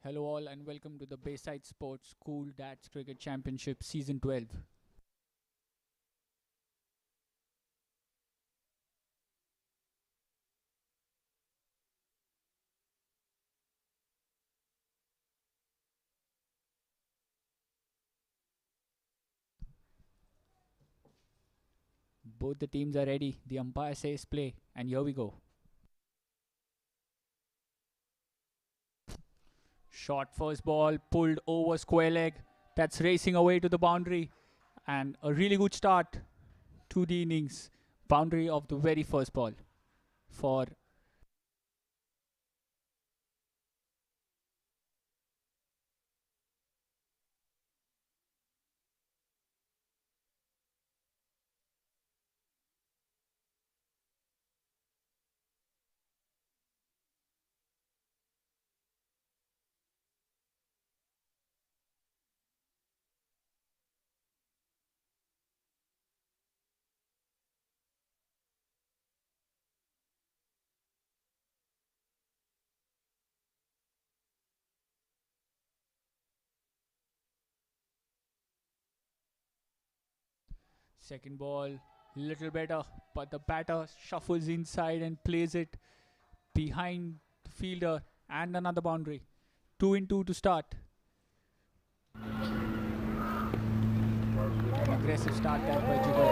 Hello all and welcome to the Bayside Sports School Dads Cricket Championship Season 12. Both the teams are ready. The umpire says play and here we go. Short first ball pulled over square leg. That's racing away to the boundary and a really good start to the innings. Boundary of the very first ball for second ball. Little better, but the batter shuffles inside and plays it behind the fielder and another boundary. 2 in 2 to start. An aggressive start there by Jigar.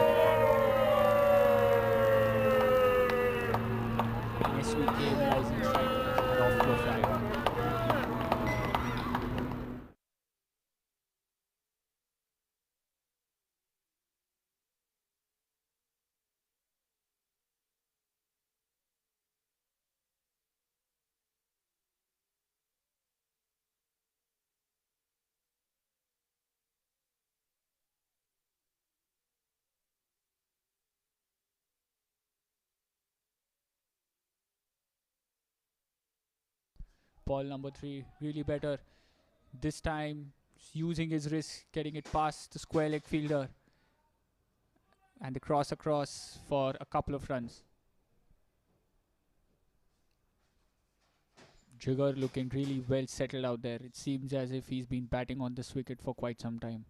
Svkm'S rising strikers are off to a fly. Ball number 3, really better. This time, using his wrist, getting it past the square leg fielder, and the cross across for a couple of runs. Jigar looking really well settled out there. It seems as if he's been batting on this wicket for quite some time.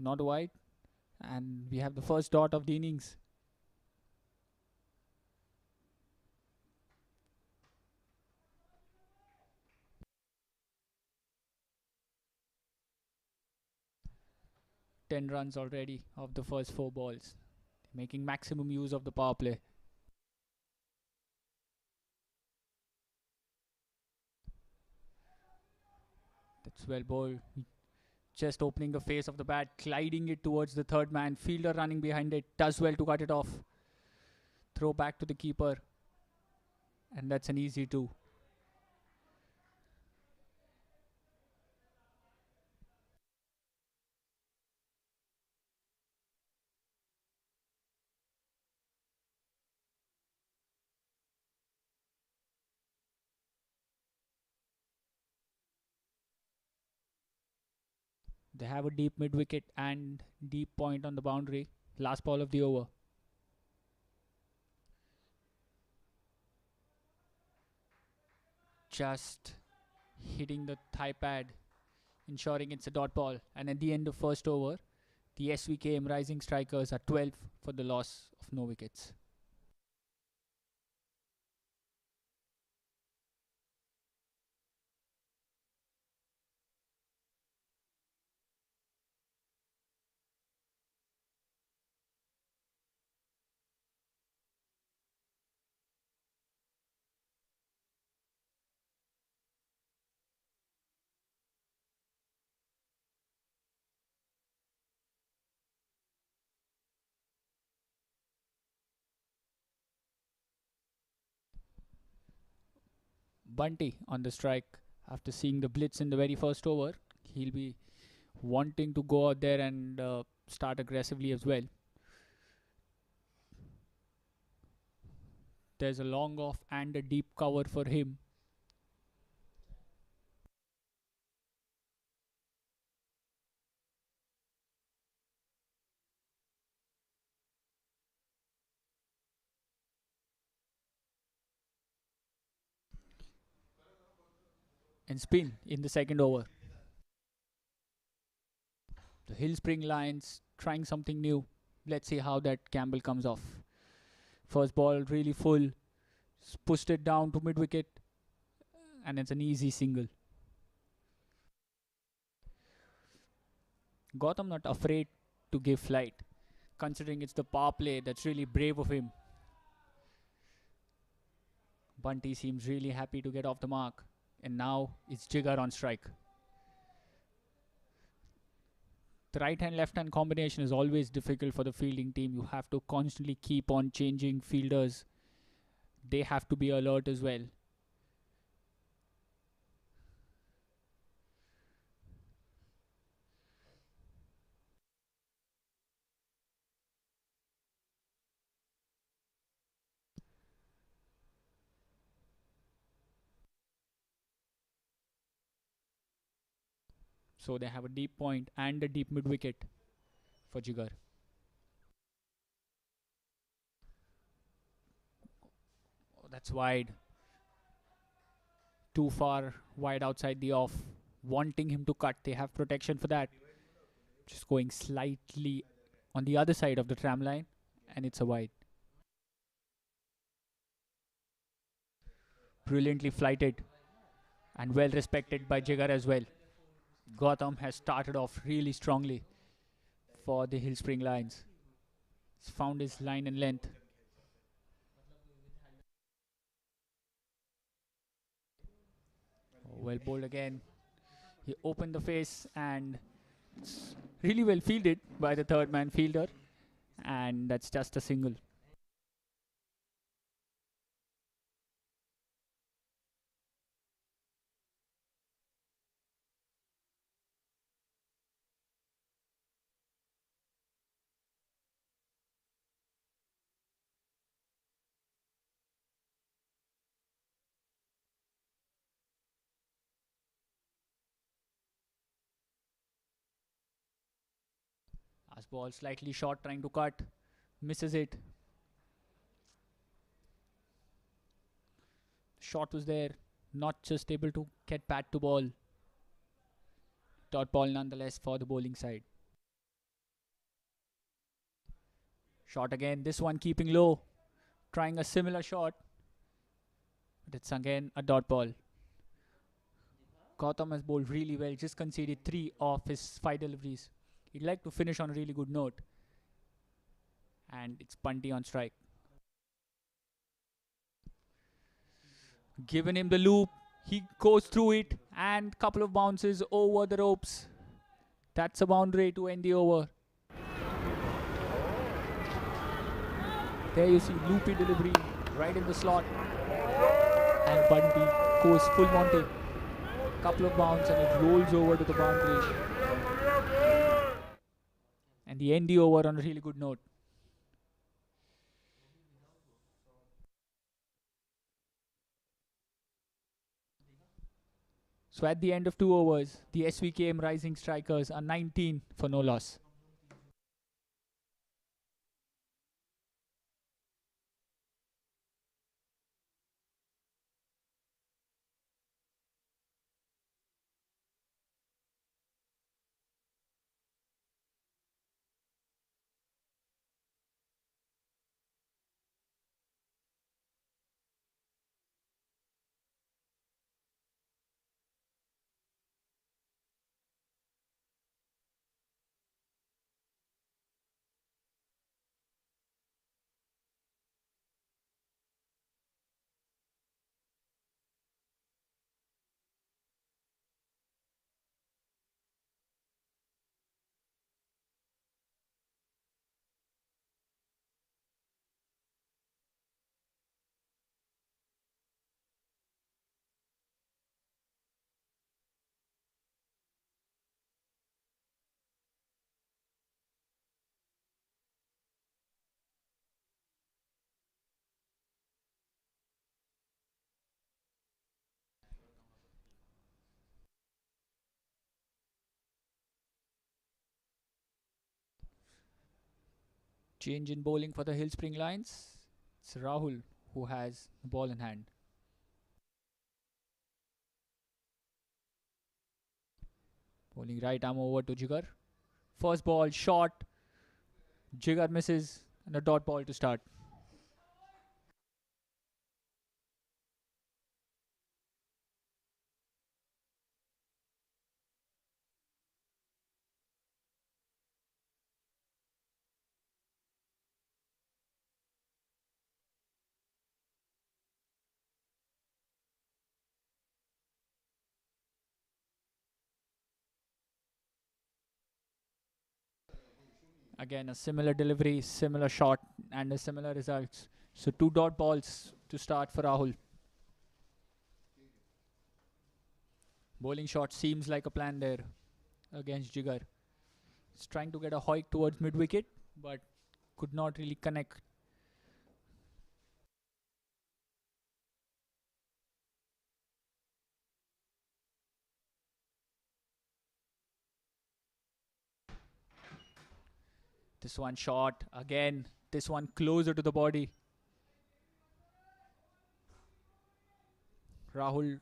Not wide, and we have the first dot of the innings. Ten runs already of the first 4 balls, making maximum use of the power play. That's well bowled. Just opening the face of the bat, gliding it towards the third man. Fielder running behind it, does well to cut it off. Throw back to the keeper, and that's an easy 2. They have a deep mid wicket and deep point on the boundary. Last ball of the over. Just hitting the thigh pad, ensuring it's a dot ball. And at the end of first over, the SVKM Rising Strikers are 12 for the loss of no wickets. Bunty on the strike. After seeing the blitz in the very first over, he'll be wanting to go out there and start aggressively as well. There's a long off and a deep cover for him. And spin in the second over. The Hill Spring Lions trying something new. Let's see how that Campbell comes off. First ball really full. Pushed it down to mid wicket. And it's an easy single. Gotham not afraid to give flight. Considering it's the power play, that's really brave of him. Bunty seems really happy to get off the mark. And now it's Jigger on strike. The right hand left hand combination is always difficult for the fielding team. You have to constantly keep on changing fielders. They have to be alert as well. So they have a deep point and a deep mid wicket for Jigar. Oh, that's wide. Too far wide outside the off. Wanting him to cut. They have protection for that. Just going slightly on the other side of the tram line. And it's a wide. Brilliantly flighted. And well respected by Jigar as well. Gotham has started off really strongly for the Hill Spring Lions. He's found his line and length. Oh, well bowled again. He opened the face and it's really well fielded by the third man fielder. And that's just a single. As ball slightly short trying to cut. Misses it. Shot was there. Not just able to get bat to ball. Dot ball nonetheless for the bowling side. Shot again. This one keeping low. Trying a similar shot. But it's again a dot ball. Gautam has bowled really well. Just conceded 3 of his 5 deliveries. He'd like to finish on a really good note. And it's Bunty on strike. Given him the loop. He goes through it. And couple of bounces over the ropes. That's a boundary to end the over. There you see loopy delivery right in the slot. And Bunty goes full Monty. Couple of bounces and it rolls over to the boundary. And the end the over on a really good note. So at the end of 2 overs, the SVKM Rising Strikers are 19 for no loss. Change in bowling for the Hill Spring Lions. It's Rahul who has the ball in hand. Bowling right arm over to Jigar. First ball, short. Jigar misses and a dot ball to start. Again, a similar delivery, similar shot, and a similar results. So two dot balls to start for Rahul. Bowling shot seems like a plan there against Jigar. He's trying to get a hoik towards mid wicket, but could not really connect. This one short again. This one closer to the body. Rahul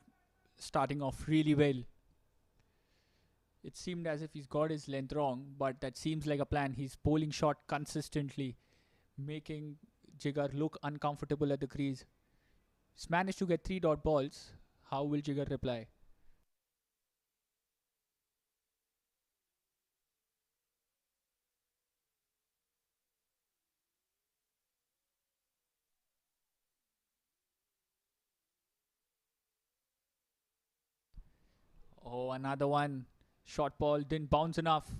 starting off really well. It seemed as if he's got his length wrong, but that seems like a plan. He's bowling shot consistently, making Jigar look uncomfortable at the crease. He's managed to get three dot balls. How will Jigar reply? Oh, another one. Short ball didn't bounce enough.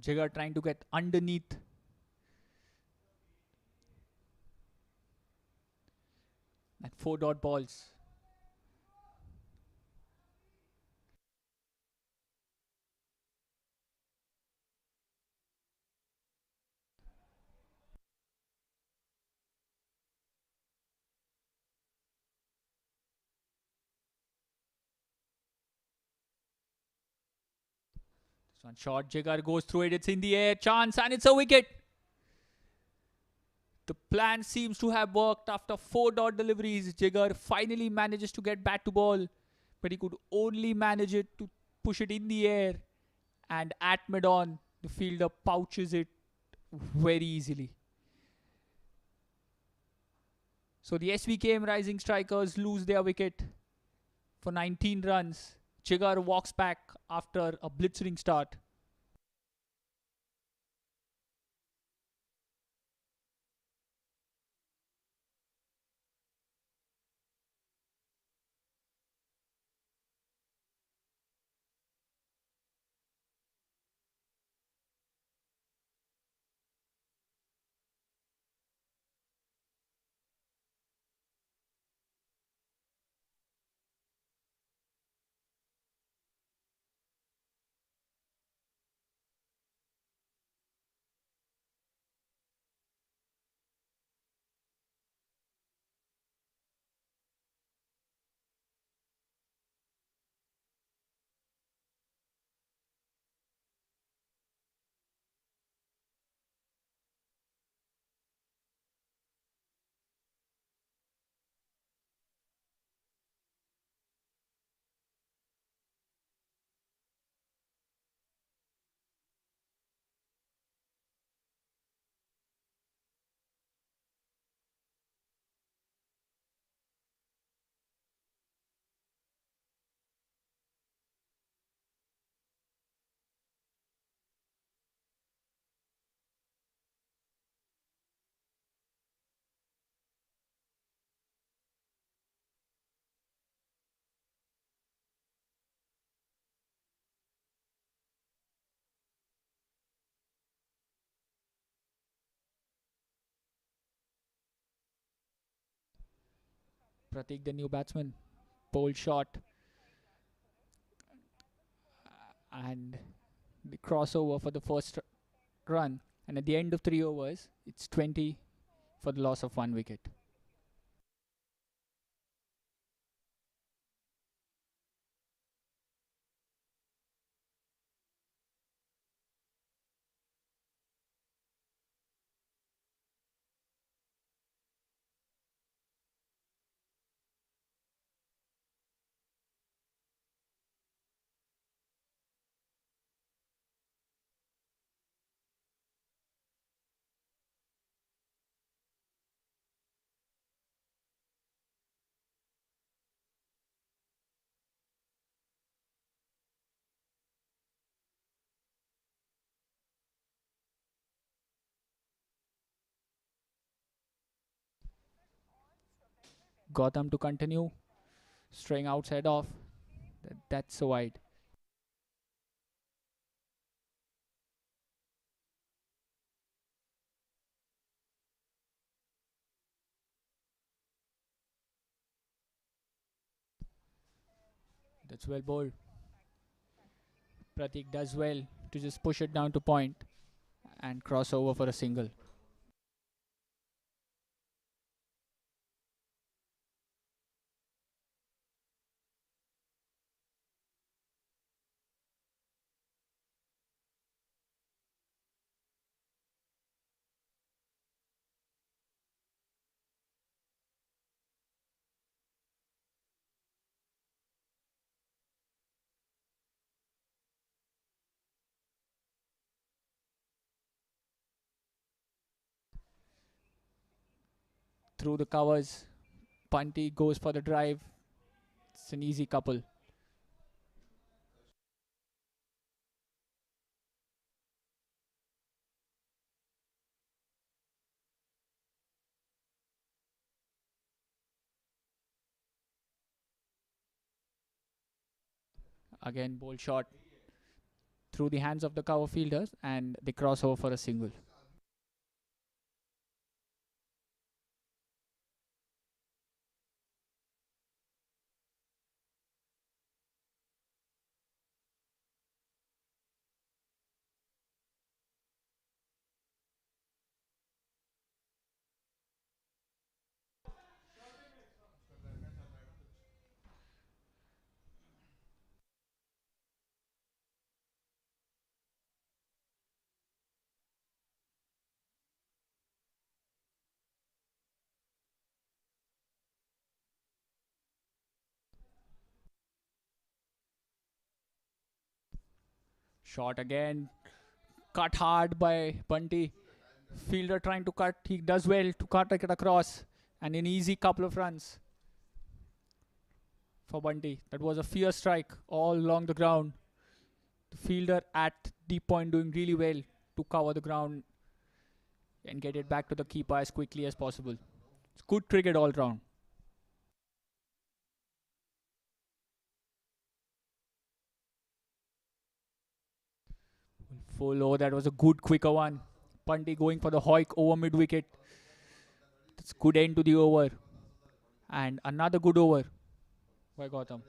Jigar trying to get underneath. And four dot balls. This one short. Jigar goes through it. It's in the air. Chance and it's a wicket. The plan seems to have worked after four dot deliveries. Jigar finally manages to get back to ball, but he could only manage it to push it in the air. And at mid on, the fielder pouches it very easily. So the SVKM Rising Strikers lose their wicket for 19 runs. Jigar walks back after a blitzering start. Pratik, the new batsman, pole shot and the crossover for the first run. And at the end of 3 overs, it's 20 for the loss of one wicket. Gotham to continue. Straying outside off. That's so wide. That's well bowled. Pratik does well to just push it down to point and cross over for a single. Through the covers, Punty goes for the drive. It's an easy couple. Again, bold shot through the hands of the cover fielders and they cross over for a single. Shot again, cut hard by Bunty. Fielder trying to cut, he does well to cut it across, and an easy couple of runs for Bunty. That was a fierce strike all along the ground. The fielder at deep point doing really well to cover the ground and get it back to the keeper as quickly as possible. It's good cricket all round. Full over, that was a good quicker one. Bunty going for the hoik over mid wicket. That's good end to the over. And another good over by Gotham.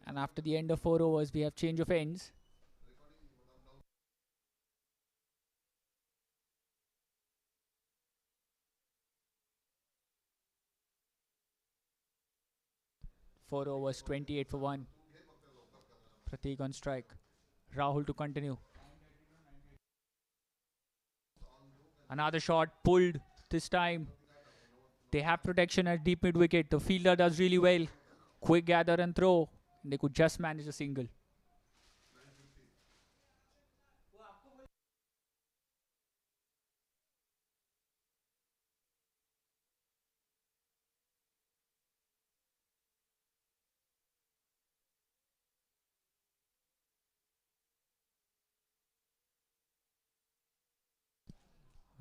And after the end of 4 overs, we have change of ends. 4 overs, 28 for 1. Pratik on strike. Rahul to continue. Another shot pulled this time. They have protection at deep mid wicket. The fielder does really well. Quick gather and throw. They could just manage a single.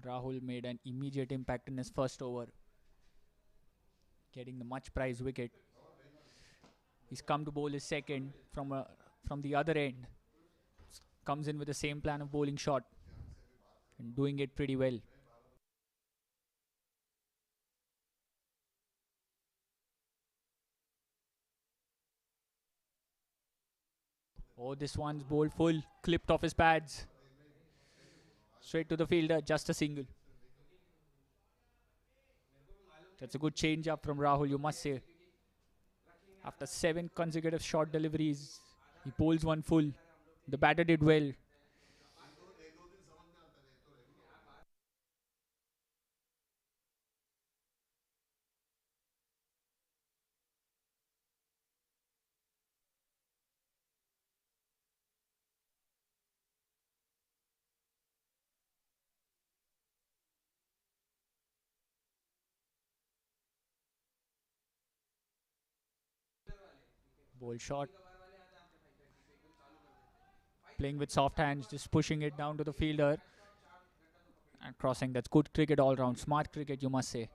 Rahul made an immediate impact in his first over, getting the much prized wicket. He's come to bowl his second from the other end. Comes in with the same plan of bowling shot and doing it pretty well. Oh, this one's bowled full, clipped off his pads. Straight to the fielder, just a single. That's a good change up from Rahul, you must say. After 7 consecutive short deliveries, he bowls one full. The batter did well. Bowl shot. Playing with soft hands, just pushing it down to the fielder and crossing. That's good cricket all round. Smart cricket, you must say.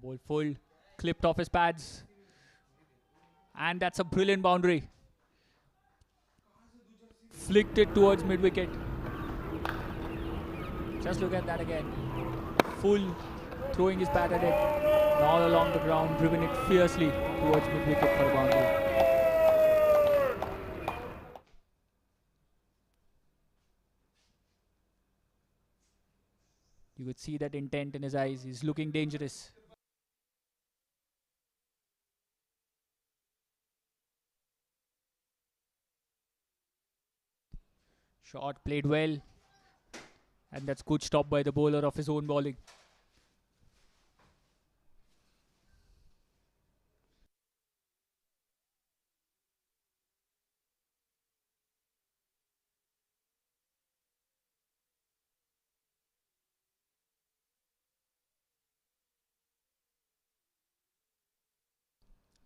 Bowl full, clipped off his pads. And that's a brilliant boundary. Flicked it towards mid wicket. Just look at that again. Full, throwing his bat at it. And all along the ground, driven it fiercely towards mid wicket for a boundary. You could see that intent in his eyes. He's looking dangerous. Shot played well. And that's good stop by the bowler of his own bowling.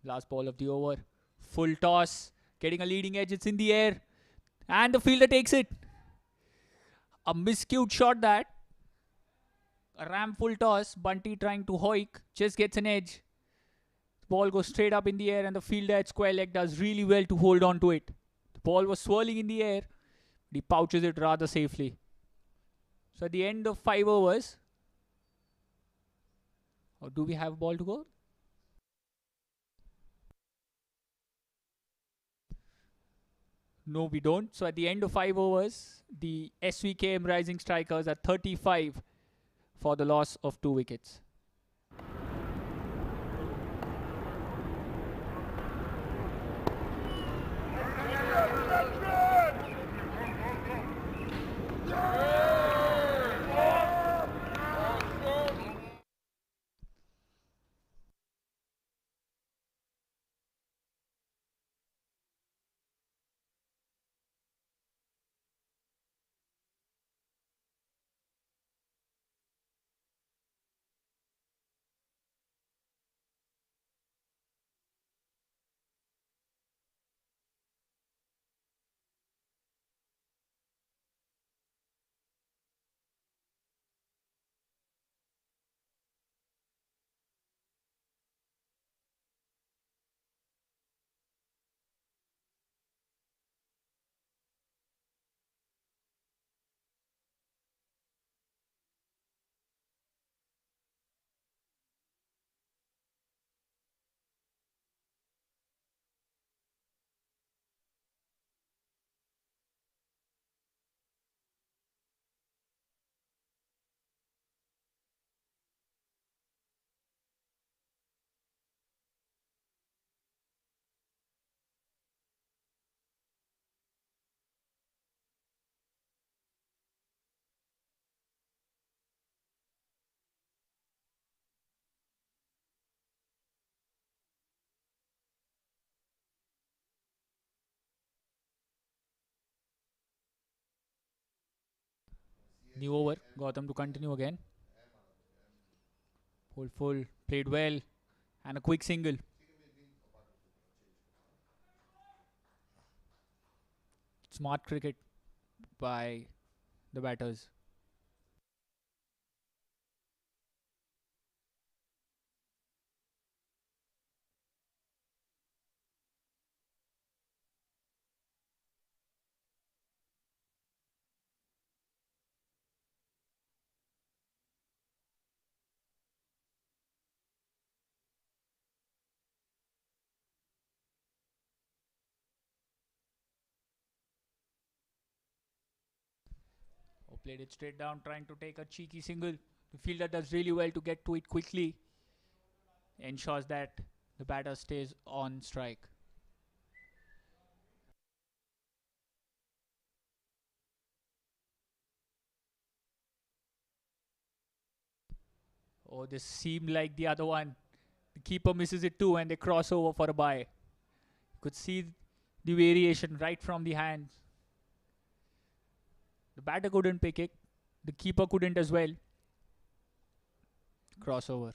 Last ball of the over. Full toss. Getting a leading edge. It's in the air. And the fielder takes it. A miscued shot that. A ram full toss. Bunty trying to hoik. Just gets an edge. The ball goes straight up in the air and the fielder at square leg does really well to hold on to it. The ball was swirling in the air. He pouches it rather safely. So at the end of 5 overs. Or do we have a ball to go? No, we don't. So at the end of 5 overs, the SVKM Rising Strikers are 35 for the loss of 2 wickets. New over. Gotham to continue again. Hold full. Played well. And a quick single. Smart cricket by the batters. Oh, played it straight down, trying to take a cheeky single. The fielder does really well to get to it quickly. Ensures that the batter stays on strike. Oh, this seemed like the other one. The keeper misses it too, and they cross over for a bye. You could see the variation right from the hands. The batter couldn't pick it. The keeper couldn't as well. Crossover.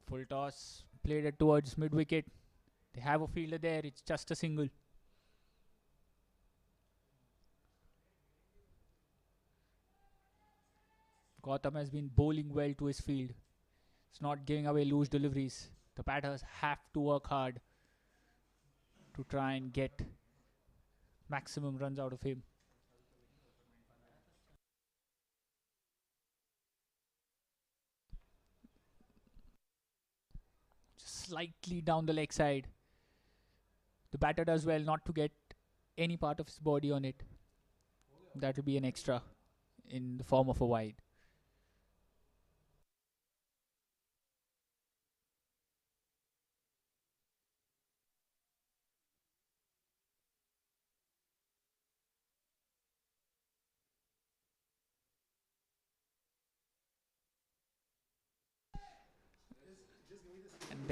Full toss. Played it towards mid wicket. They have a fielder there. It's just a single. Gotham has been bowling well to his field. It's not giving away loose deliveries. The batters have to work hard to try and get maximum runs out of him. Just slightly down the leg side. The batter does well not to get any part of his body on it. That will be an extra in the form of a wide. And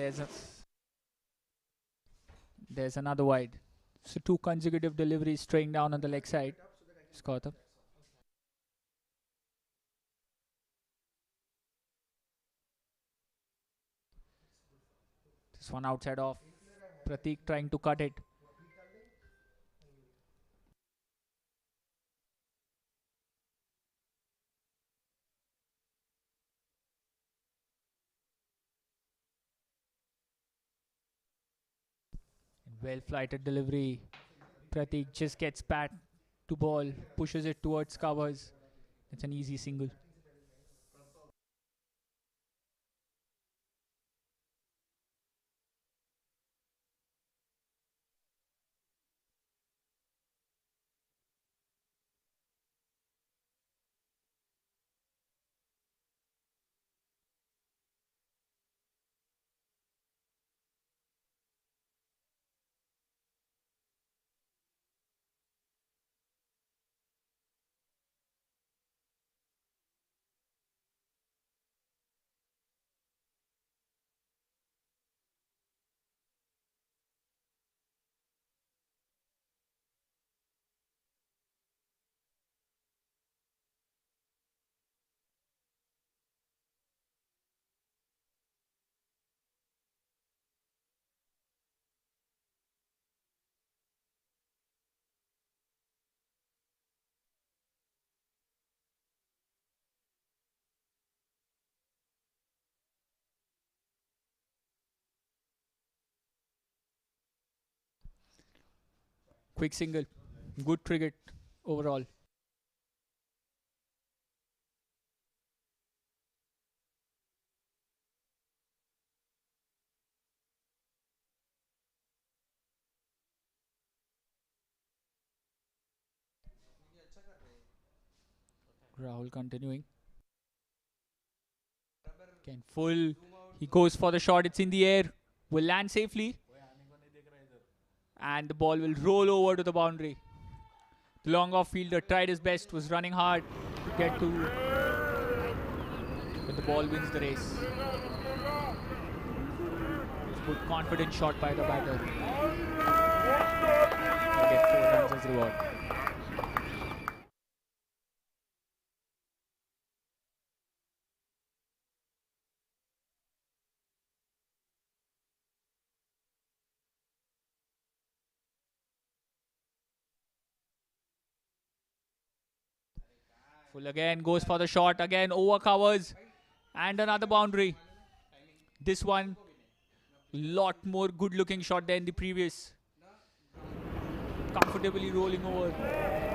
there's another wide. So two consecutive deliveries straying down on the leg side. Gotham. This one outside off. Pratik trying to cut it. Well flighted delivery. Pratik just gets bat to ball, pushes it towards covers. It's an easy single. Quick single. Good cricket overall. Rahul continuing. Again, full. He goes for the shot. It's in the air. Will land safely. And the ball will roll over to the boundary. The long off fielder tried his best, was running hard to get to, but the ball wins the race. Good confident shot by the batter. They get 4 runs as reward. Full again, goes for the shot, again over covers, and another boundary. This one, lot more good looking shot than the previous. Comfortably rolling over,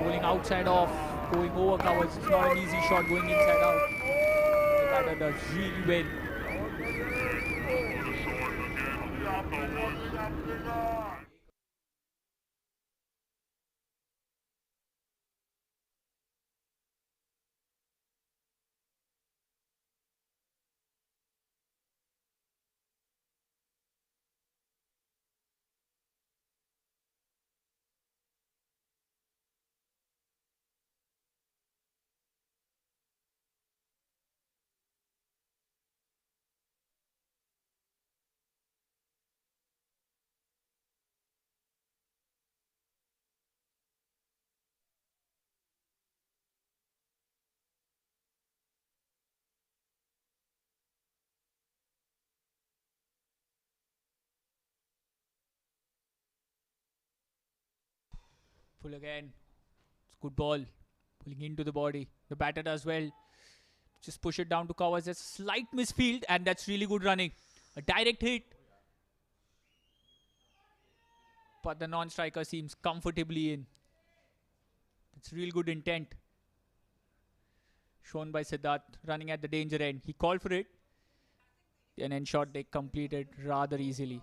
rolling outside off, going over covers. It's not an easy shot going inside out. The batter does really well. Full again. It's good ball. Pulling into the body. The batter does well. Just push it down to covers. There's a slight misfield, and that's really good running. A direct hit. But the non-striker seems comfortably in. It's real good intent shown by Siddharth running at the danger end. He called for it and ensured they completed rather easily.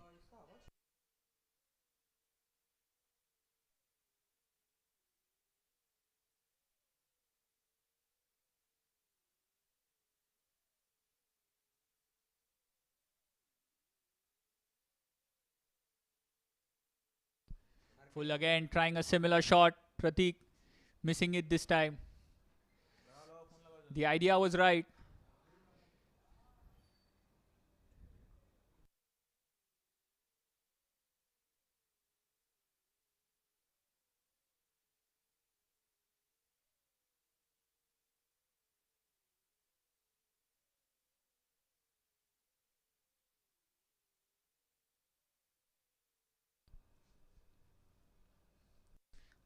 Full again, trying a similar shot. Pratik missing it this time. The idea was right.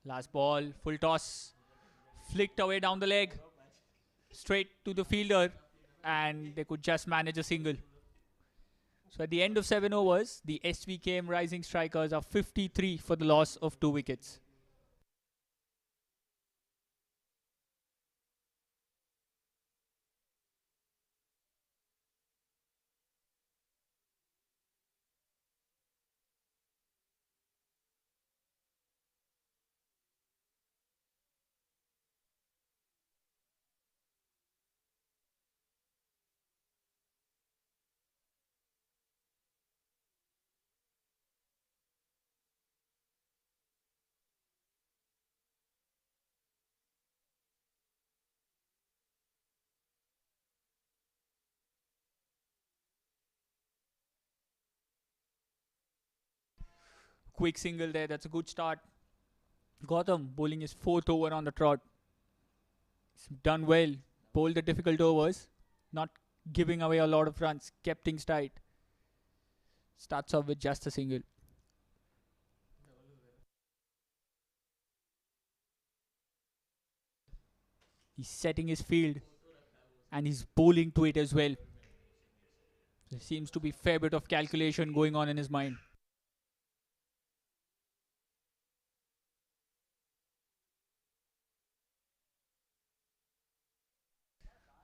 Last ball, full toss. Flicked away down the leg. Straight to the fielder. And they could just manage a single. So at the end of 7 overs, the SVKM Rising Strikers are 53 for the loss of 2 wickets. Quick single there. That's a good start. Gautam bowling his 4th over on the trot. He's done well. Bowled the difficult overs. Not giving away a lot of runs. Kept things tight. Starts off with just a single. He's setting his field. And he's bowling to it as well. There seems to be a fair bit of calculation going on in his mind.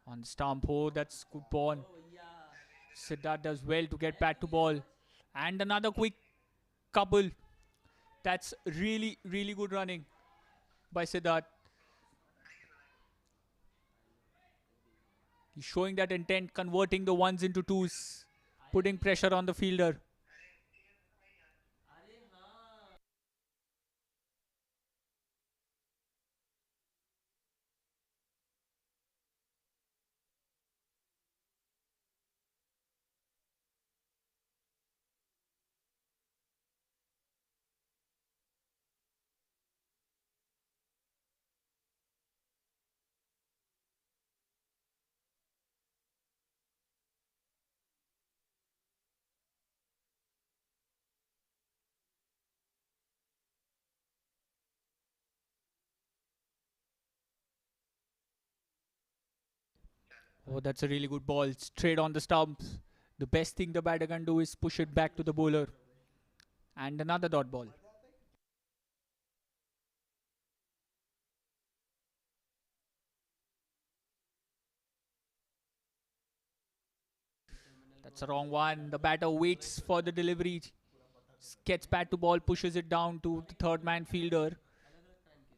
On the stump, oh, that's good ball. Siddharth does well to get back to ball. And another quick couple. That's really, really good running by Siddharth. He's showing that intent, converting the ones into twos, putting pressure on the fielder. Oh, that's a really good ball. Straight on the stumps. The best thing the batter can do is push it back to the bowler. And another dot ball. That's a wrong one. The batter waits for the delivery. Gets bat to ball, pushes it down to the third man fielder.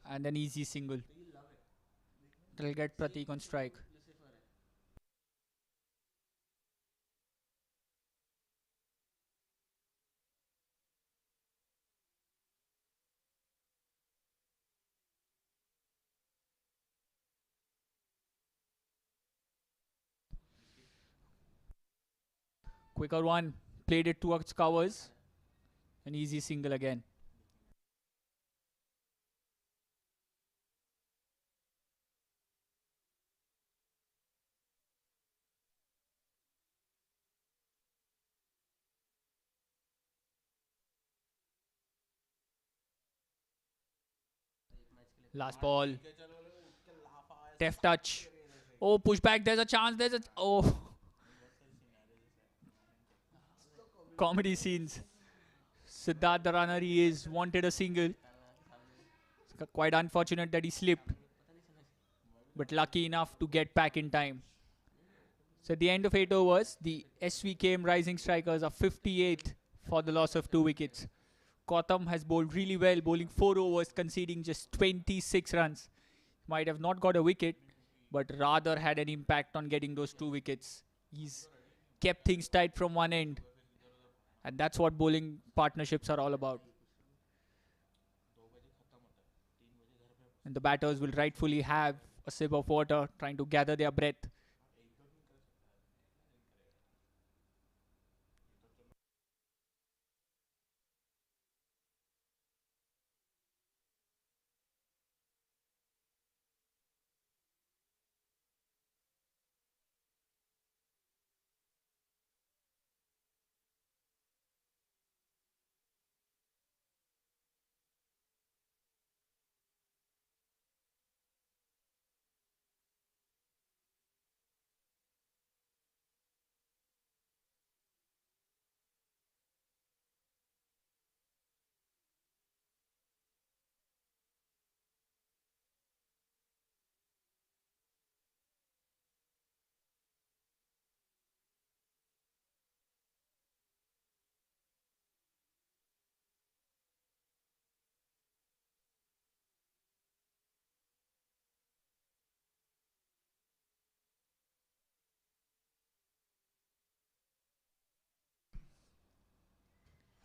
And an easy single. That'll get Pratik on strike. Quicker one. Played it towards covers. An easy single again. Last ball. Deft touch. Oh, push back. There's a chance. There's a. Oh, comedy scenes. Siddharth, the runner, he is wanted a single. It's quite unfortunate that he slipped, but lucky enough to get back in time. So at the end of 8 overs, the SVKM Rising Strikers are 58th for the loss of 2 wickets. Kotham has bowled really well, bowling 4 overs, conceding just 26 runs. Might have not got a wicket, but rather had an impact on getting those 2 wickets. He's kept things tight from one end, and that's what bowling partnerships are all about. And the batters will rightfully have a sip of water, trying to gather their breath.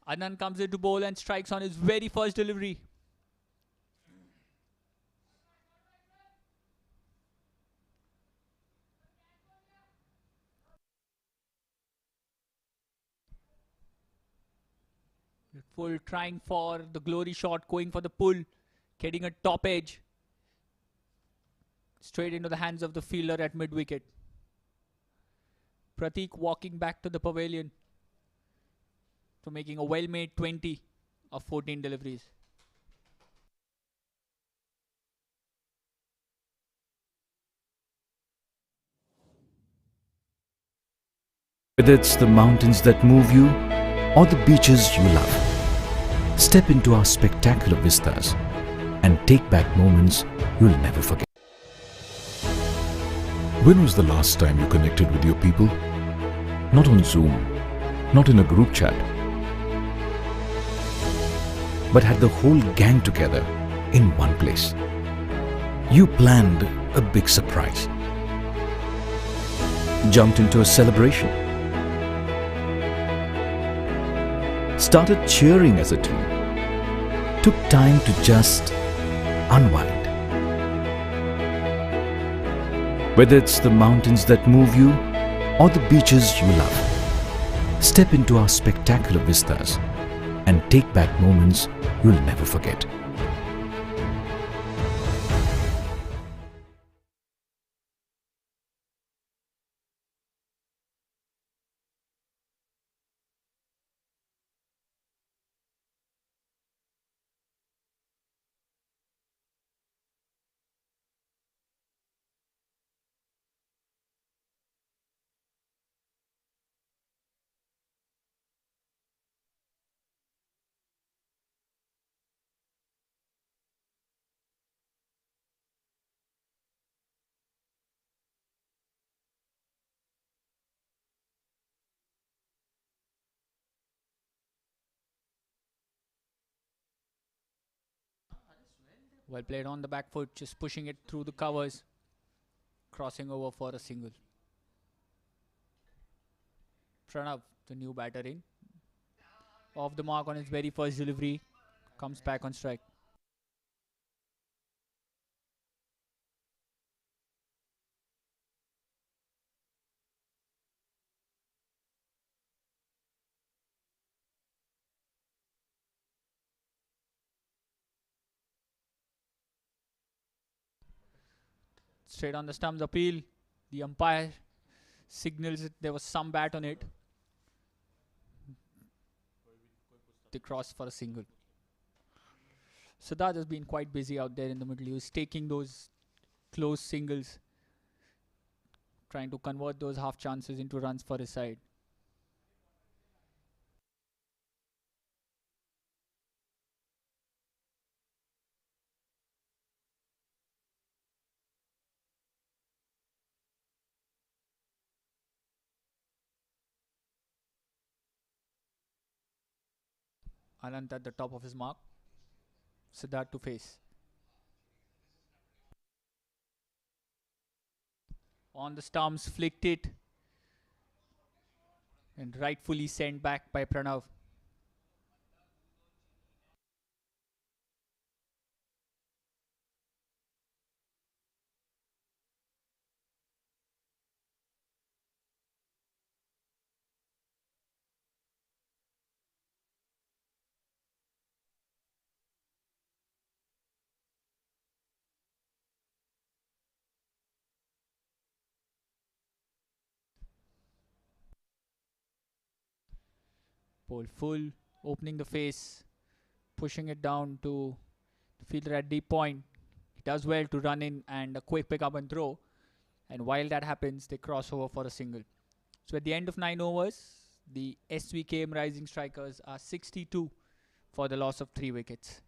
Anand comes into bowl and strikes on his very first delivery. Full trying for the glory shot, going for the pull, getting a top edge. Straight into the hands of the fielder at mid wicket. Pratik walking back to the pavilion for making a well made 20 of 14 deliveries. Whether it's the mountains that move you or the beaches you love, step into our spectacular vistas and take back moments you'll never forget. When was the last time you connected with your people? Not on Zoom, not in a group chat, But had the whole gang together in one place. You planned a big surprise, jumped into a celebration, started cheering as a team, took time to just unwind. Whether it's the mountains that move you or the beaches you love, step into our spectacular vistas and take back moments you'll never forget. Well played on the back foot, just pushing it through the covers, crossing over for a single. Pranav, the new batter in. Off the mark on his very first delivery, comes back on strike. Straight on the stumps, appeal. The umpire signals it there was some bat on it. They cross for a single. Siddharth has been quite busy out there in the middle. He was taking those close singles, trying to convert those half chances into runs for his side. Anant at the top of his mark. Siddharth to face. On the stumps, flicked it. And rightfully sent back by Pranav. Ball full, opening the face, pushing it down to the fielder at deep point. He does well to run in and a quick pick up and throw. And while that happens, they cross over for a single. So at the end of 9 overs, the SVKM Rising Strikers are 62 for the loss of 3 wickets.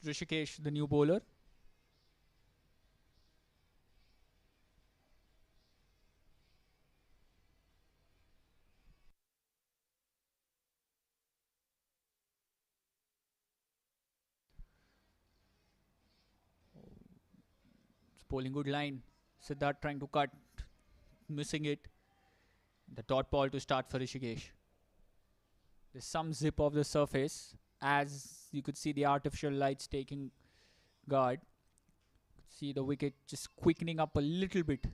Rishikesh, the new bowler. It's bowling good line. Siddharth trying to cut, missing it. The dot ball to start for Rishikesh. There's some zip of the surface as you could see the artificial lights taking guard. See the wicket just quickening up a little bit.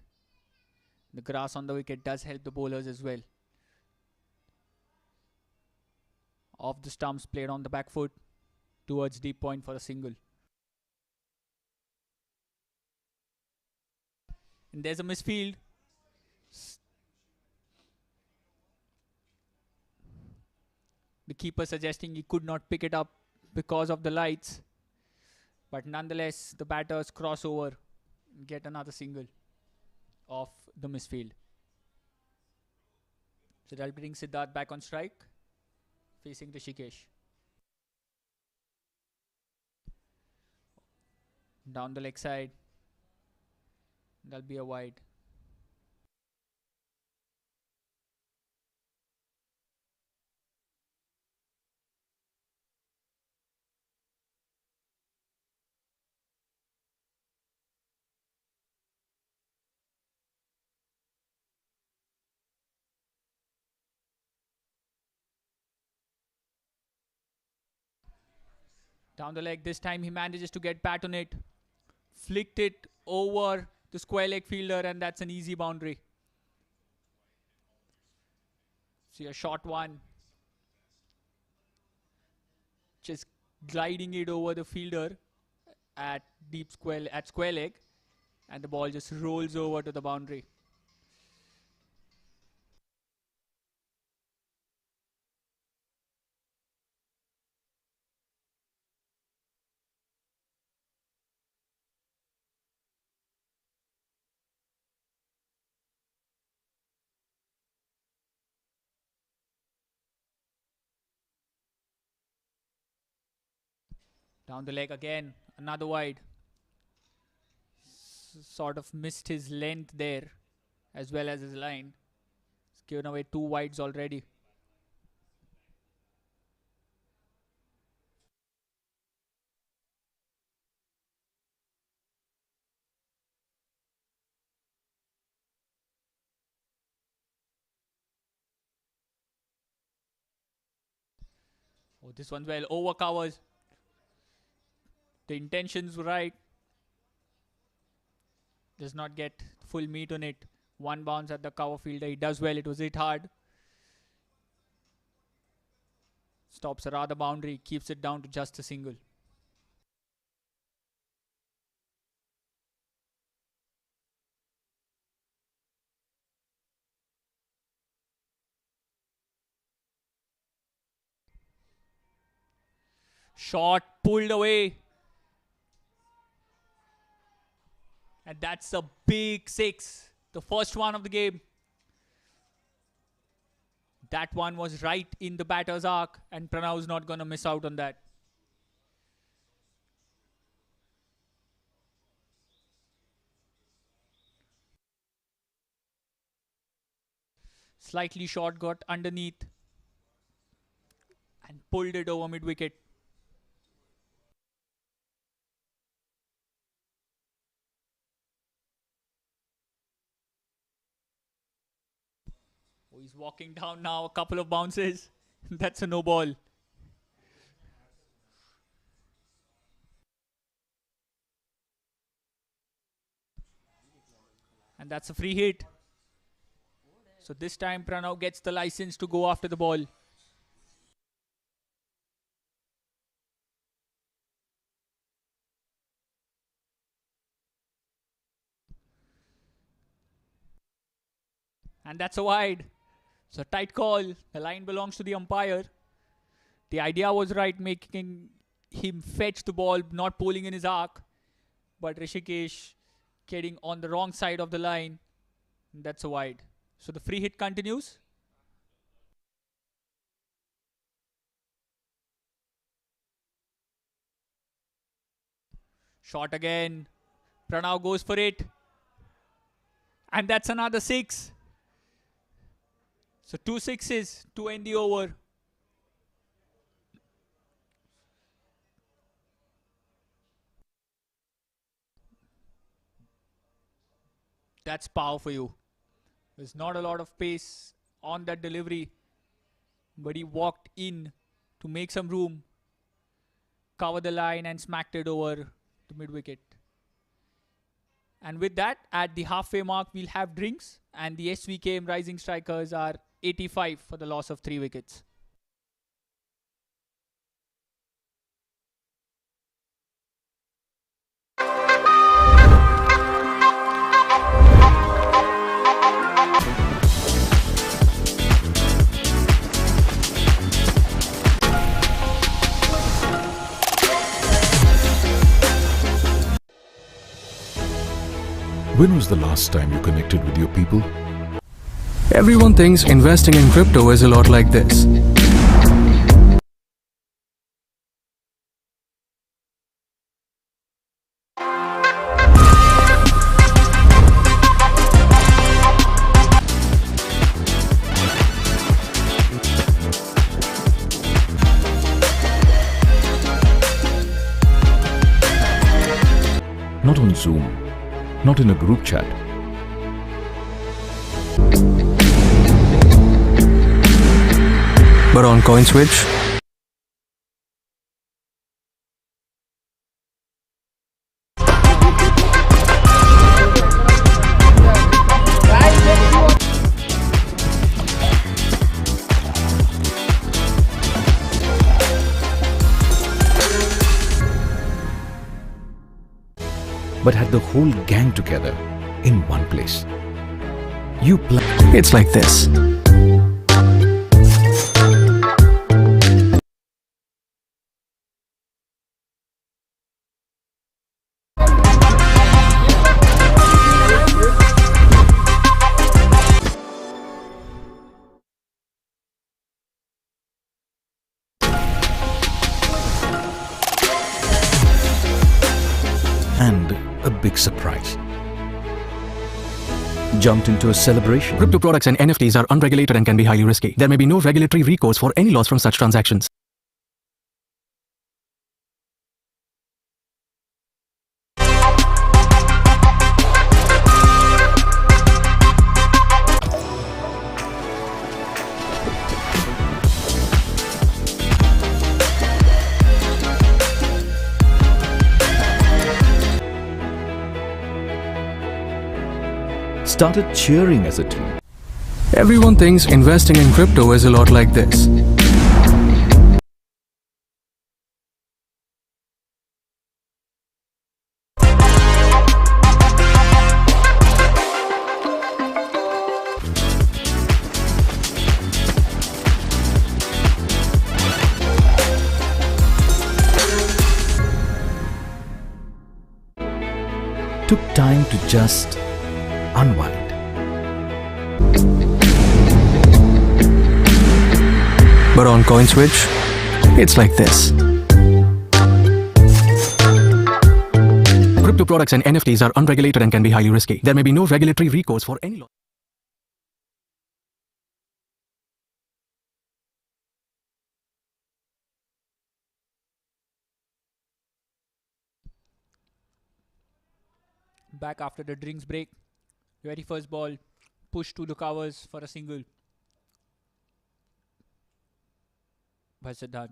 The grass on the wicket does help the bowlers as well. Off the stumps, played on the back foot towards deep point for a single. And there's a misfield. The keeper suggesting he could not pick it up because of the lights. But nonetheless, the batters cross over and get another single off the misfield. So that'll bring Siddharth back on strike, facing Rishikesh. Down the leg side. That'll be a wide. Down the leg, this time he manages to get bat on it. Flicked it over the square leg fielder, and that's an easy boundary. See a short one. Just gliding it over the fielder at square leg, and the ball just rolls over to the boundary. Down the leg again, another wide. Sort of missed his length there as well as his line. He's given away 2 wides already. Oh, this one's well over covers. The intentions were right. Does not get full meat on it. One bounce at the cover fielder. He does well. It was hit hard. Stops around the boundary. Keeps it down to just a single. Shot pulled away. And that's a big 6. The first one of the game. That one was right in the batter's arc, and Pranav's not going to miss out on that. Slightly short, got underneath and pulled it over mid-wicket. Oh, he's walking down now, a couple of bounces. That's a no ball. And that's a free hit. So this time Pranav gets the license to go after the ball. And that's a wide. So tight call. The line belongs to the umpire. The idea was right, making him fetch the ball, not pulling in his arc. But Rishikesh getting on the wrong side of the line. And that's a wide. So the free hit continues. Shot again. Pranav goes for it. And that's another 6. So 2 sixes to end the over. That's power for you. There's not a lot of pace on that delivery, but he walked in to make some room, cover the line and smacked it over the mid-wicket. And with that, at the halfway mark, we'll have drinks, and the SVKM Rising Strikers are 85 for the loss of 3 wickets. When was the last time you connected with your people? Everyone thinks investing in crypto is a lot like this. Not on Zoom, not in a group chat. But on CoinSwitch, but had the whole gang together in one place. You It's like this. and a big surprise. Jumped into a celebration. Crypto products and NFTs are unregulated and can be highly risky. There may be no regulatory recourse for any loss from such transactions. Started cheering as a team. Everyone thinks investing in crypto is a lot like this. Took time to just unwind. But on CoinSwitch, it's like this. Crypto products and NFTs are unregulated and can be highly risky. There may be no regulatory recourse for any loss. Back after the drinks break. Very first ball, push to the covers for a single by Siddharth.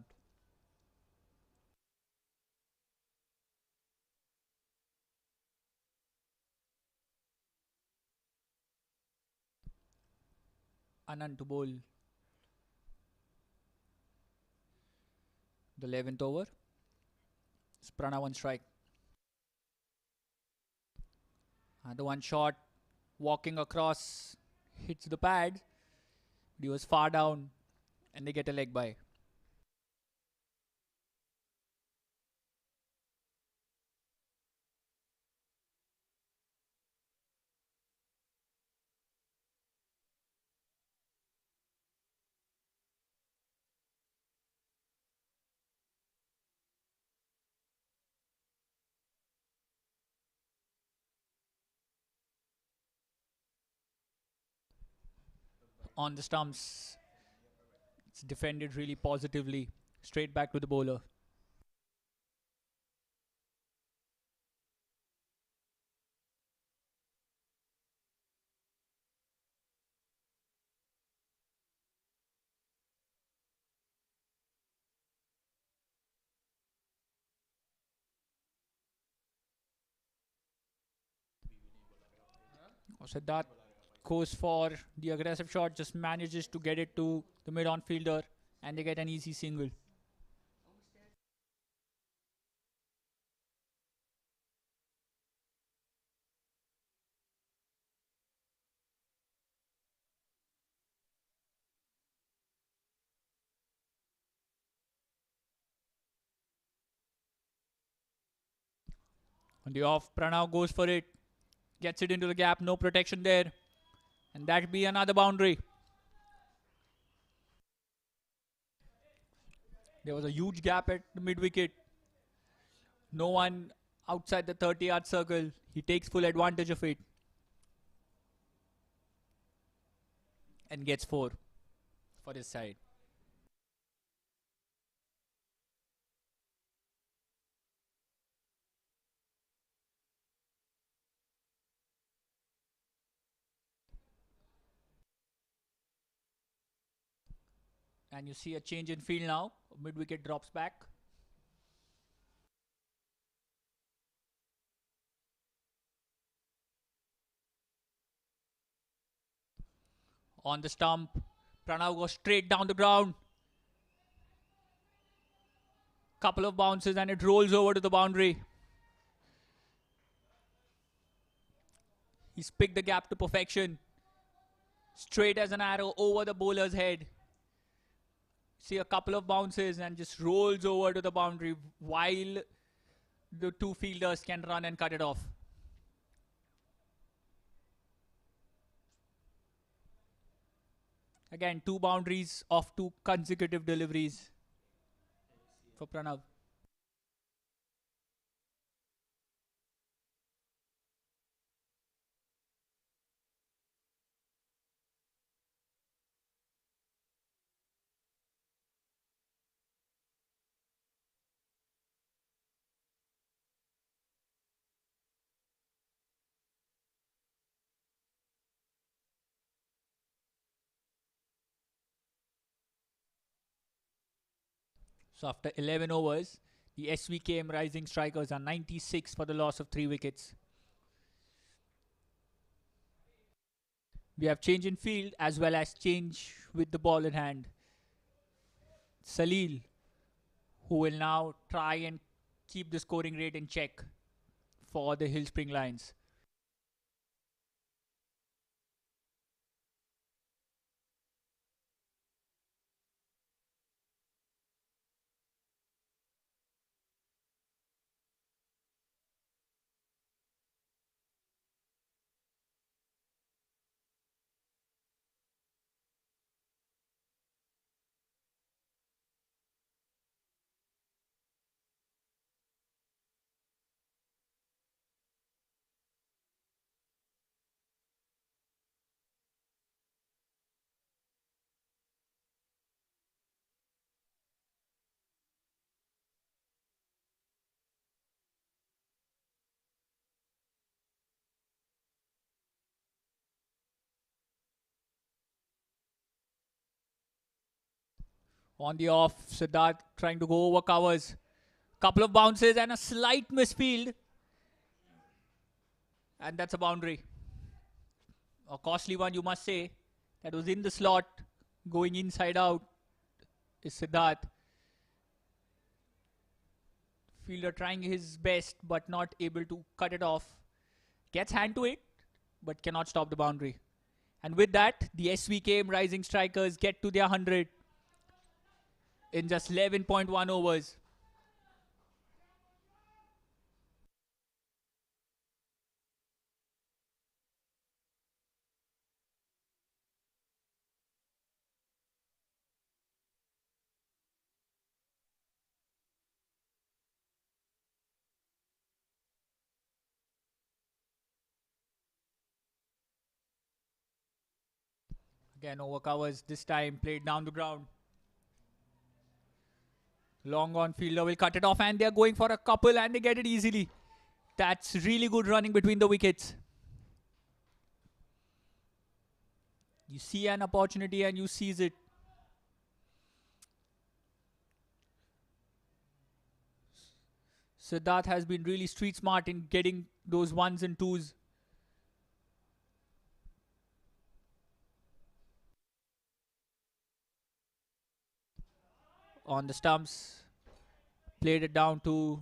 Anand to bowl the 11th over. It's Pranav on strike. And the one shot walking across hits the pad. He was far down and they get a leg by. On the stumps, it's defended really positively. Straight back to the bowler. Siddharth goes for the aggressive shot, just manages to get it to the mid-on fielder and they get an easy single. On the off, Pranav goes for it, gets it into the gap, no protection there, and that'd be another boundary. There was a huge gap at the mid-wicket. No one outside the 30-yard circle. He takes full advantage of it and gets 4 for his side. And you see a change in field now. Mid-wicket drops back. On the stump, Pranav goes straight down the ground. Couple of bounces and it rolls over to the boundary. He's picked the gap to perfection. Straight as an arrow over the bowler's head. See a couple of bounces and just rolls over to the boundary while the two fielders can run and cut it off. Again, 2 boundaries off 2 consecutive deliveries for Pranav. So after 11 overs, the SVKM Rising Strikers are 96 for the loss of 3 wickets. We have change in field as well as change with the ball in hand. Salil, who will now try and keep the scoring rate in check for the Hill Spring Lions. On the off, Siddharth trying to go over covers. Couple of bounces and a slight misfield. And that's a boundary. A costly one, you must say. That was in the slot, going inside out is Siddharth. Fielder trying his best but not able to cut it off. Gets hand to it but cannot stop the boundary. And with that, the SVKM Rising Strikers get to their 100 in just 11.1 overs. Again, over covers, this time played down the ground. Long on fielder will cut it off and they're going for a couple and they get it easily. That's really good running between the wickets. You see an opportunity and you seize it. Siddharth has been really street smart in getting those 1s and 2s. On the stumps, played it down to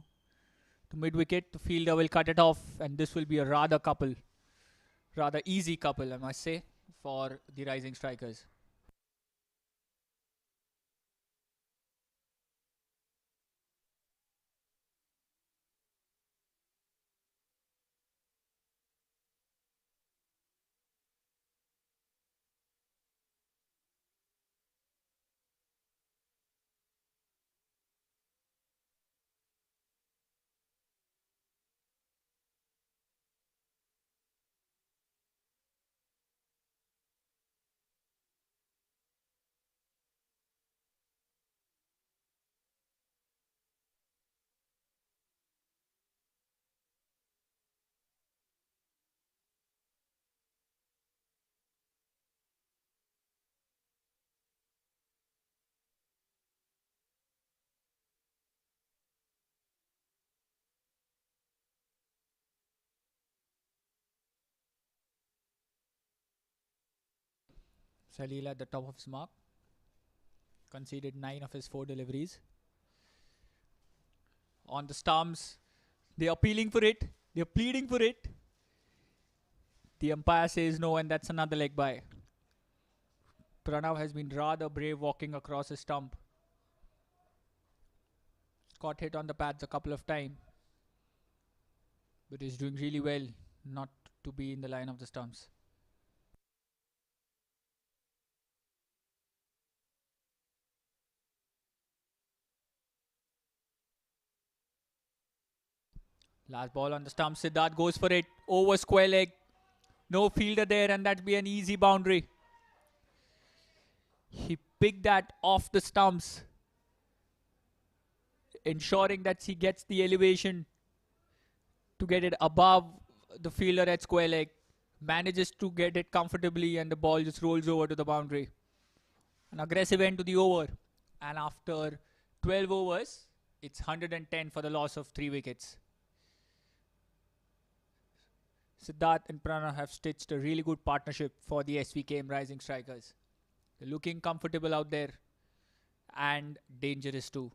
mid wicket. The fielder will cut it off and this will be a rather easy couple, I must say, for the Rising Strikers. Salil at the top of his mark. Conceded 9 of his 4 deliveries. On the stumps, they are appealing for it. They are pleading for it. The umpire says no, and that's another leg by. Pranav has been rather brave walking across his stump. Got hit on the pads a couple of times, but he's doing really well not to be in the line of the stumps. Last ball on the stump. Siddharth goes for it. Over square leg. No fielder there, and that'd be an easy boundary. He picked that off the stumps, ensuring that he gets the elevation to get it above the fielder at square leg. Manages to get it comfortably, and the ball just rolls over to the boundary. An aggressive end to the over. And after 12 overs, it's 110 for the loss of 3 wickets. Siddharth and Pranav have stitched a really good partnership for the SVKM Rising Strikers. They're looking comfortable out there and dangerous too.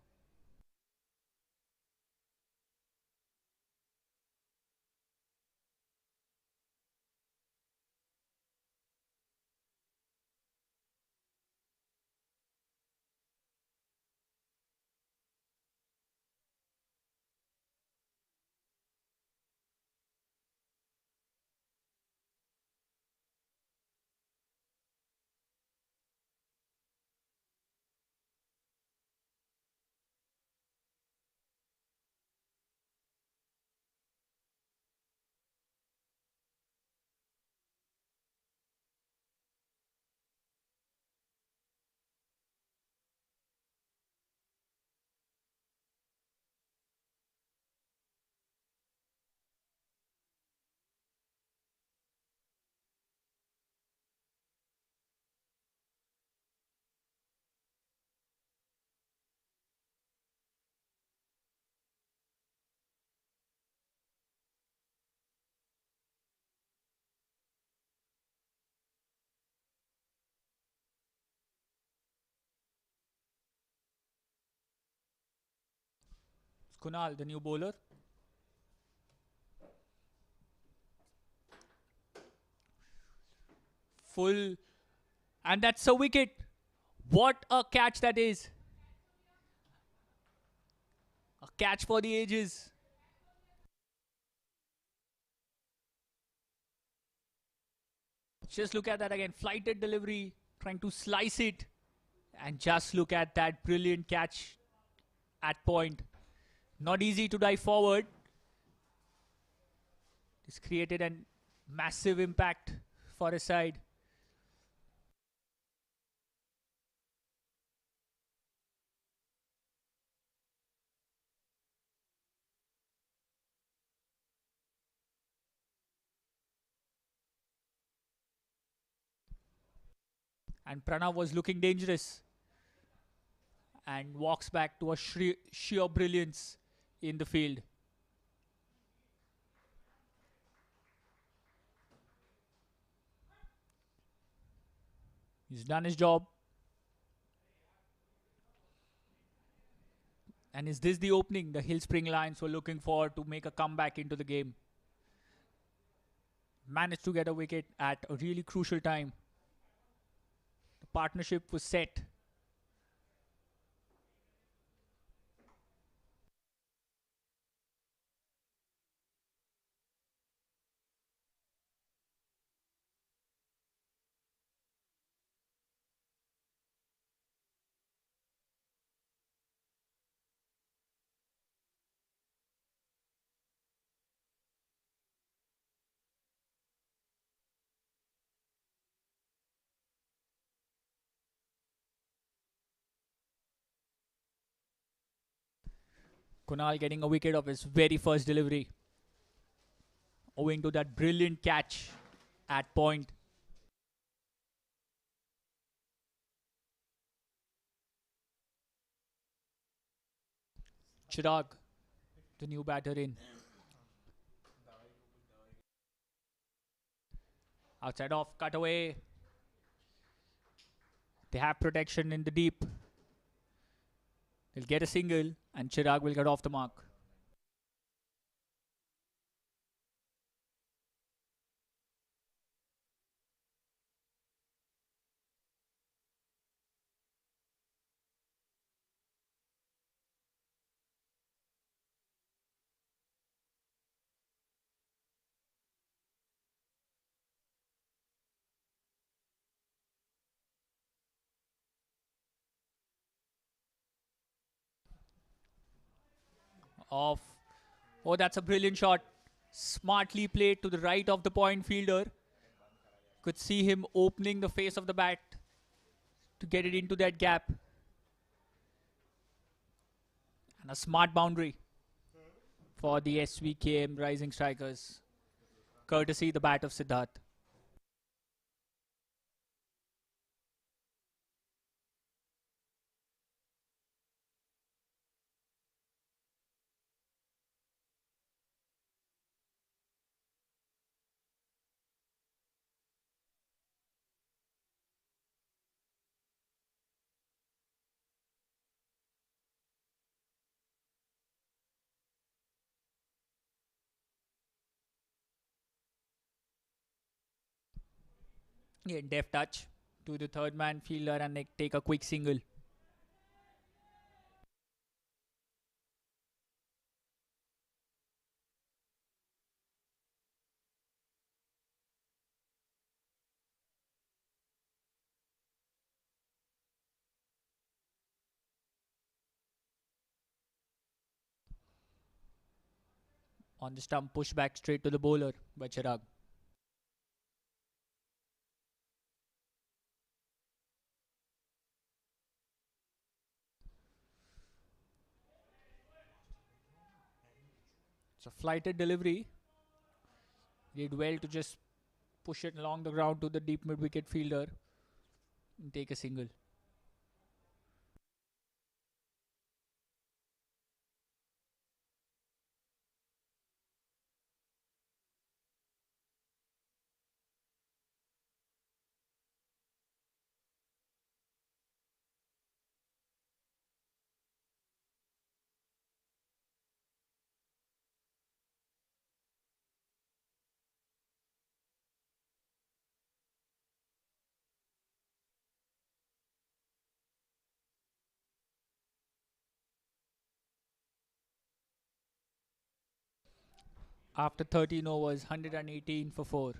Kunal, the new bowler. Full. And that's a wicket. What a catch that is. A catch for the ages. Just look at that again. Flighted delivery. Trying to slice it. And just look at that brilliant catch at point. Not easy to dive forward. This created a massive impact for his side. And Pranav was looking dangerous. And walks back to a sheer brilliance in the field. He's done his job. And is this the opening the Hill Spring Lions were looking for to make a comeback into the game? Managed to get a wicket at a really crucial time. The partnership was set. Kunal getting a wicket of his very first delivery, owing to that brilliant catch at point. Chirag, the new batter in. Outside off, cut away. They have protection in the deep. They'll get a single and Chirag will get off the mark. Off. Oh, that's a brilliant shot. Smartly played to the right of the point fielder. Could see him opening the face of the bat to get it into that gap. And a smart boundary for the SVKM Rising Strikers, courtesy the bat of Siddharth. Yeah, deft touch to the third man fielder and they take a quick single. On the stump, push back straight to the bowler by Chirag. It's a flighted delivery. Did well to just push it along the ground to the deep mid wicket fielder and take a single. After 13 overs, 118 for 4.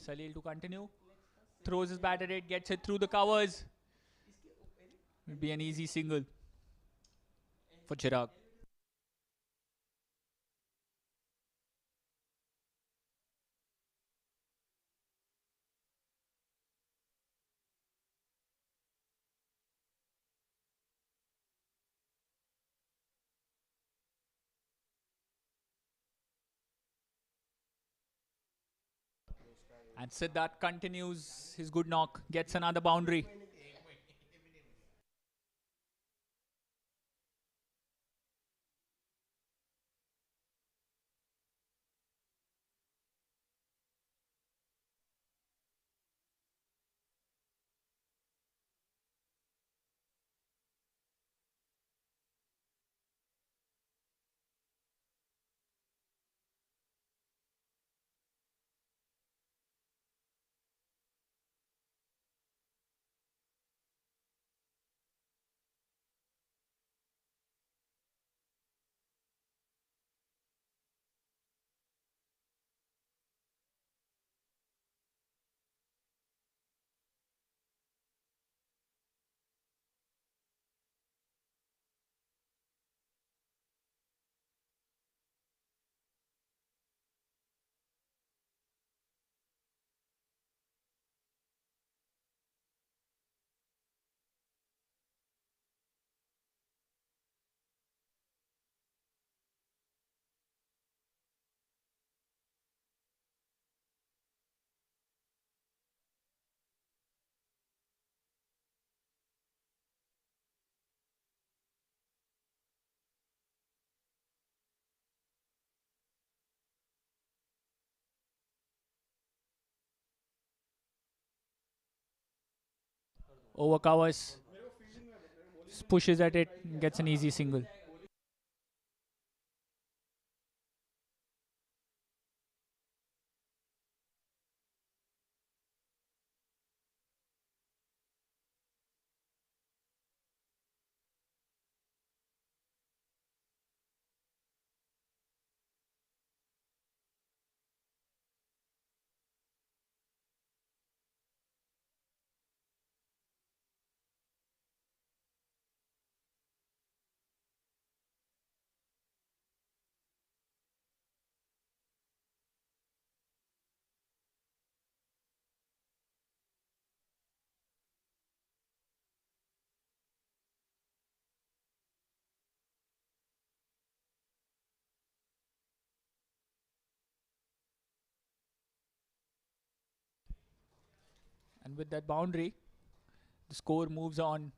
Salil to continue. Throws his bat at it, gets it through the covers. Will be an easy single for Chirag. And Siddharth continues his good knock, gets another boundary. Over covers. pushes at it, and gets an easy single. And with that boundary, the score moves on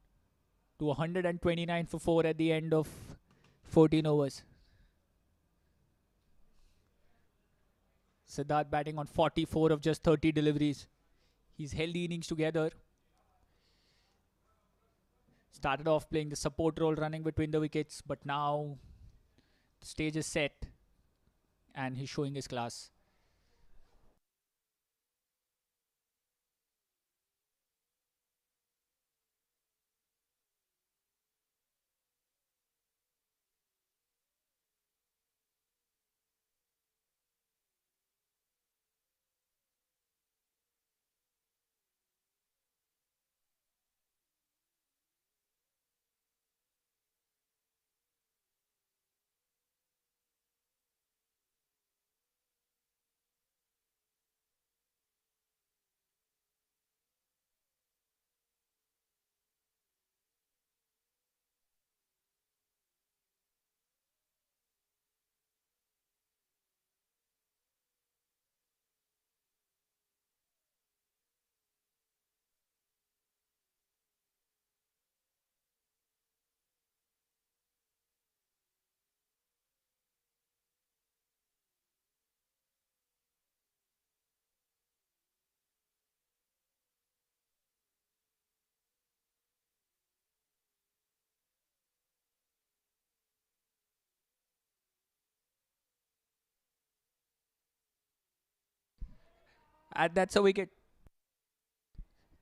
to 129 for 4 at the end of 14 overs. Siddharth batting on 44 of just 30 deliveries. He's held the innings together. Started off playing the support role, running between the wickets, but now the stage is set and he's showing his class. And that's a wicket.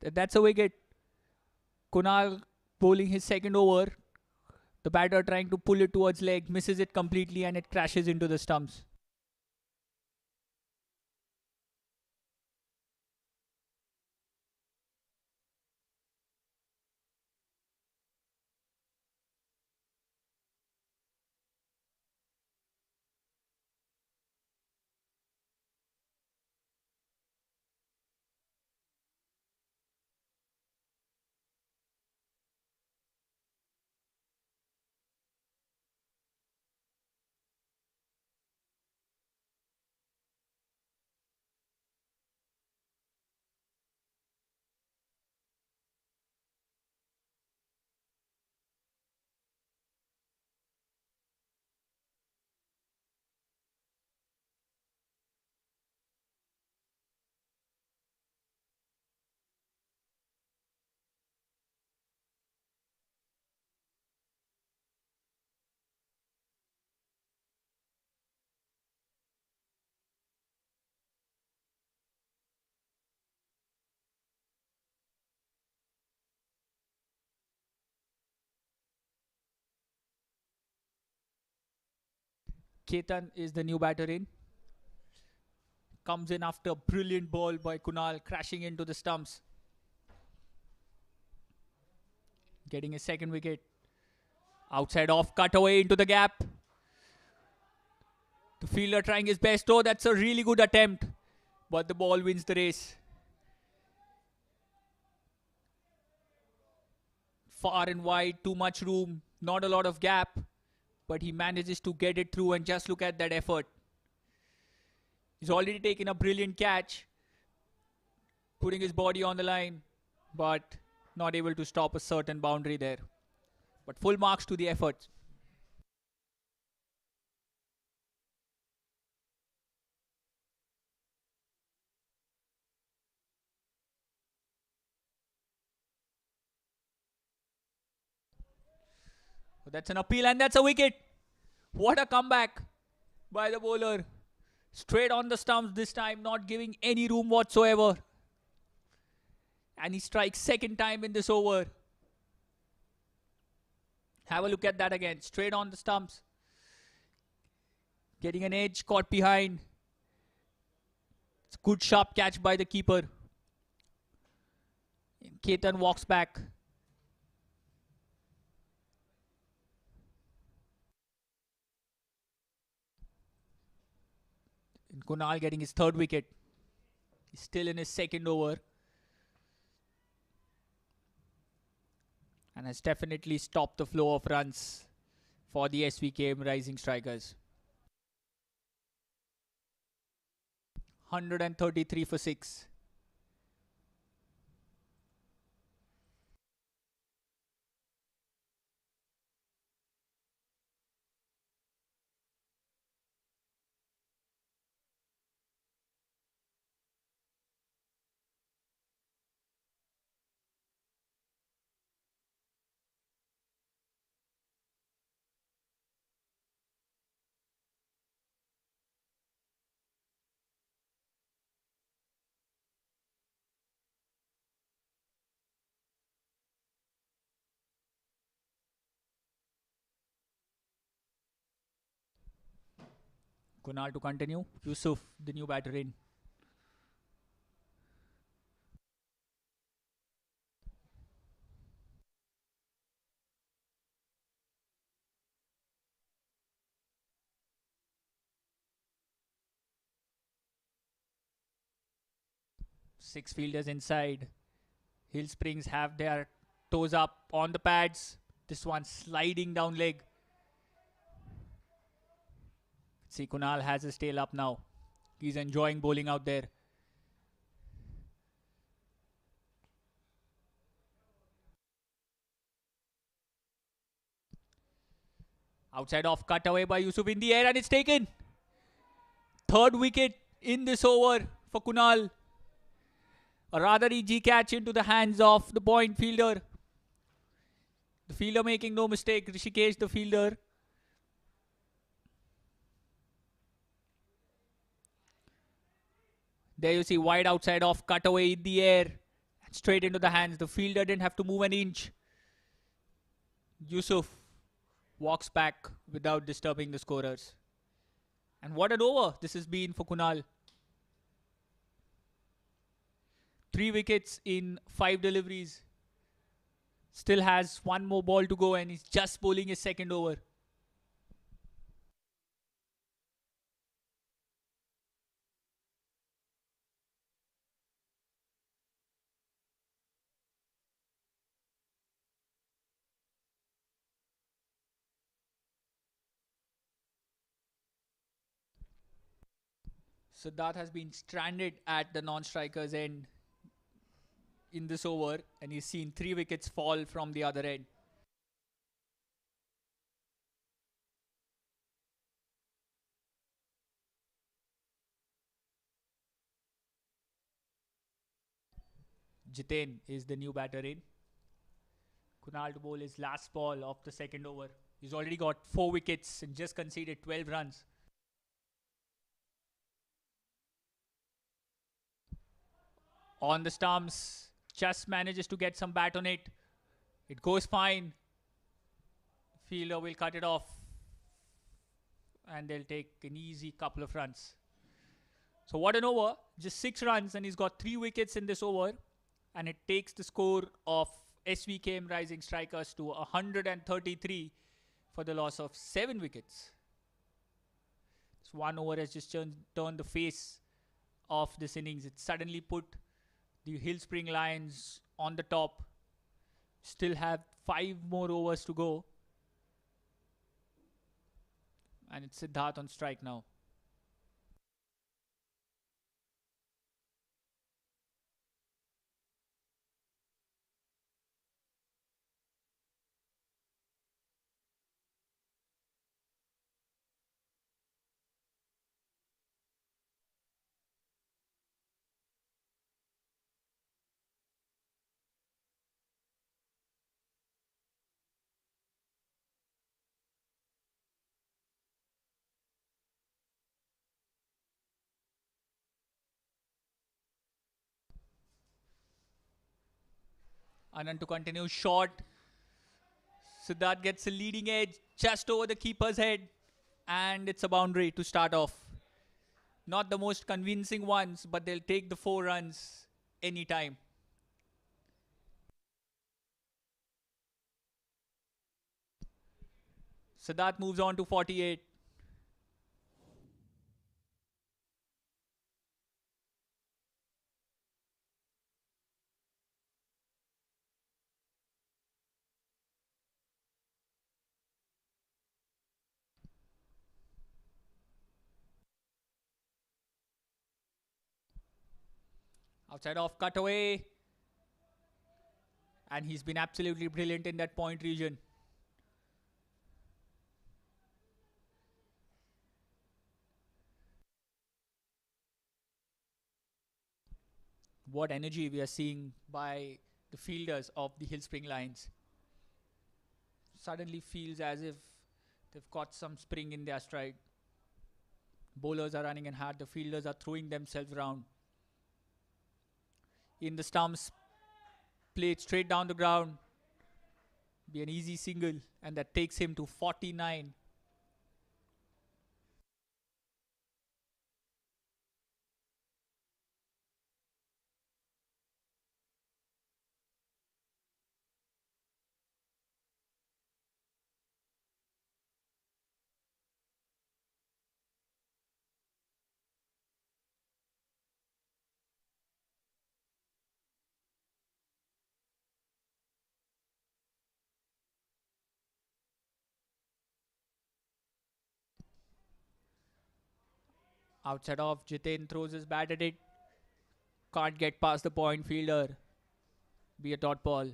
That's a wicket. Kunal bowling his second over. The batter trying to pull it towards leg, misses it completely and it crashes into the stumps. Ketan is the new batter in. Comes in after a brilliant ball by Kunal, crashing into the stumps. Getting a second wicket. Outside off, cut away into the gap. The fielder trying his best. Oh, that's a really good attempt. But the ball wins the race. Far and wide, too much room, not a lot of gap. But he manages to get it through, and just look at that effort. He's already taken a brilliant catch, putting his body on the line, but not able to stop a certain boundary there. But full marks to the effort. That's an appeal and that's a wicket. What a comeback by the bowler. Straight on the stumps this time, not giving any room whatsoever. And he strikes second time in this over. Have a look at that again. Straight on the stumps. Getting an edge, caught behind. It's a good sharp catch by the keeper. Ketan walks back. And Kunal getting his third wicket. He's still in his second over. And has definitely stopped the flow of runs for the SVKM Rising Strikers. 133 for 6. Kunal to continue. Yusuf, the new batter in. Six fielders inside. Hill Springs have their toes up on the pads. This one sliding down leg. See, Kunal has his tail up now. He's enjoying bowling out there. Outside off, cut away by Yusuf in the air and it's taken. Third wicket in this over for Kunal. A rather easy catch into the hands of the point fielder. The fielder making no mistake. Rishikesh, the fielder. There you see wide outside off, cut away in the air. Straight into the hands. The fielder didn't have to move an inch. Yusuf walks back without disturbing the scorers. And what an over this has been for Kunal. 3 wickets in 5 deliveries. Still has one more ball to go and he's just bowling his second over. Siddharth has been stranded at the non-striker's end in this over and he's seen 3 wickets fall from the other end. Jiten is the new batter in. Kunal to bowl his last ball of the second over. He's already got 4 wickets and just conceded 12 runs. On the stumps, just manages to get some bat on it. It goes fine. Fielder will cut it off. And they'll take an easy couple of runs. So what an over. Just 6 runs and he's got 3 wickets in this over. And it takes the score of SVKM Rising Strikers to 133 for the loss of 7 wickets. This one over has just turned the face of this innings. It suddenly put the Hill Spring Lions on the top. Still have 5 more overs to go. And it's Siddharth on strike now. Anand to continue short. Siddharth gets a leading edge just over the keeper's head. And it's a boundary to start off. Not the most convincing ones, but they'll take the 4 runs anytime. Siddharth moves on to 48. Outside off, cut away. And he's been absolutely brilliant in that point region. What energy we are seeing by the fielders of the Hill Spring Lions. Suddenly feels as if they've got some spring in their stride. Bowlers are running in hard. The fielders are throwing themselves around. In the stumps, played straight down the ground. Be an easy single, and that takes him to 49. Outside off, Jiten throws his bat at it. Can't get past the point fielder. Be a dot ball.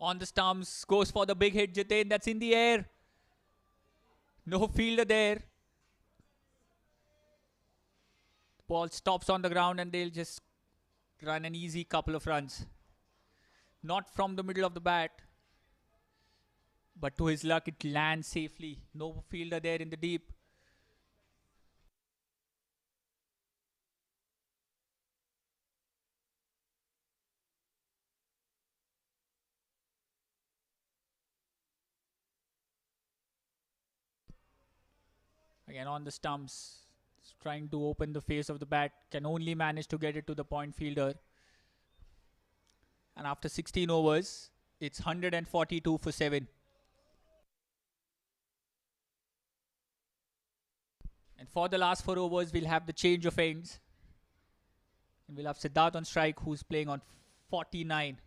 On the stumps, goes for the big hit. Jiten, that's in the air. No fielder there. Ball stops on the ground and they'll just run an easy couple of runs. Not from the middle of the bat, but to his luck, it lands safely. No fielder there in the deep. Again on the stumps, trying to open the face of the bat, can only manage to get it to the point fielder. And after 16 overs, it's 142 for 7. And for the last 4 overs, we'll have the change of ends. And we'll have Siddharth on strike, who's playing on 49.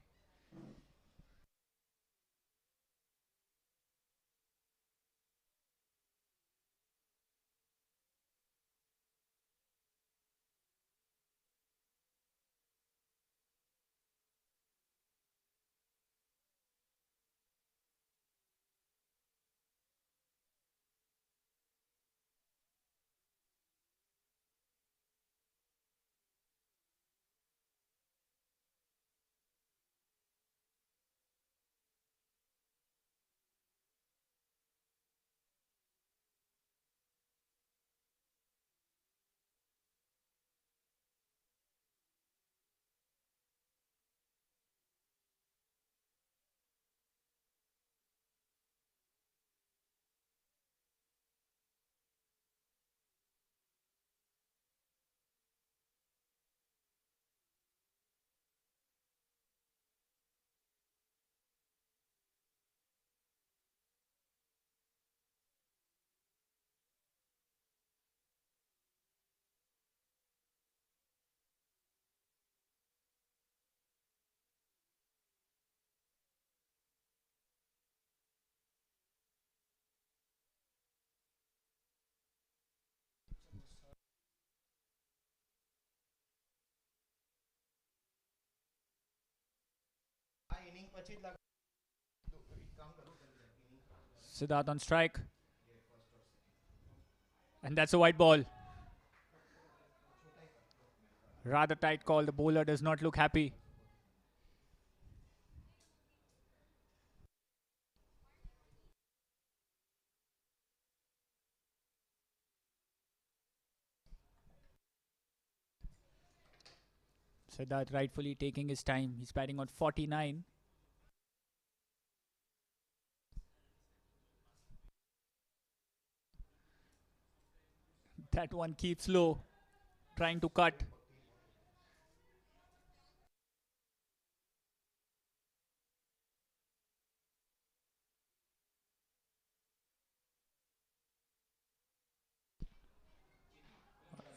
Siddharth on strike. And that's a white ball. Rather tight call. The bowler does not look happy. Siddharth rightfully taking his time. He's batting on 49. That one keeps low. Trying to cut.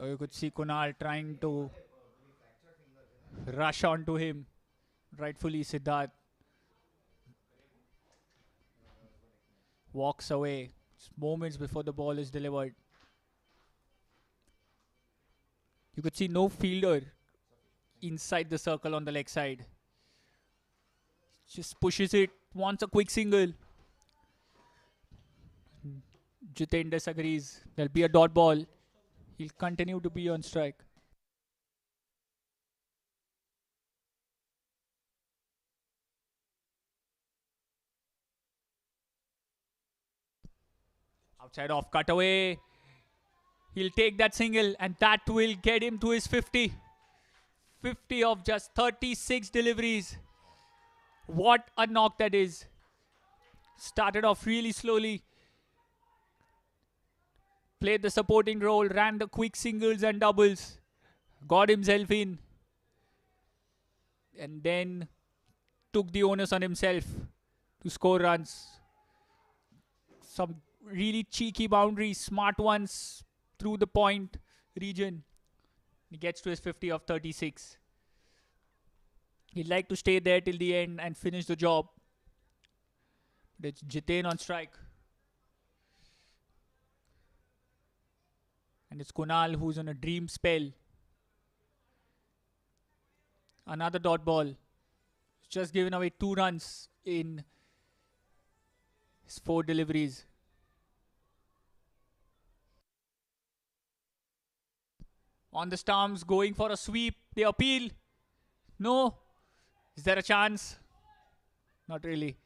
You could see Kunal trying to rush onto him. Rightfully, Siddharth walks away. It's moments before the ball is delivered. You could see no fielder inside the circle on the leg side. Just pushes it, wants a quick single. Jiten disagrees. There'll be a dot ball. He'll continue to be on strike. Outside off, cut away. He'll take that single and that will get him to his 50. 50 of just 36 deliveries. What a knock that is. Started off really slowly. Played the supporting role, ran the quick singles and doubles. Got himself in. And then took the onus on himself to score runs. Some really cheeky boundaries, smart ones through the point region. He gets to his 50 of 36. He'd like to stay there till the end and finish the job. But it's Jiten on strike. And it's Kunal who's on a dream spell. Another dot ball. Just given away 2 runs in his 4 deliveries. On the stumps, going for a sweep. They appeal. No. Is there a chance? Not really.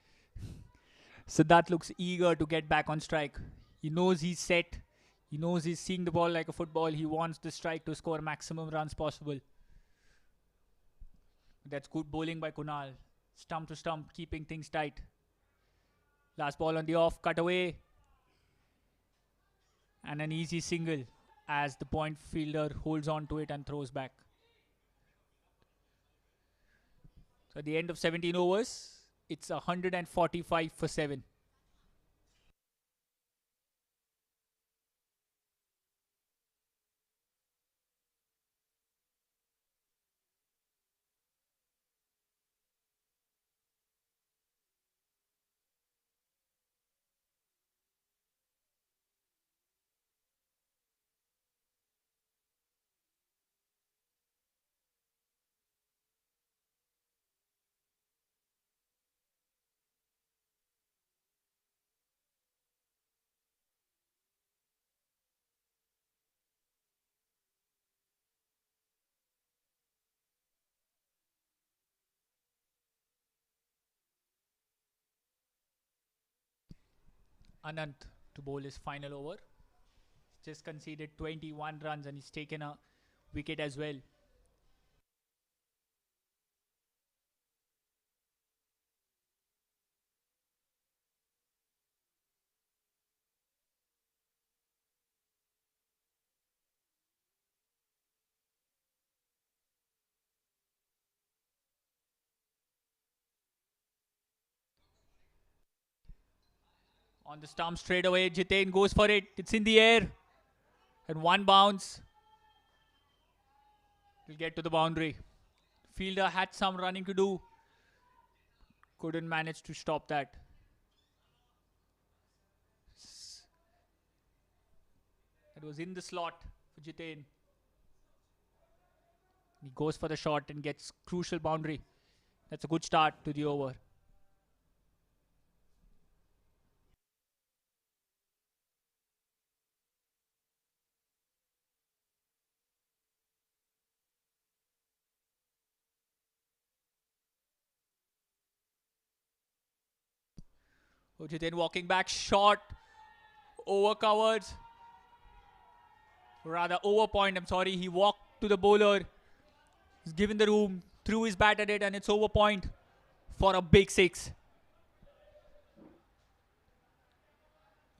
Siddharth looks eager to get back on strike. He knows he's set. He knows he's seeing the ball like a football. He wants the strike to score maximum runs possible. That's good bowling by Kunal. Stump to stump, keeping things tight. Last ball on the off, cut away. And an easy single as the point fielder holds on to it and throws back. So at the end of 17 overs, it's 145 for 7. Anant to bowl his final over. Just conceded 21 runs and he's taken a wicket as well. On the stump straight away, Jiten goes for it. It's in the air. And one bounce. Will get to the boundary. Fielder had some running to do. Couldn't manage to stop that. It was in the slot for Jiten. He goes for the shot and gets crucial boundary. That's a good start to the over. Jiten walking back, short, over covers. Rather over point, I'm sorry. He walked to the bowler. He's given the room, threw his bat at it, and it's over point for a big 6.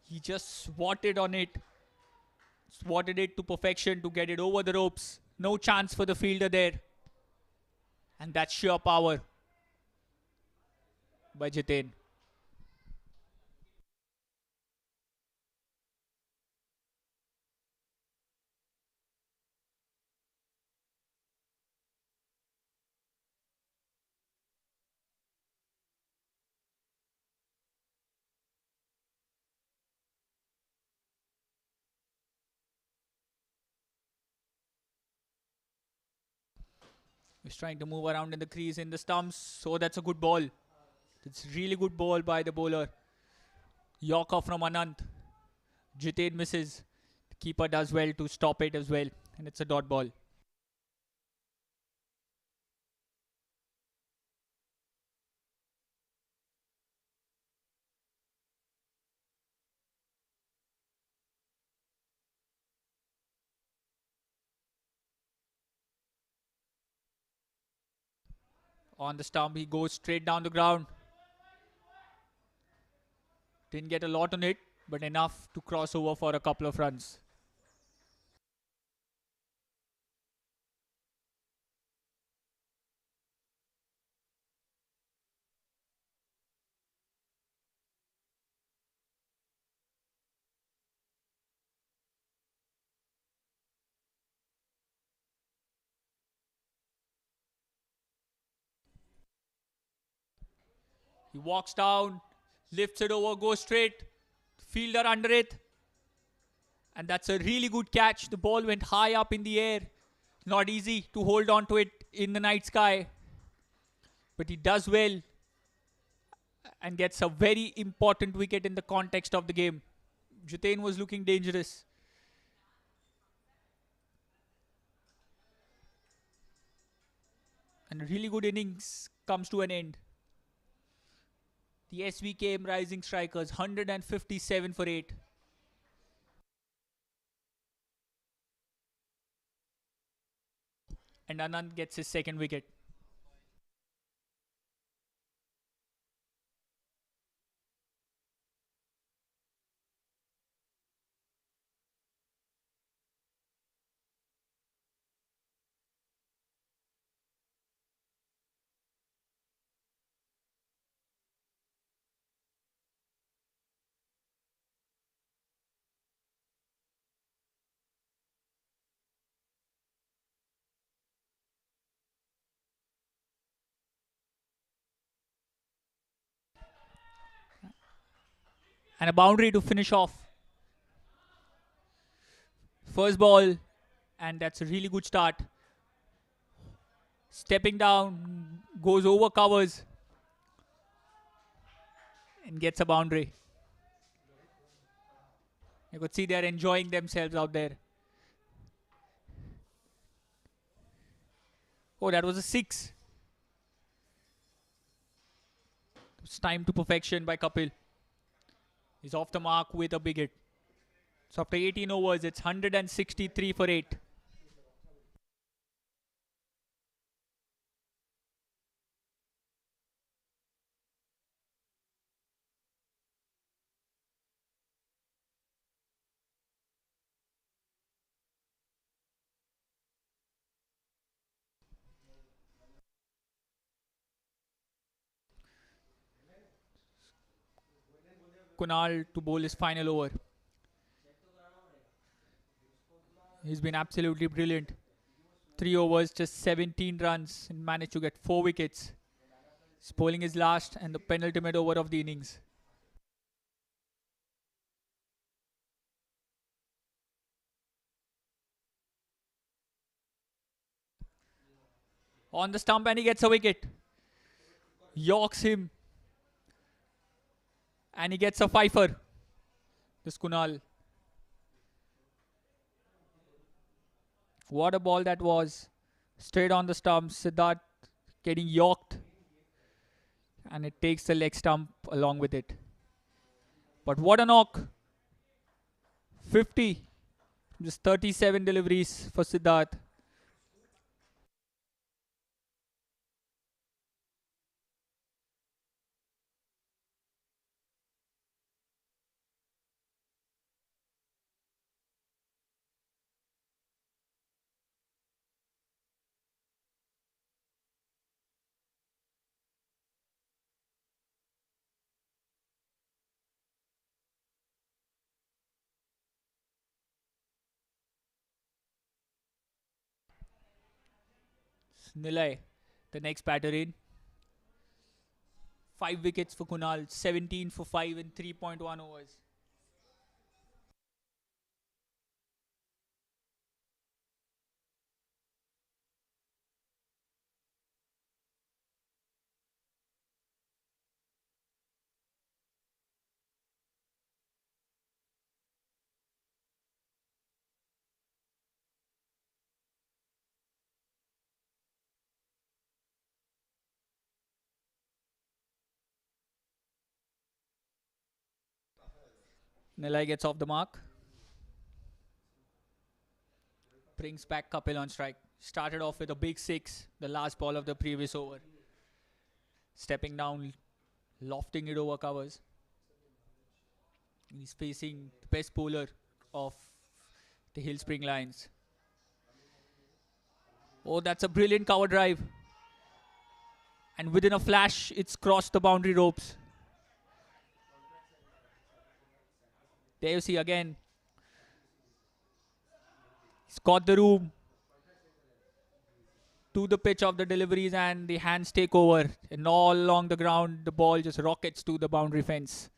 He just swatted on it. Swatted it to perfection to get it over the ropes. No chance for the fielder there. And that's sheer power by Jiten. He's trying to move around in the crease in the stumps. So that's a good ball. It's really good ball by the bowler. Yorker from Anant. Jiten misses. The keeper does well to stop it as well. And it's a dot ball. On the stump, he goes straight down the ground. Didn't get a lot on it, but enough to cross over for a couple of runs. He walks down, lifts it over, goes straight. Fielder under it. And that's a really good catch. The ball went high up in the air. Not easy to hold on to it in the night sky. But he does well and gets a very important wicket in the context of the game. Jiten was looking dangerous. And a really good innings comes to an end. The SVKM Rising Strikers 157 for 8. And Anand gets his second wicket. And a boundary to finish off. First ball, and that's a really good start. Stepping down, goes over covers, and gets a boundary. You could see they're enjoying themselves out there. Oh, that was a 6. It's time to perfection by Kapil. He's off the mark with a big hit. So after 18 overs, it's 163 for 8. Kunal to bowl his final over. He's been absolutely brilliant. 3 overs, just 17 runs, and managed to get 4 wickets. He's bowling his last and the penultimate over of the innings. On the stump, and he gets a wicket. Yorks him. And he gets a fifer. This Kunal. What a ball that was. Straight on the stump. Siddharth getting yorked. And it takes the leg stump along with it. But what a knock. 50. Just 37 deliveries for Siddharth. Nilay, the next batter in. 5 wickets for Kunal, 17 for 5 in 3.1 overs. Nilay gets off the mark. Brings back Kapil on strike. Started off with a big 6, the last ball of the previous over. Stepping down, lofting it over covers. He's facing the best bowler of the Hill Spring Lions. Oh, that's a brilliant cover drive. And within a flash, it's crossed the boundary ropes. There you see again. He's got the room to the pitch of the deliveries and the hands take over. And all along the ground, the ball just rockets to the boundary fence.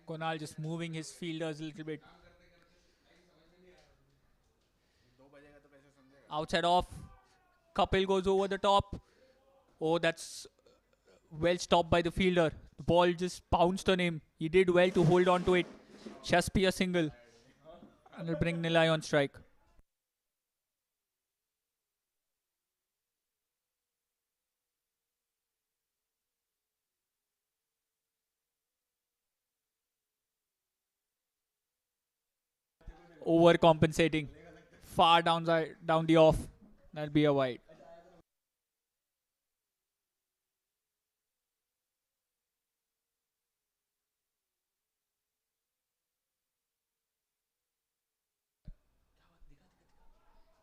Konal just moving his fielders a little bit. Outside off. Kapil goes over the top. Oh, that's well stopped by the fielder. The ball just bounced on him. He did well to hold on to it. Just be a single. And it'll bring Nilay on strike. Overcompensating. Far down the off. That'll be a wide.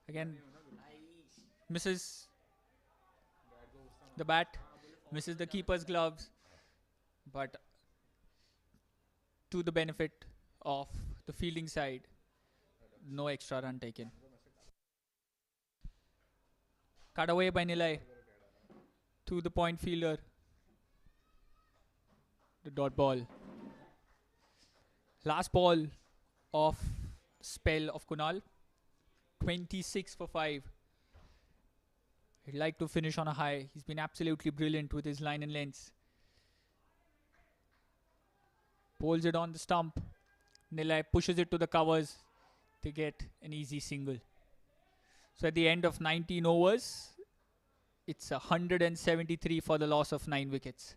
Again, misses the bat, misses the keeper's gloves, but to the benefit of the fielding side, no extra run taken. Cut away by Nilay to the point fielder. The dot ball. Last ball of spell of Kunal. 26 for 5. He'd like to finish on a high. He's been absolutely brilliant with his line and lengths. Pulls it on the stump. Nilay pushes it to the covers to get an easy single. So at the end of 19 overs, it's 173 for the loss of 9 wickets.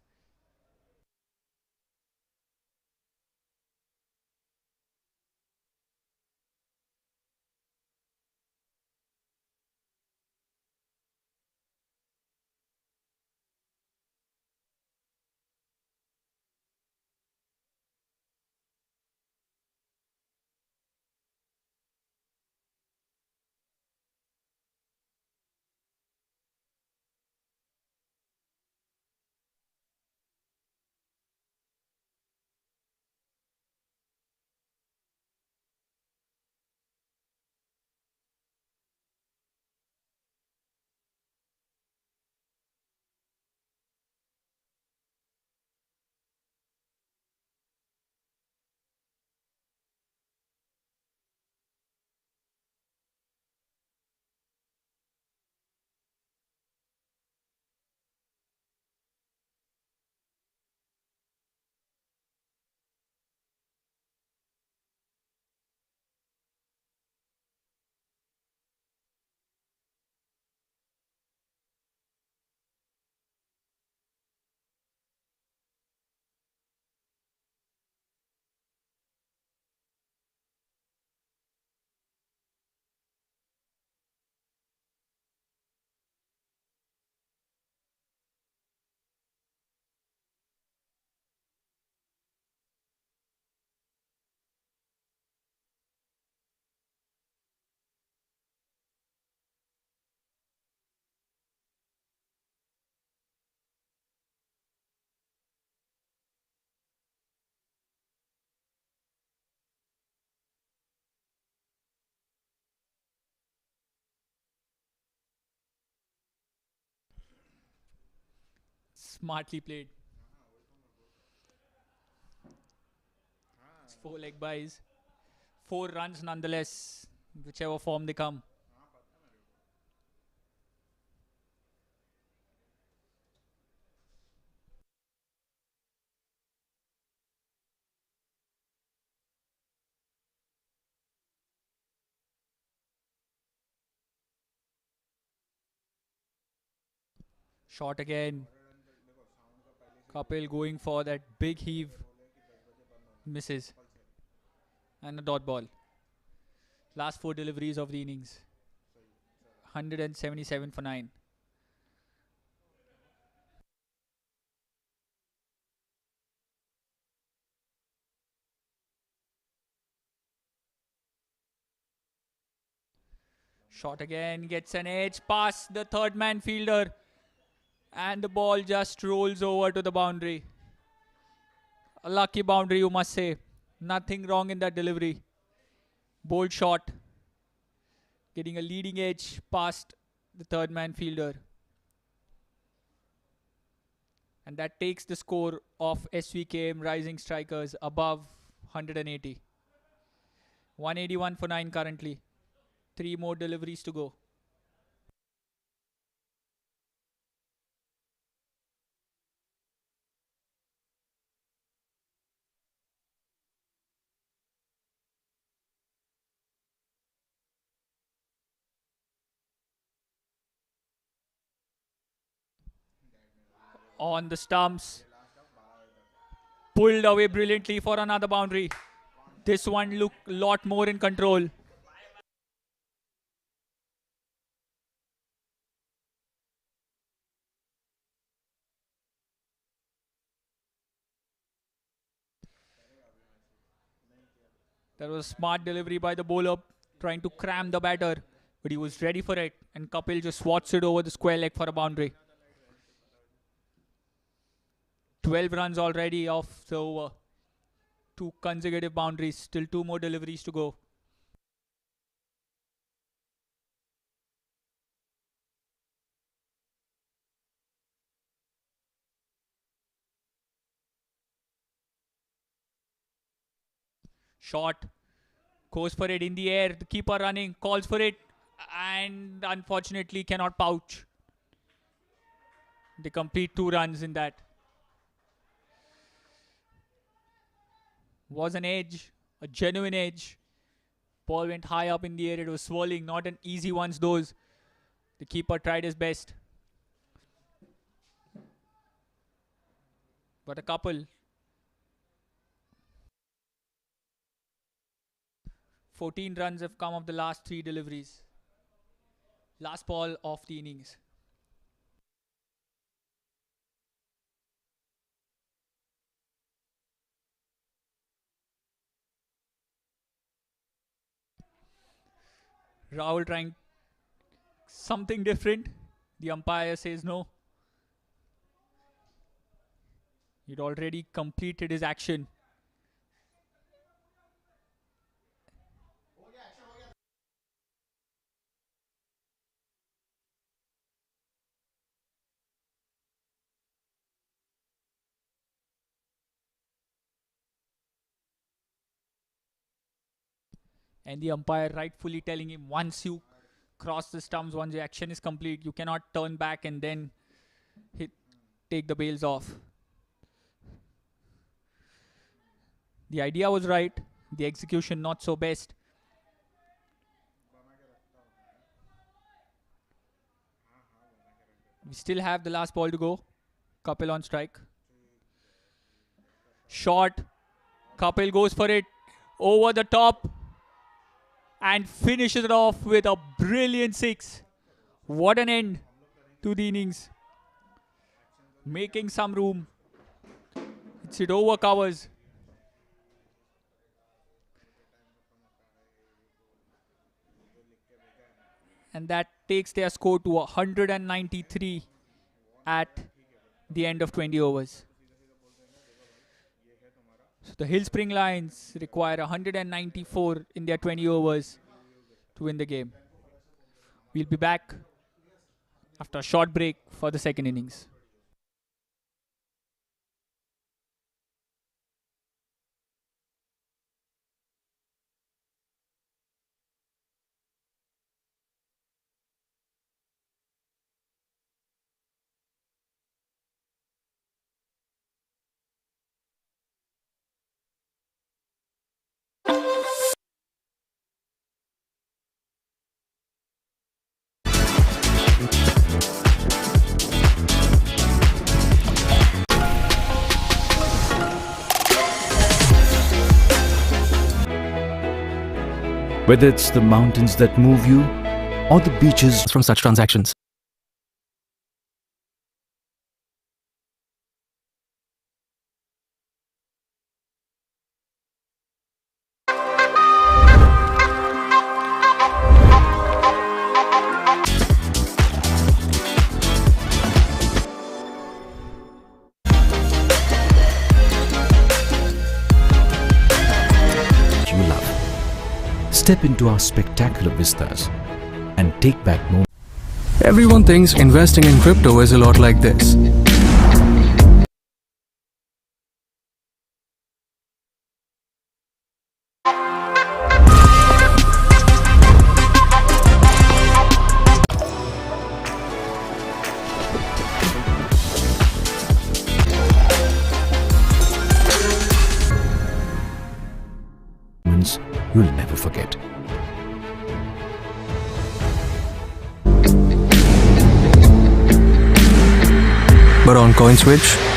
Smartly played. It's 4 leg buys. 4 runs nonetheless, whichever form they come. Shot again. Kapil going for that big heave. Misses. And a dot ball. Last 4 deliveries of the innings. 177 for 9. Shot again, gets an edge past the third man fielder. And the ball just rolls over to the boundary. A lucky boundary, you must say. Nothing wrong in that delivery. Bold shot. Getting a leading edge past the third man fielder. And that takes the score of Svkm Rising Strikers above 180. 181 for 9 currently. 3 more deliveries to go. On the stumps. Pulled away brilliantly for another boundary. This one looked a lot more in control. That was a smart delivery by the bowler, trying to cram the batter, but he was ready for it, and Kapil just swats it over the square leg for a boundary. 12 runs already off the over. 2 consecutive boundaries, still 2 more deliveries to go. Shot, goes for it in the air, the keeper running, calls for it, and unfortunately cannot pouch. They complete 2 runs in that. Was an edge, a genuine edge. Ball went high up in the air, it was swirling, not an easy ones those. The keeper tried his best. But a couple. 14 runs have come of the last 3 deliveries. Last ball of the innings. Rahul trying something different. The umpire says no. He'd already completed his action. And the umpire rightfully telling him, once you cross the stumps, once the action is complete, you cannot turn back and then take the bails off. The idea was right, the execution not so best. We still have the last ball to go. Kapil on strike. Shot. Kapil goes for it. Over the top. And finishes it off with a brilliant 6. What an end to the innings. Making some room. It over covers. And that takes their score to 193 at the end of 20 overs. So the Hill Spring Lions require 194 in their 20 overs to win the game. We'll be back after a short break for the second innings. Whether it's the mountains that move you or the beaches From such transactions. you love. Step into our spectacular vistas and take back moments. Everyone thinks investing in crypto is a lot like this. You'll never forget. But on CoinSwitch,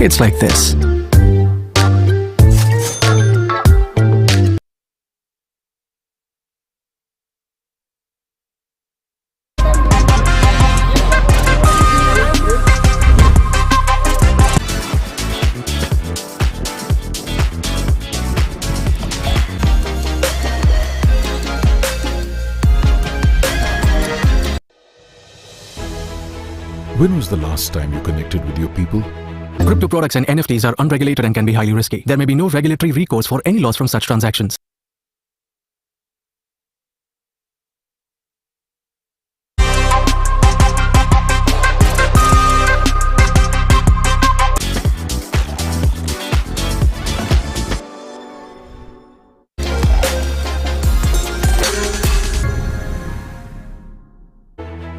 it's like this. When was the last time you connected with your people? Crypto products and NFTs are unregulated and can be highly risky. There may be no regulatory recourse for any loss from such transactions.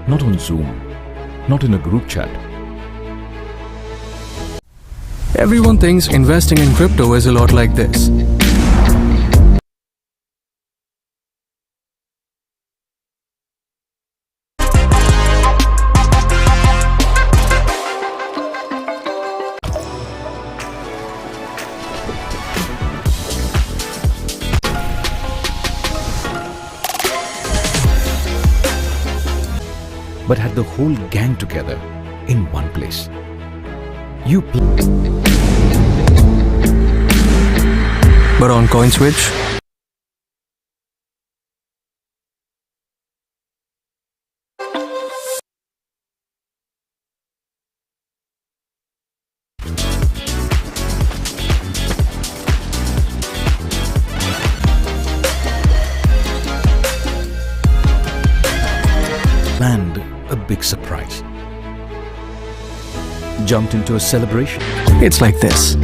Not on Zoom, not in a group chat. Everyone thinks investing in crypto is a lot like this. But had the whole gang together in one place. You But on CoinSwitch, planned a big surprise. Jumped into a celebration. it's like this.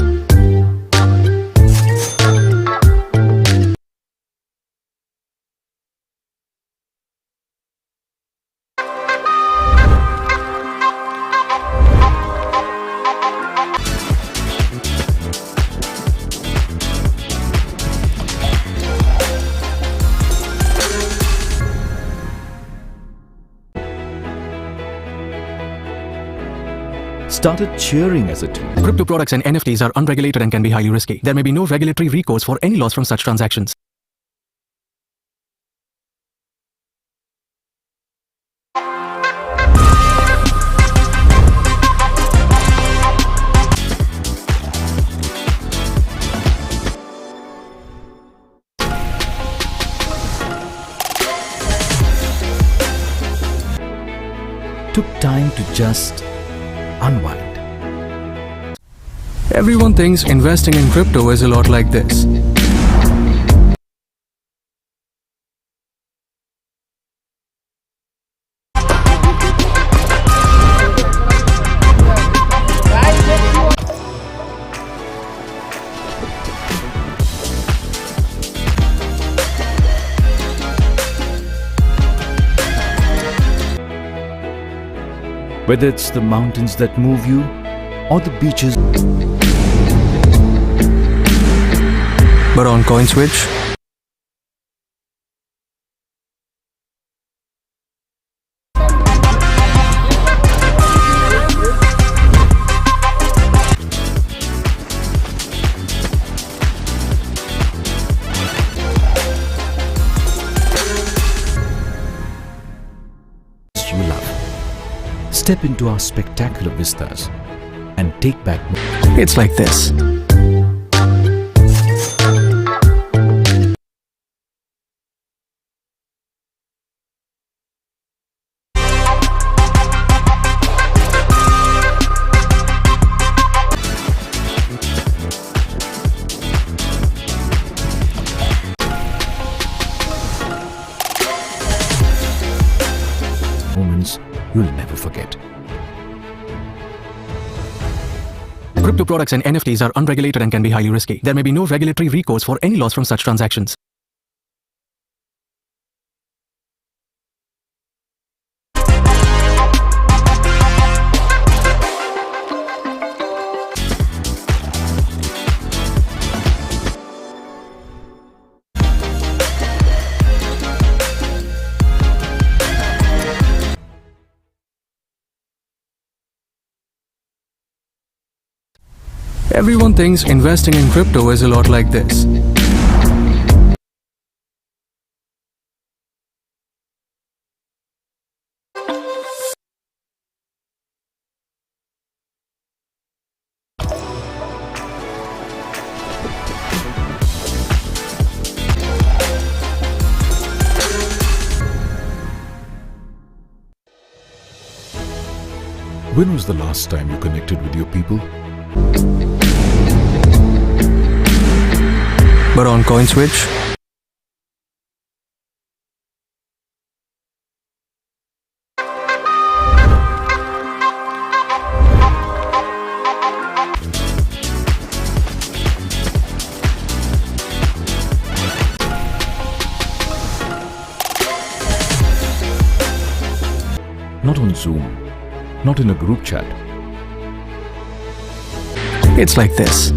Started cheering as a team. Crypto products and NFTs are unregulated and can be highly risky. There may be no regulatory recourse for any loss from such transactions. Took time to just unwind. Everyone thinks investing in crypto is a lot like this. Whether it's the mountains that move you or the beaches. But on coin switch, you love. Step into our spectacular vistas and take back. it's like this. Moments you'll never forget. Crypto products and NFTs are unregulated and can be highly risky. There may be no regulatory recourse for any loss from such transactions. Everyone thinks investing in crypto is a lot like this. When was the last time you connected with your people? But on coin switch, Not on Zoom, not in a group chat. it's like this.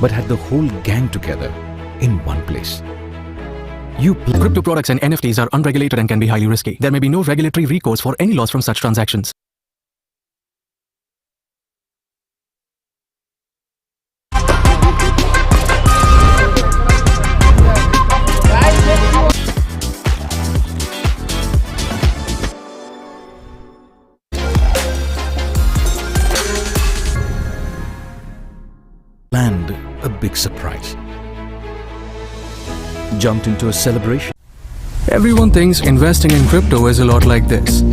But had the whole gang together in one place. Crypto products and NFTs are unregulated and can be highly risky. There may be no regulatory recourse for any loss from such transactions. Planned a big surprise. Jumped into a celebration. Everyone thinks investing in crypto is a lot like this.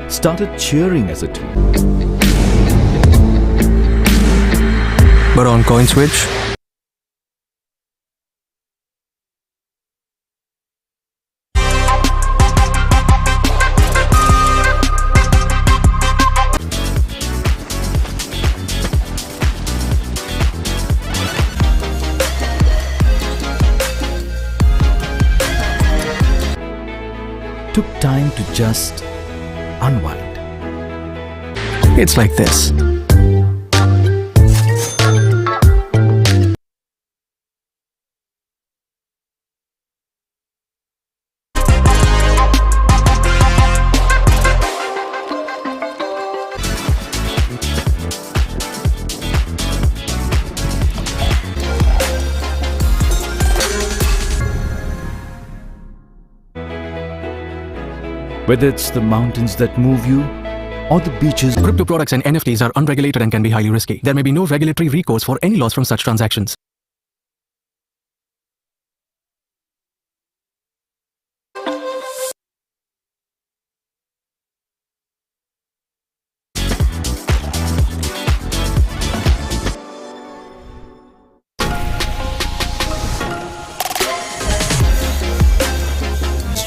Started cheering as a team. But on coin switch, Took time to just unwind. it's like this. Whether it's the mountains that move you or the beaches. Crypto products and NFTs are unregulated and can be highly risky. There may be no regulatory recourse for any loss from such transactions.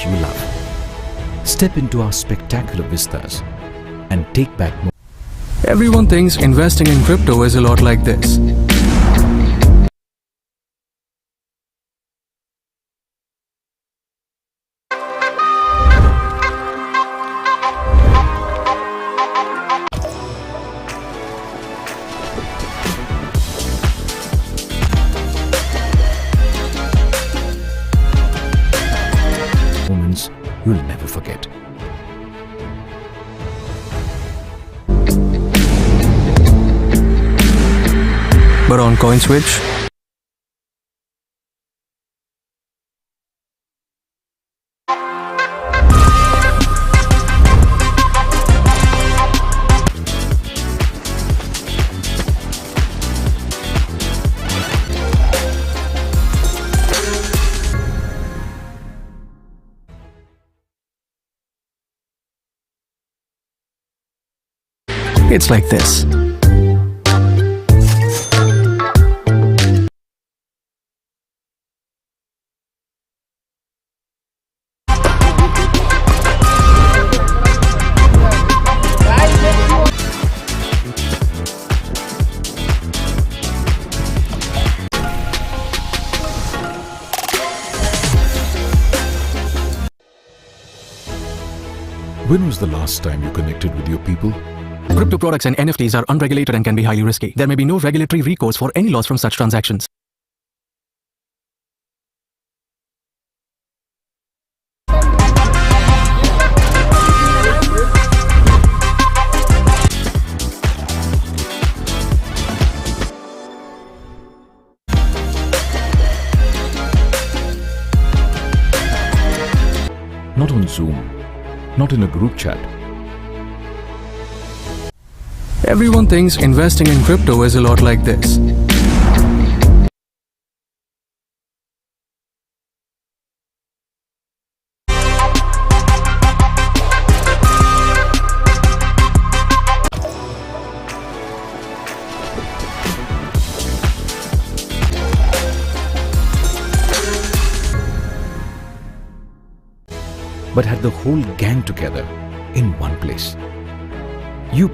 You love. Step into our spectacular vistas and take back more. Everyone thinks investing in crypto is a lot like this. Moments you'll never forget. But on CoinSwitch, it's like this. When was the last time you connected with your people? Crypto products and NFTs are unregulated and can be highly risky. There may be no regulatory recourse for any loss from such transactions. Not on Zoom, not in a group chat. Everyone thinks investing in crypto is a lot like this. But had the whole gang together in one place. You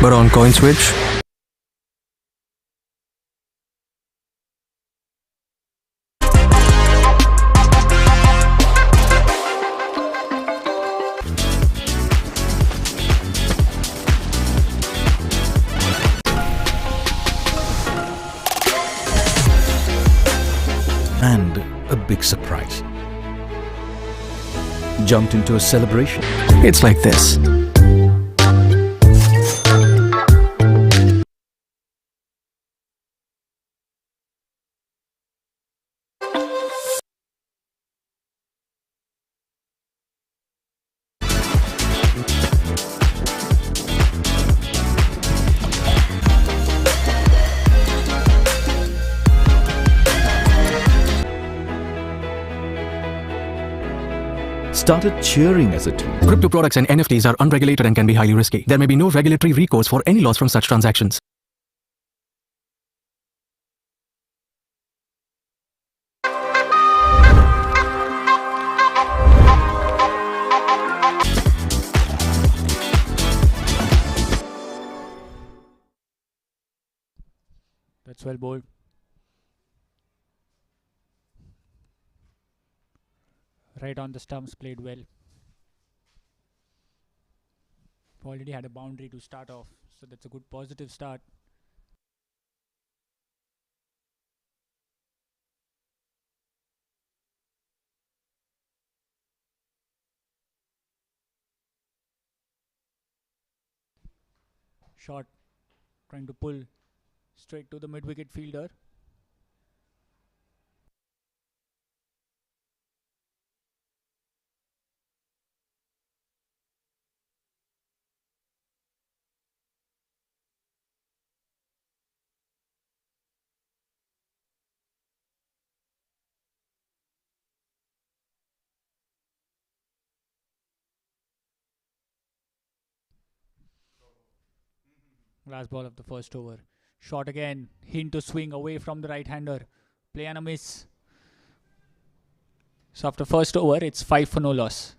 But on CoinSwitch, and a big surprise. Jumped into a celebration. it's like this. Started cheering as a team. Crypto products and NFTs are unregulated and can be highly risky. There may be no regulatory recourse for any loss from such transactions. That's well bowled. Right on the stumps, played well. Already had a boundary to start off, so that's a good positive start. Shot, trying to pull straight to the mid-wicket fielder. Last ball of the first over. Shot again. Hint to swing away from the right-hander. Play and a miss. So after first over, it's 5 for no loss.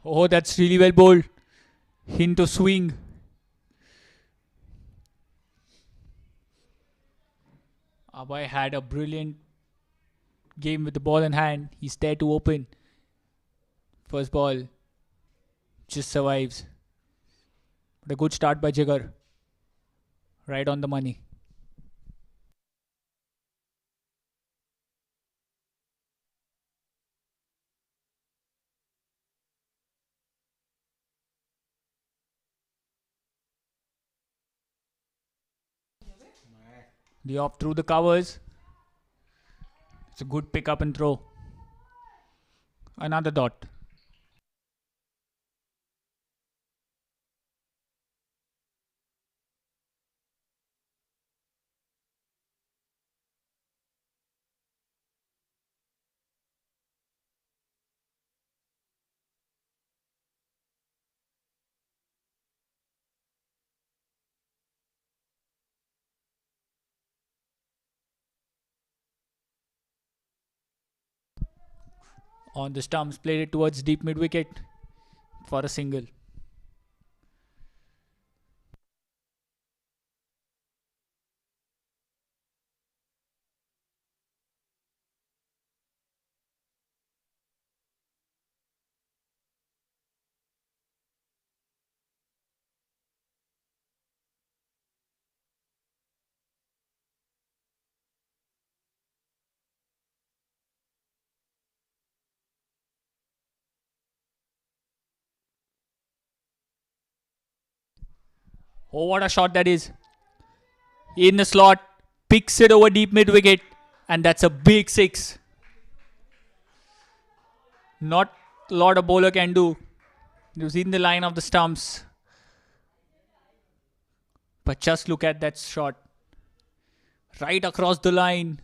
Oh, that's really well bowled. Hint to swing. Abhay had a brilliant game with the ball in hand. He's there to open. First ball just survives. But a good start by Jigar. Right on the money. The off through the covers. It's a good pick up and throw. Another dot. On the stumps, played it towards deep mid wicket for a single. Oh, what a shot that is. In the slot, picks it over deep mid wicket, and that's a big six. Not a lot a bowler can do. It was in the line of the stumps. But just look at that shot. Right across the line.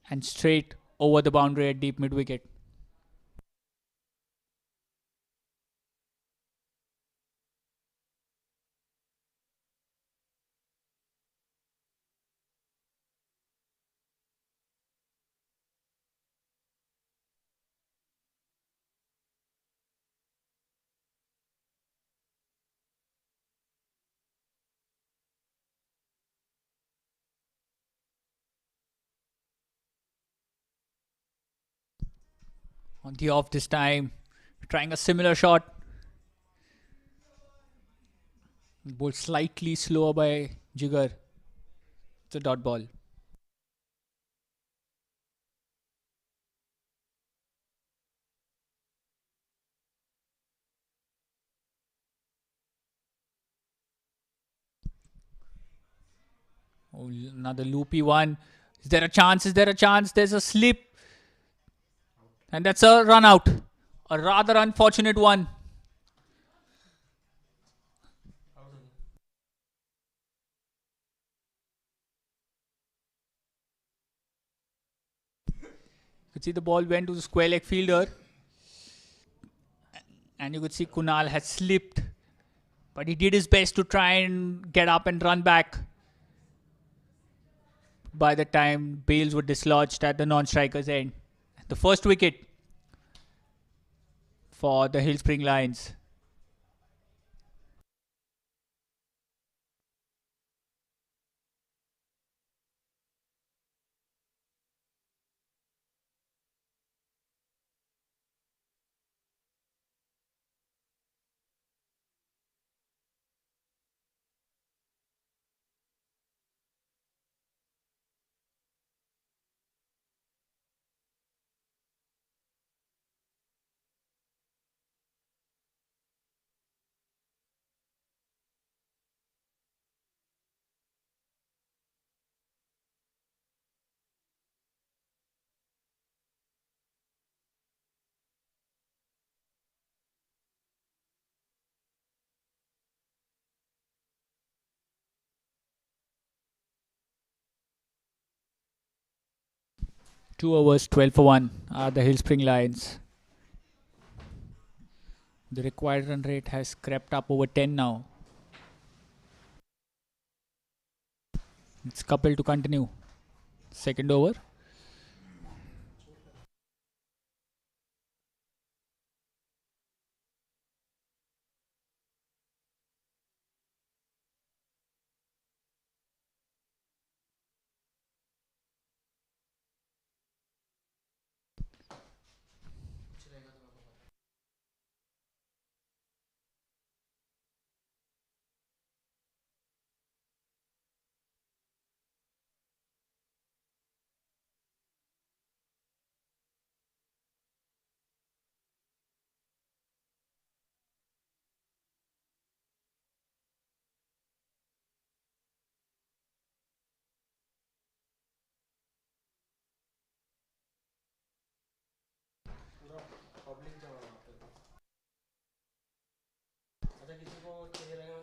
And straight over the boundary at deep mid wicket. On the off this time. Trying a similar shot. Bowled slightly slower by Jigar. It's a dot ball. Oh, another loopy one. Is there a chance? Is there a chance? There's a slip. And that's a run out. A rather unfortunate one. You could see the ball went to the square leg fielder. And you could see Kunal had slipped, but he did his best to try and get up and run back. By the time bails were dislodged at the non-striker's end. The first wicket for the Hill Spring Lions. Two overs, 12 for 1 are the Hill Spring Lions. The required run rate has crept up over 10 now. It's Kapil to continue. Second over.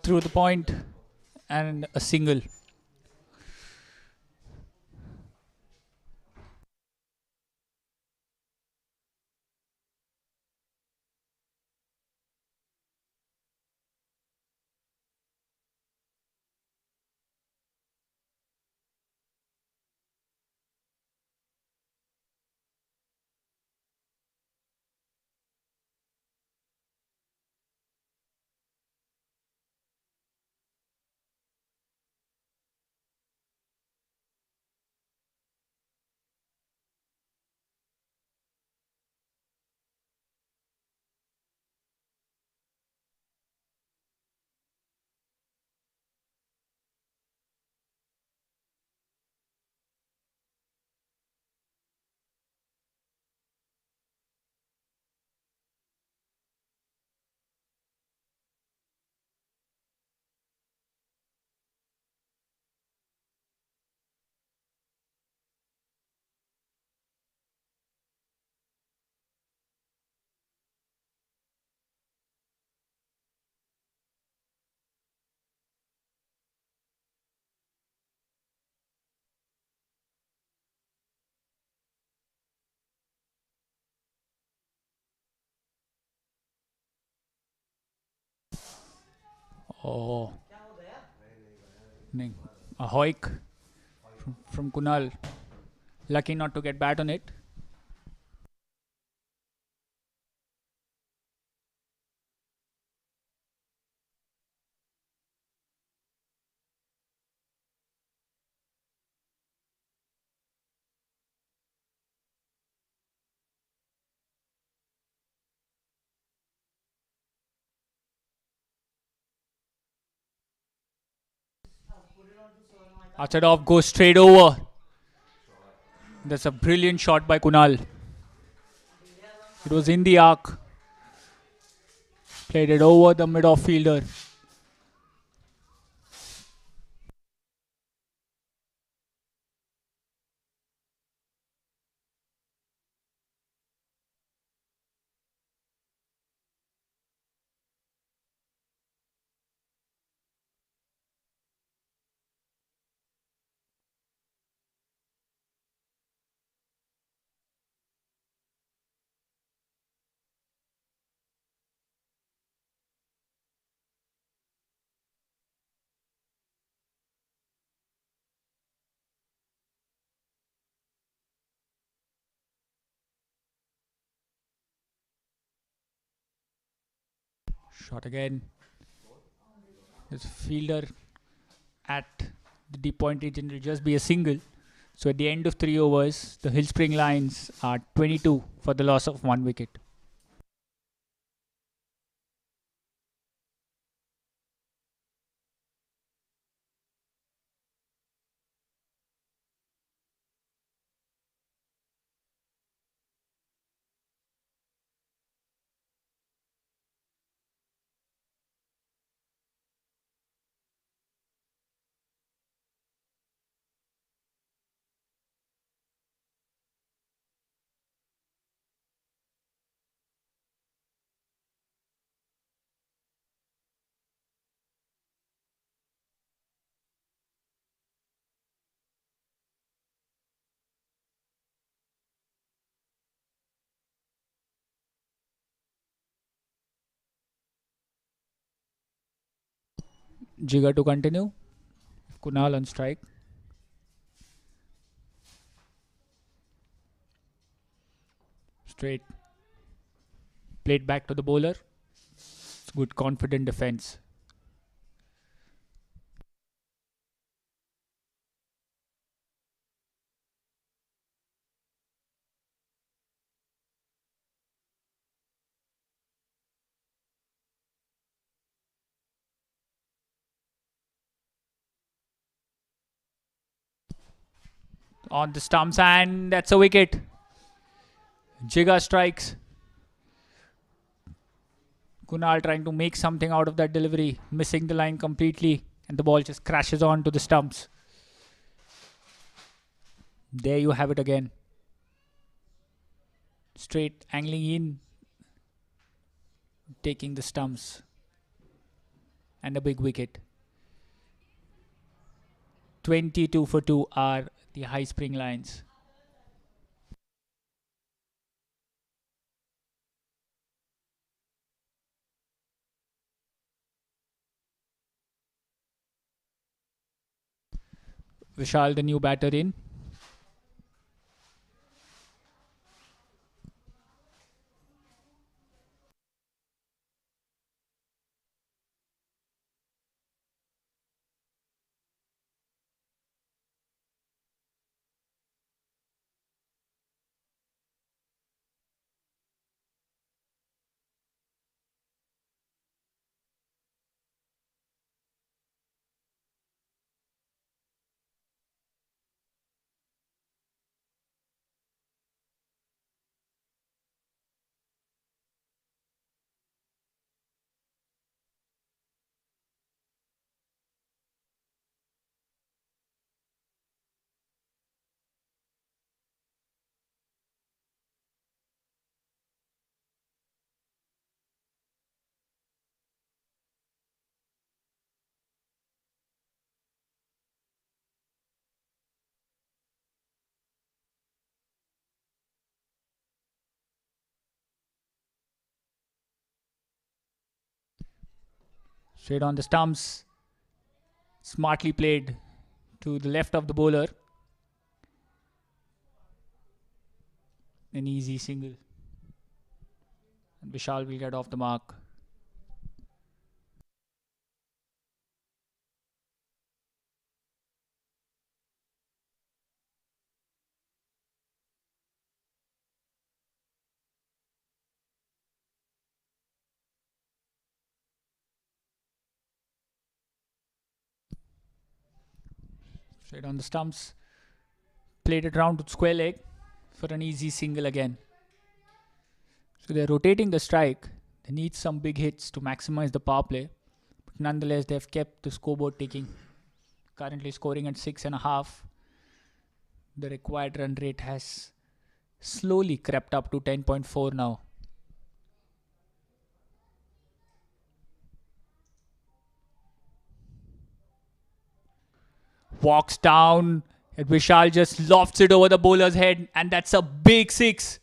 Through the point and a single. Oh, a hoik from Kunal. Lucky not to get bat on it. Achadov goes straight over. That's a brilliant shot by Kunal. It was in the arc. Played it over the mid-off fielder. Shot again. There's a fielder at the deep point region. It will just be a single. So at the end of 3 overs, the Hill Spring Lions are 22 for the loss of 1 wicket. Jigger to continue. Kunal on strike. Straight. Played back to the bowler. It's good confident defense. On the stumps, and that's a wicket. Jigger strikes. Kunal trying to make something out of that delivery, missing the line completely, and the ball just crashes on to the stumps. There you have it again. Straight angling in, taking the stumps, and a big wicket. 22 for 2 are the High Spring Lions. Vishal, the new batter, in. Straight on the stumps. Smartly played to the left of the bowler. An easy single. And Vishal will get off the mark. Straight on the stumps. Played it round to square leg for an easy single again. So they're rotating the strike. They need some big hits to maximize the power play. But nonetheless, they've kept the scoreboard ticking. Currently scoring at 6.5. The required run rate has slowly crept up to 10.4 now. Walks down, and Vishal just lofts it over the bowler's head, and that's a big 6.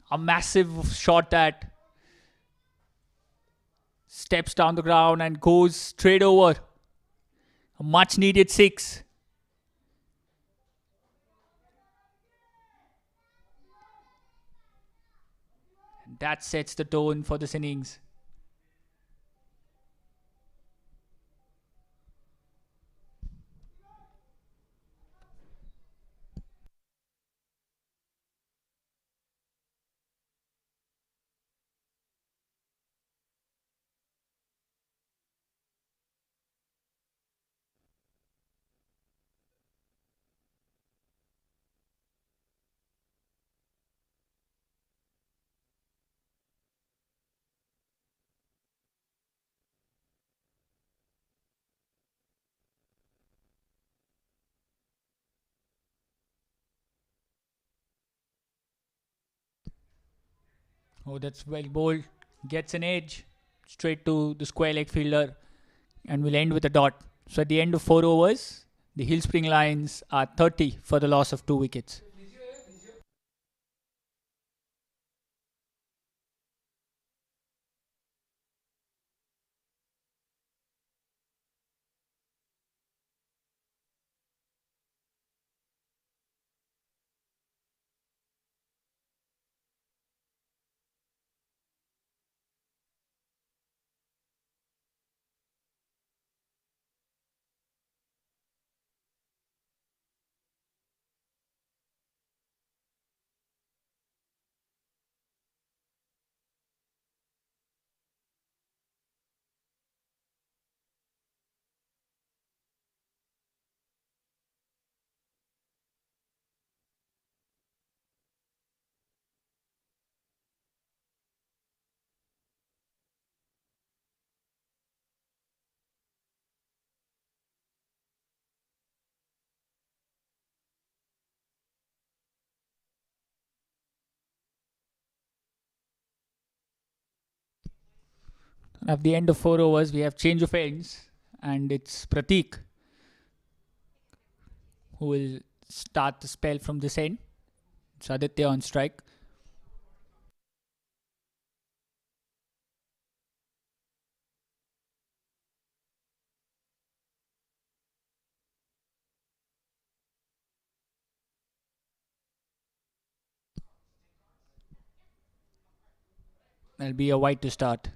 A massive shot that steps down the ground and goes straight over. A much needed 6. That sets the tone for this innings. Oh, that's well bowled. Gets an edge straight to the square leg fielder and will end with a dot. So at the end of 4 overs, the Hill Spring Lions are 30 for the loss of 2 wickets. At the end of 4 overs, we have change of ends, and it's Pratik who will start the spell from this end. It's Aditya on strike. There'll be a wide to start.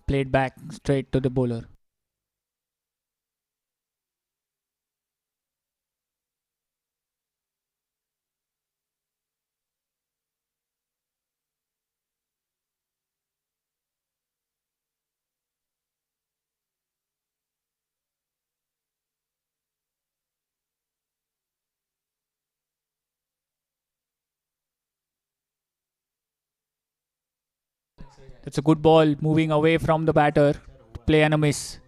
Played back straight to the bowler. It's a good ball moving away from the batter. Play and a miss.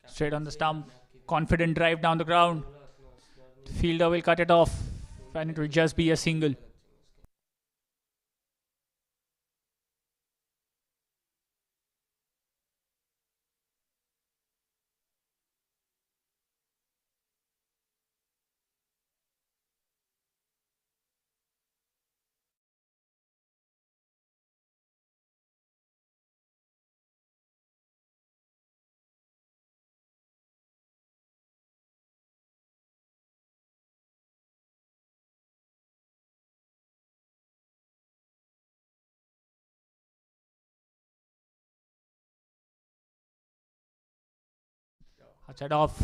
Straight on the stump. Confident drive down the ground. The fielder will cut it off, and it will just be a single. Cuts it off.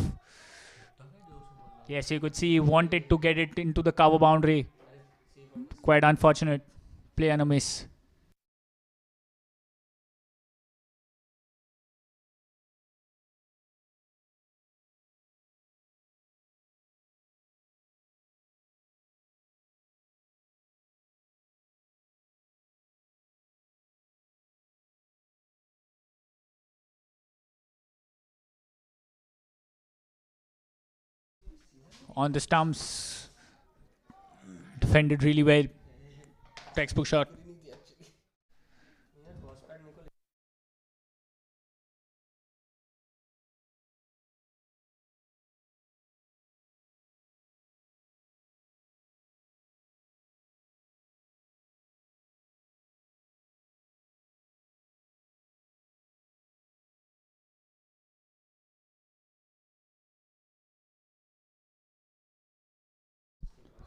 Yes, you could see he wanted to get it into the cover boundary. Quite unfortunate. Play and a miss. On the stumps, defended really well. Textbook shot.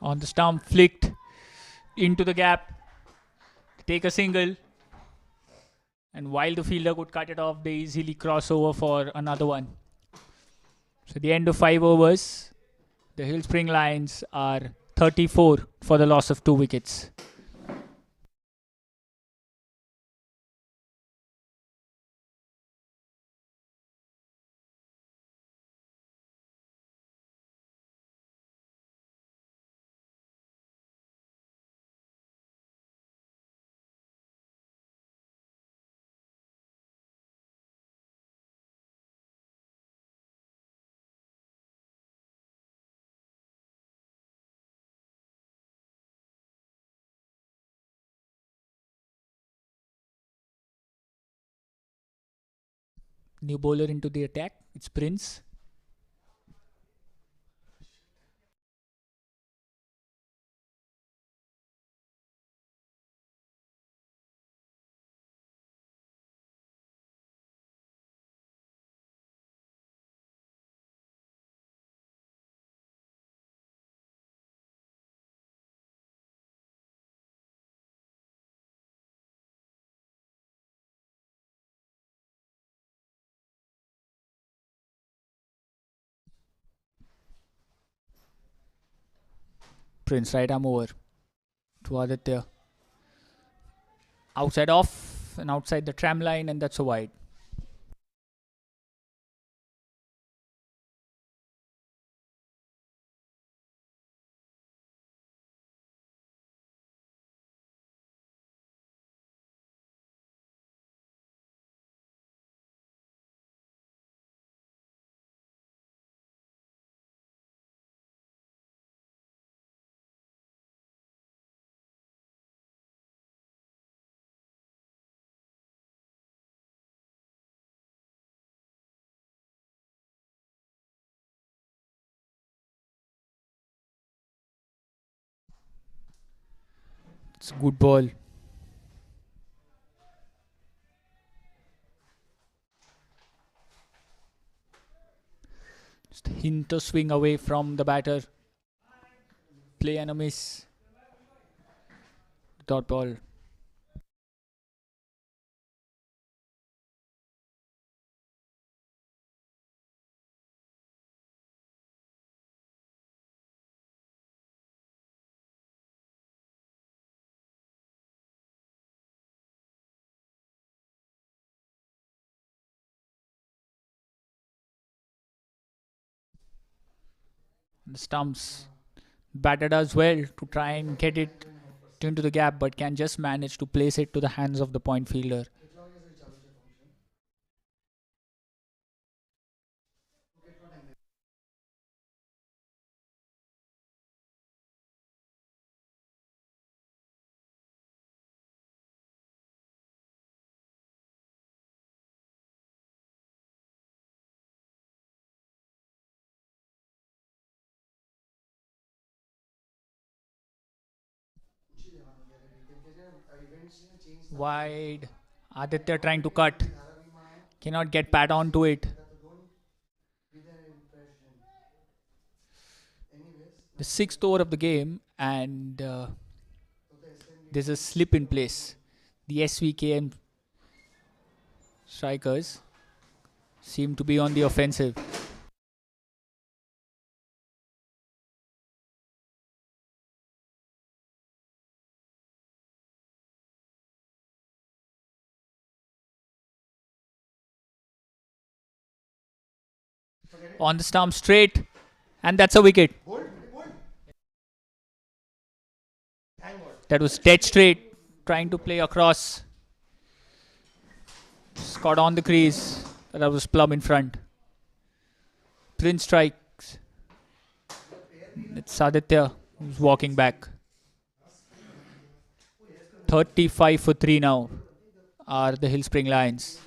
On the stump, flicked into the gap. Take a single. And while the fielder could cut it off, they easily cross over for another one. So the end of 5 overs, the Hill Spring Lions are 34 for the loss of 2 wickets. New bowler into the attack. It's Prince. Prince right arm over to Aditya. Outside off and outside the tram line, and that's a wide. It's a good ball. Just hint a swing away from the batter. Play and a miss. Dot ball. The stumps. Batter does well to try and get it into the gap, but can just manage to place it to the hands of the point fielder. Wide. Aditya trying to cut. Cannot get pat onto it. The 6th over of the game, and there's a slip in place. The SVKM strikers seem to be on the offensive. On the stump, straight. And that's a wicket. That was dead straight. Trying to play across. Scott on the crease. That was plumb in front. Prince strikes. It's Aditya who's walking back. 35 for 3 now are the Hill Spring Lions.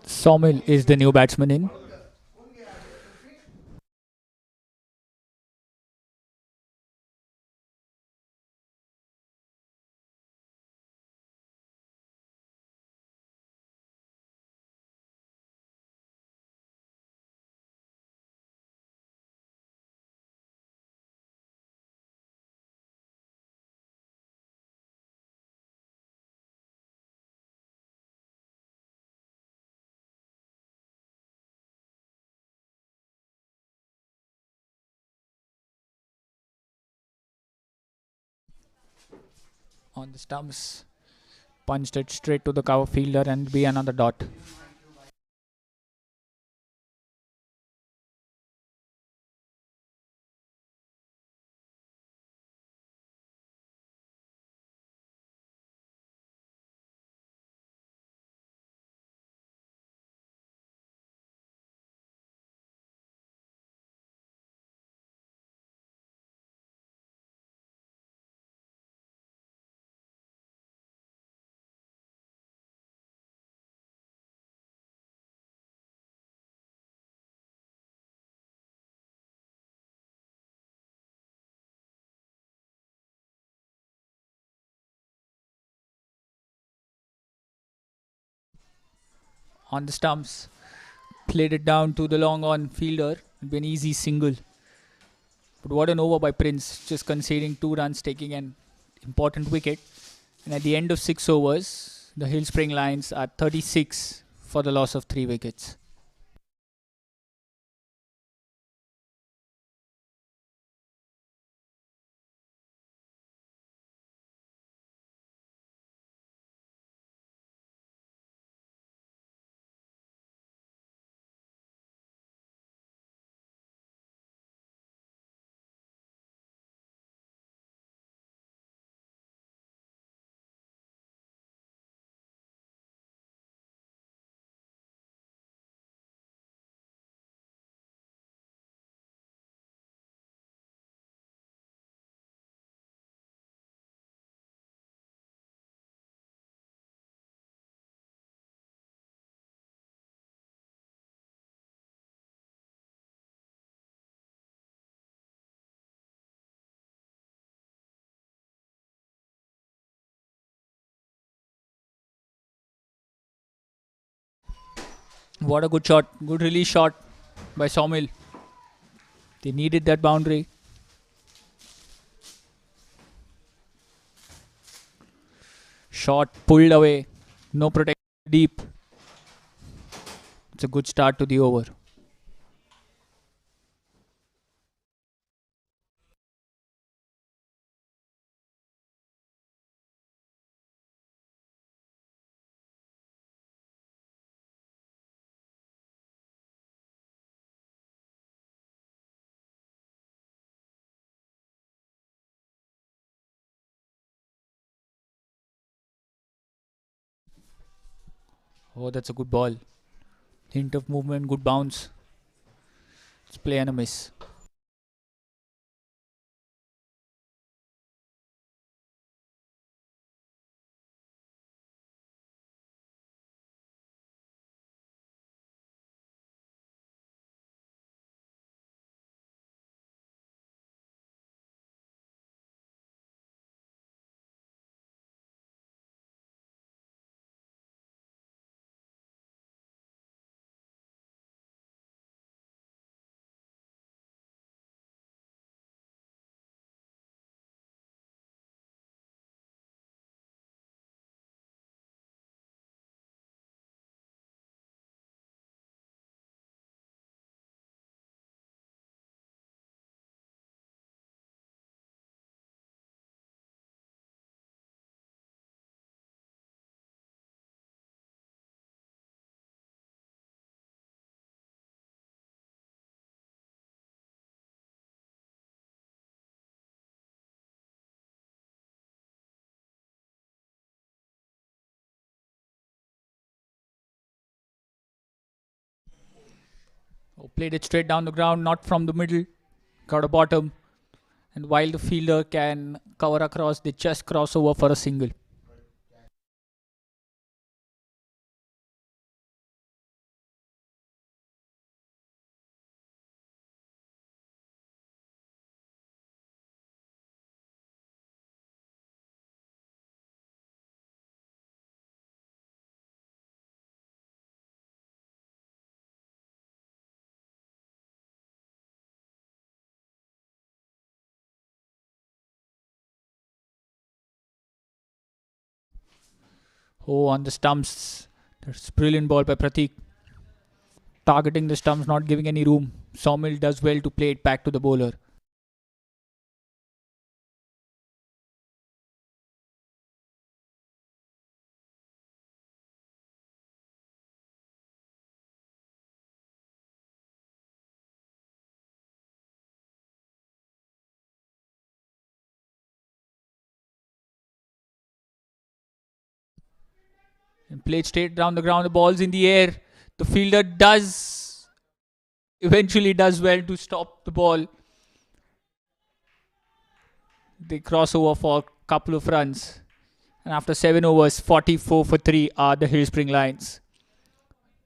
Sawmill is the new batsman in. On the stumps. Punched it straight to the cover fielder and be another dot. On the stumps. Played it down to the long on fielder. It'd be an easy single. But what an over by Prince. Just conceding 2 runs, taking an important wicket. And at the end of 6 overs, the Hill Spring Lions are 36 for the loss of 3 wickets. What a good shot. Good release shot by Sawmill. They needed that boundary. Shot pulled away. No protection deep. It's a good start to the over. Oh, that's a good ball. Hint of movement, good bounce. It's play and a miss. Oh, played it straight down the ground, not from the middle. Got a bottom. And while the fielder can cover across, they just cross over for a single. Oh, on the stumps. That's brilliant ball by Pratik. Targeting the stumps, not giving any room. Sawmill does well to play it back to the bowler. And played straight down the ground. The ball's in the air. The fielder eventually does well to stop the ball. They cross over for a couple of runs. And after 7 overs, 44 for 3 are the Hillspring Lions.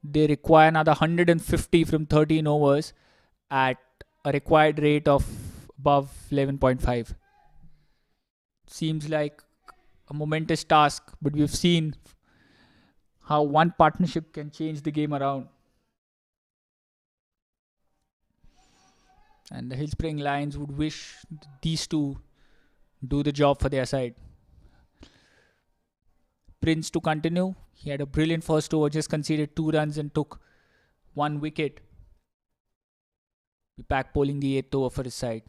They require another 150 from 13 overs at a required rate of above 11.5. Seems like a momentous task, but we've seen how one partnership can change the game around. And the Hillspring Lions would wish these two do the job for their side. Prince to continue. He had a brilliant first over, just conceded 2 runs and took 1 wicket. Back bowling the 8th over for his side.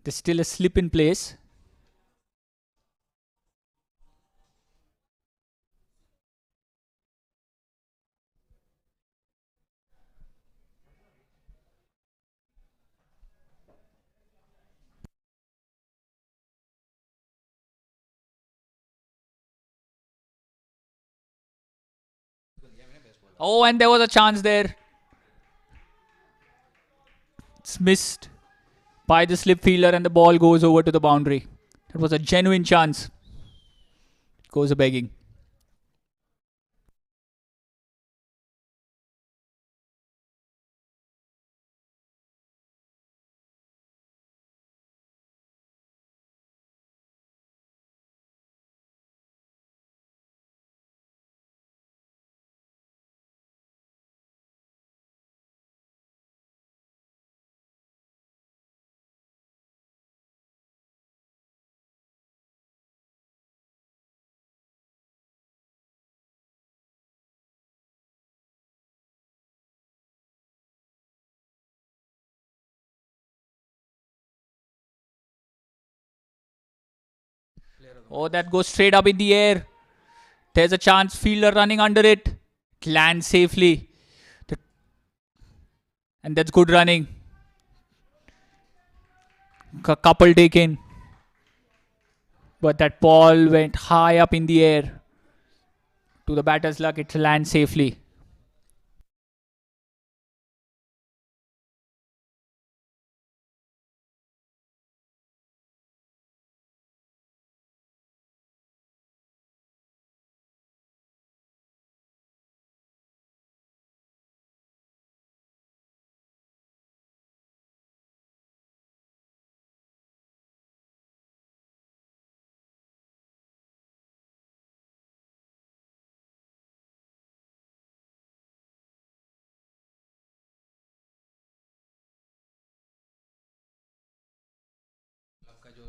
There's still a slip in place. Oh, and there was a chance there. It's missed by the slip fielder and the ball goes over to the boundary. It was a genuine chance. It goes a begging. Oh, that goes straight up in the air. There's a chance. Fielder running under it. It lands safely. And that's good running. Couple taken. But that ball went high up in the air To the batter's luck, it lands safely.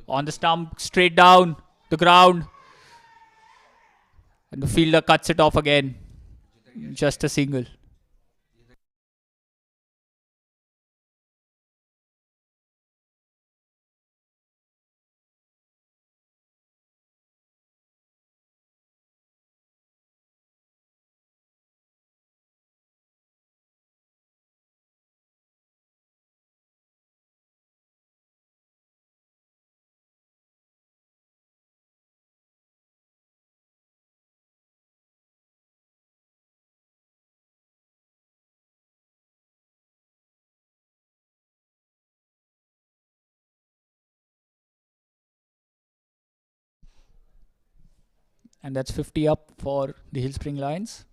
On the stump, straight down the ground. And the fielder cuts it off again. Just a single. And that's 50 up for the Hill Spring Lions.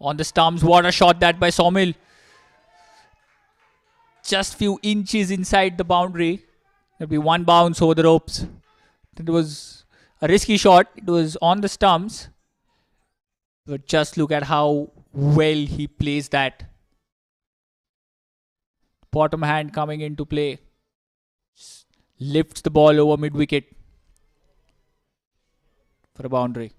On the stumps, what a shot that by Sawmill. Just few inches inside the boundary. There'll be one bounce over the ropes. It was a risky shot. It was on the stumps. But just look at how well he plays that. Bottom hand coming into play. Lifts the ball over mid-wicket for a boundary.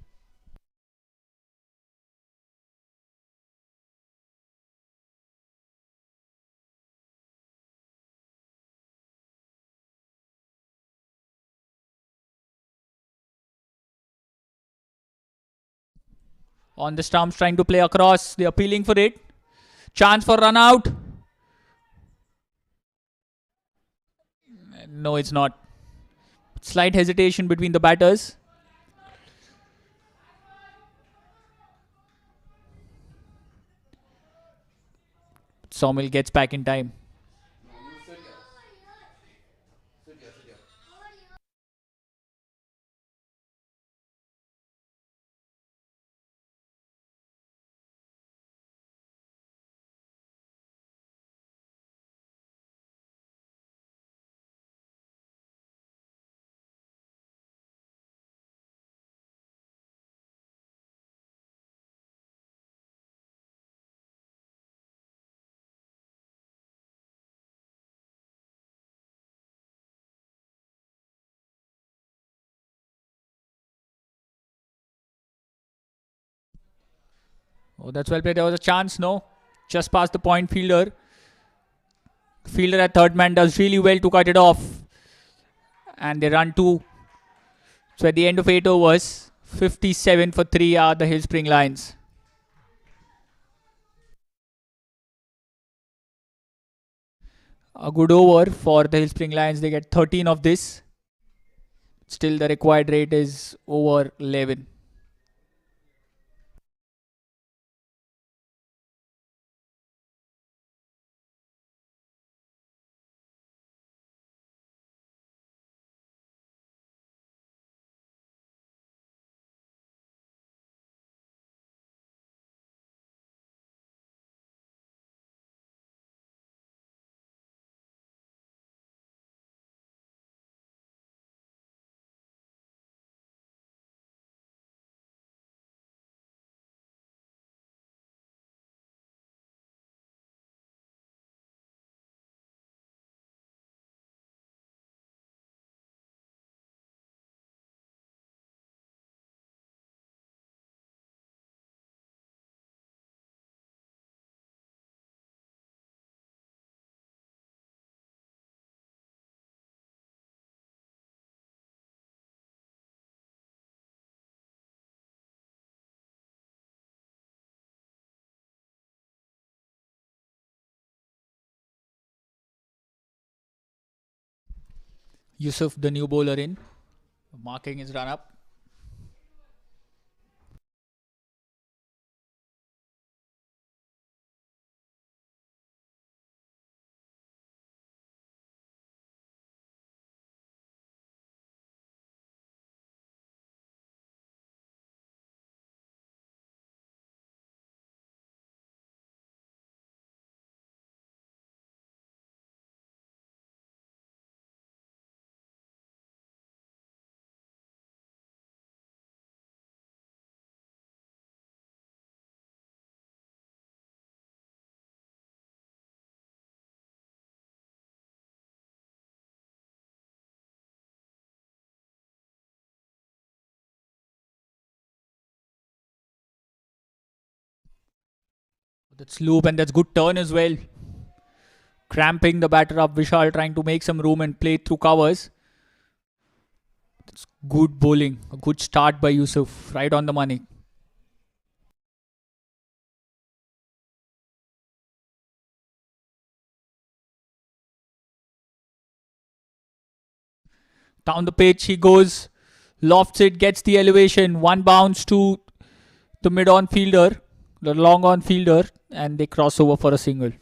On the stumps, trying to play across. They're appealing for it. Chance for run out. No, it's not. Slight hesitation between the batters. Sawmill gets back in time. Oh, that's well played. There was a chance, no? Just past the point fielder. Fielder at third man does really well to cut it off. And they run two. So at the end of 8 overs, 57 for 3 are the Hill Spring Lions. A good over for the Hill Spring Lions. They get 13 of this. Still the required rate is over 11. Yusuf, the new bowler, in. Marking his run up. That's loop and that's good turn as well. Cramping the batter up. Vishal trying to make some room and play through covers. That's good bowling. A good start by Yusuf. Right on the money. Down the pitch he goes. Lofts it. Gets the elevation. One bounce to the mid-on fielder. The long-on fielder. And they cross over for a single.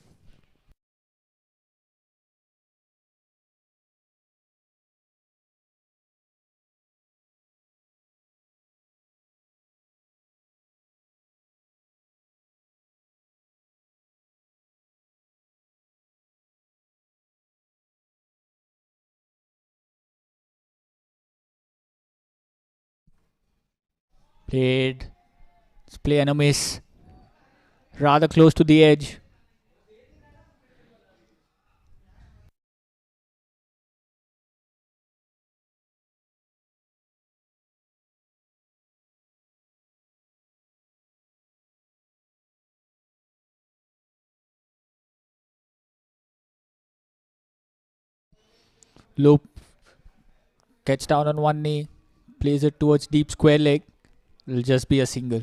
Played. Let's play and a miss. Rather close to the edge. Loop. Gets down on one knee. Plays it towards deep square leg. It'll just be a single.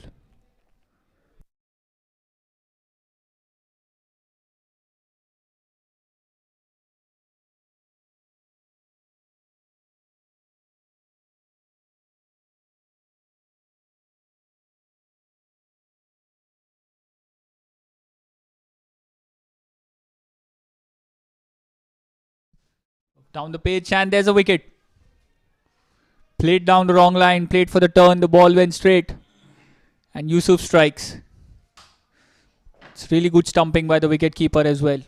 Down the pitch and there's a wicket. Played down the wrong line. Played for the turn. The ball went straight. And Yusuf strikes. It's really good stumping by the wicket keeper as well.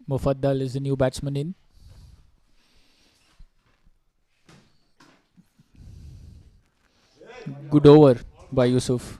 Mufaddal is the new batsman in. Good over by Yusuf.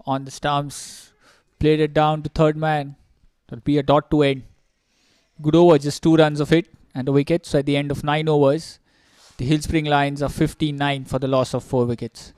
On the stumps. Played it down to third man. There'll be a dot to end. Good over, just 2 runs of it and a wicket. So at the end of 9 overs, the Hillspring Lions are 59 for the loss of 4 wickets.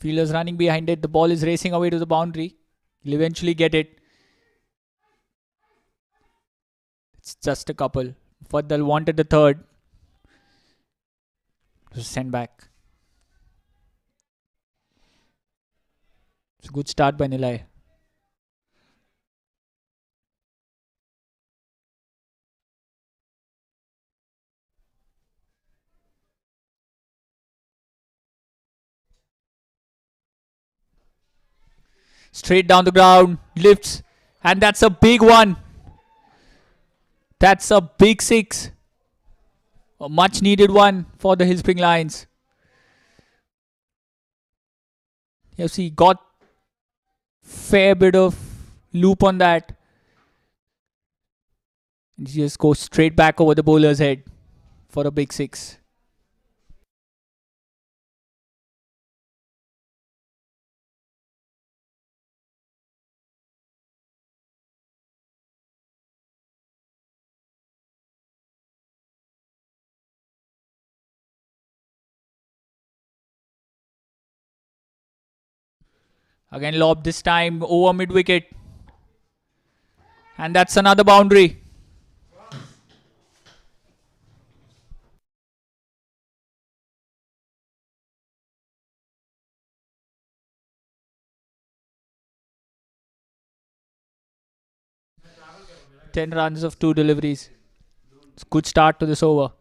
Fielder's running behind it. The ball is racing away to the boundary. He'll eventually get it. It's just a couple. Mufaddal wanted the third. It was sent back. It's a good start by Nilay. Straight down the ground, lifts, and that's a big one. That's a big six. A much needed one for the Hillspring Lions. You see, got fair bit of loop on that. And he just goes straight back over the bowler's head for a big six. Again lob, this time over mid-wicket. And that's another boundary. Ten runs of 2 deliveries. It's a good start to this over.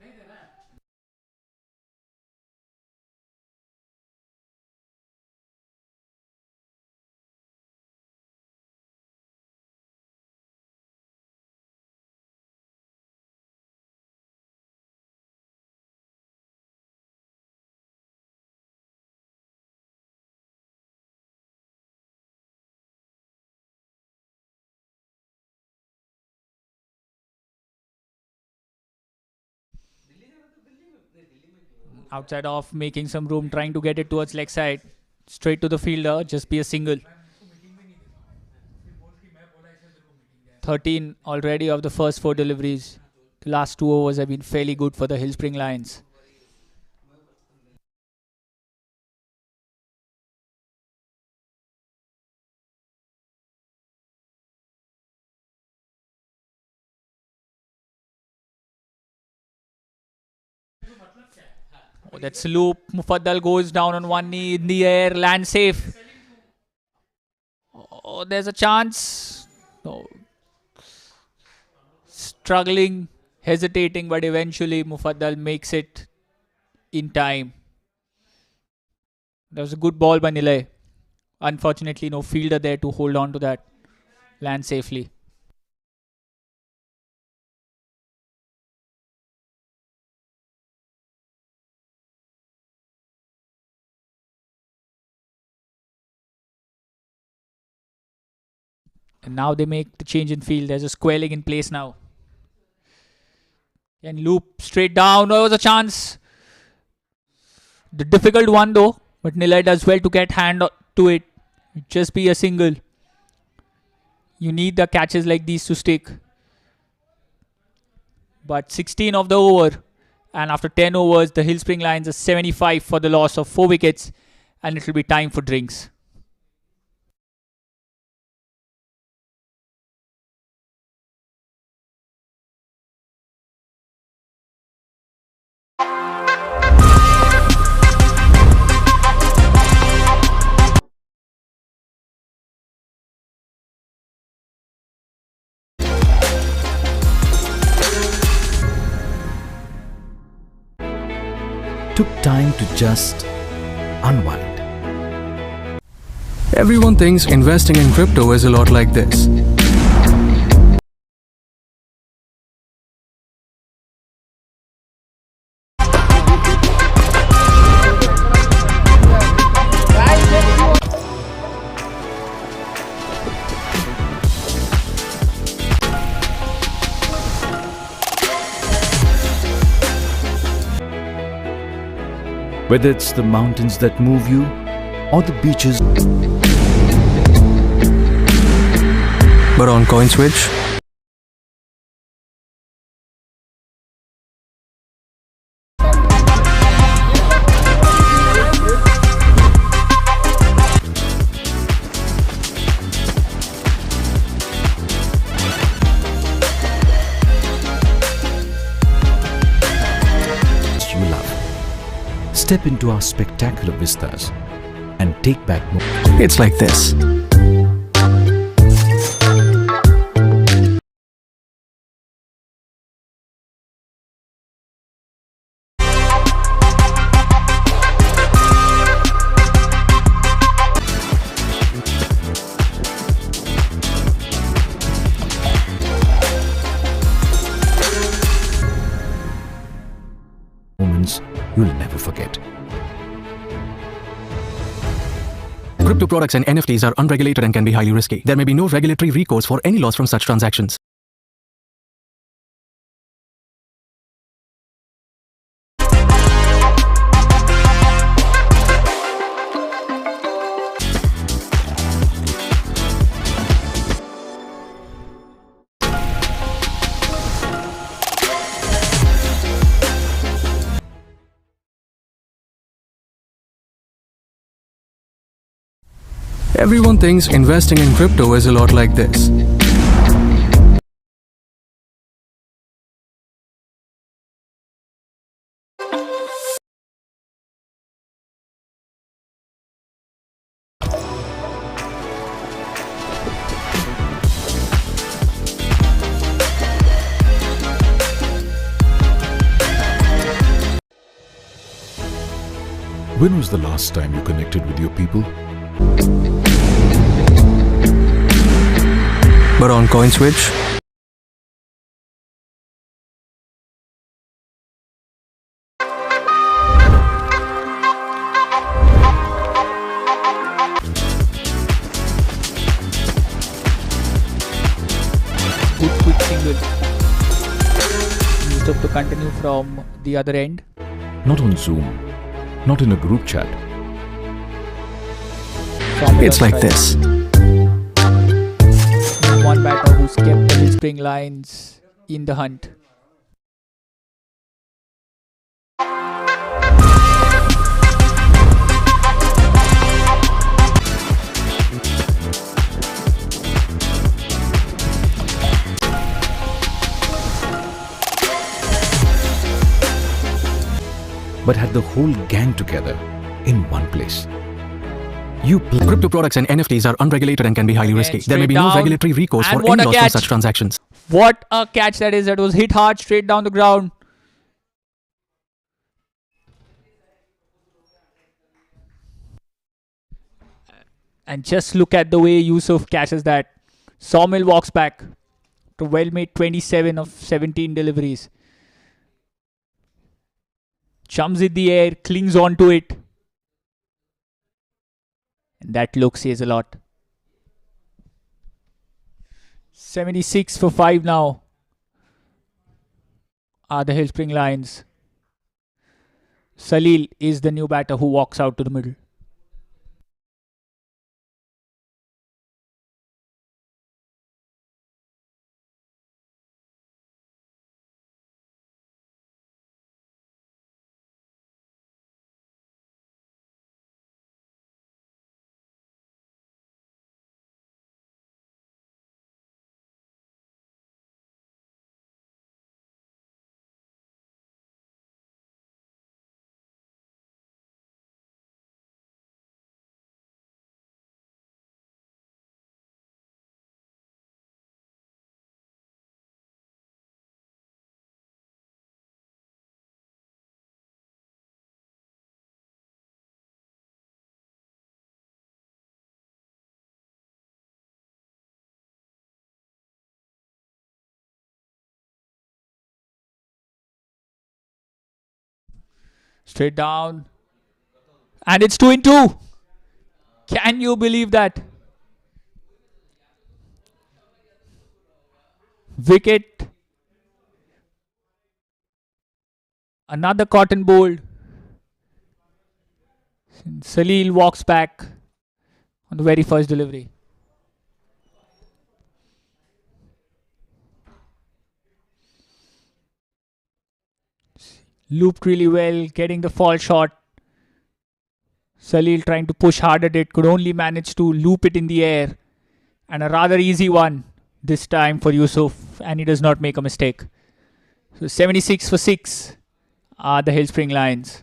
Outside off, making some room, trying to get it towards leg side. Straight to the fielder, just be a single. 13 already of the first 4 deliveries. The last 2 overs have been fairly good for the Hillspring Lions. Oh, that's a loop. Mufaddal goes down on one knee in the air, lands safe. Oh, there's a chance. No. Struggling, hesitating, but eventually Mufaddal makes it in time. That was a good ball by Nilay. Unfortunately, no fielder there to hold on to that. Land safely. And now they make the change in field. There's a square leg in place now. And loop straight down. There was a chance. The difficult one though. But Nilay does well to get hand to it. Just be a single. You need the catches like these to stick. But 16 of the over. And after 10 overs, the Hillspring Lions are 75 for the loss of 4 wickets. And it will be time for drinks. Took time to just unwind. Everyone thinks investing in crypto is a lot like this. Whether it's the mountains that move you or the beaches. But on CoinSwitch, Step into our spectacular vistas and take back more. It's like this. Moments you'll never forget. Crypto products and NFTs are unregulated and can be highly risky. There may be no regulatory recourse for any loss from such transactions. Everyone thinks investing in crypto is a lot like this. When was the last time you connected with your people? But on CoinSwitch, Good quick single. Used up to continue from the other end. Not on Zoom, not in a group chat. it's like this. One batter who's kept the hill spring lines in the hunt. But had the whole gang together in one place. You play. Crypto products and NFTs are unregulated and can be highly risky. There may be straight no down. regulatory recourse And for what any a loss from catch. such transactions. What a catch that is. That was hit hard straight down the ground. And just look at the way Yusuf catches that. Sawmill walks back to well made 27 of 17 deliveries. Jumps in the air, clings onto it. And that look says a lot. 76 for 5 now are the Hillspring Lions. Salil is the new batter who walks out to the middle. Straight down. And it's 2 in 2. Can you believe that? Wicket. Another cotton bowled. Salil walks back on the very first delivery. Looped really well, getting the fall shot. Salil trying to push hard at it, could only manage to loop it in the air. And a rather easy one this time for Yusuf, and he does not make a mistake. So 76 for 6 are the Hillspring Lions.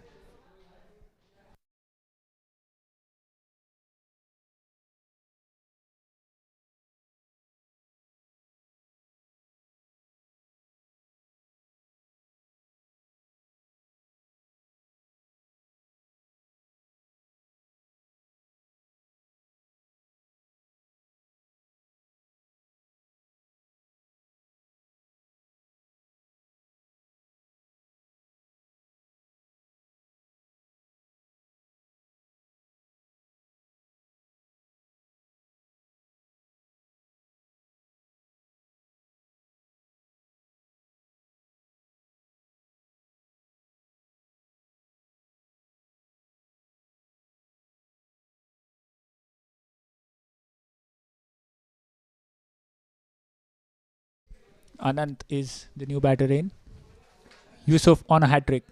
Anant is the new batter in. Yusuf on a hat trick.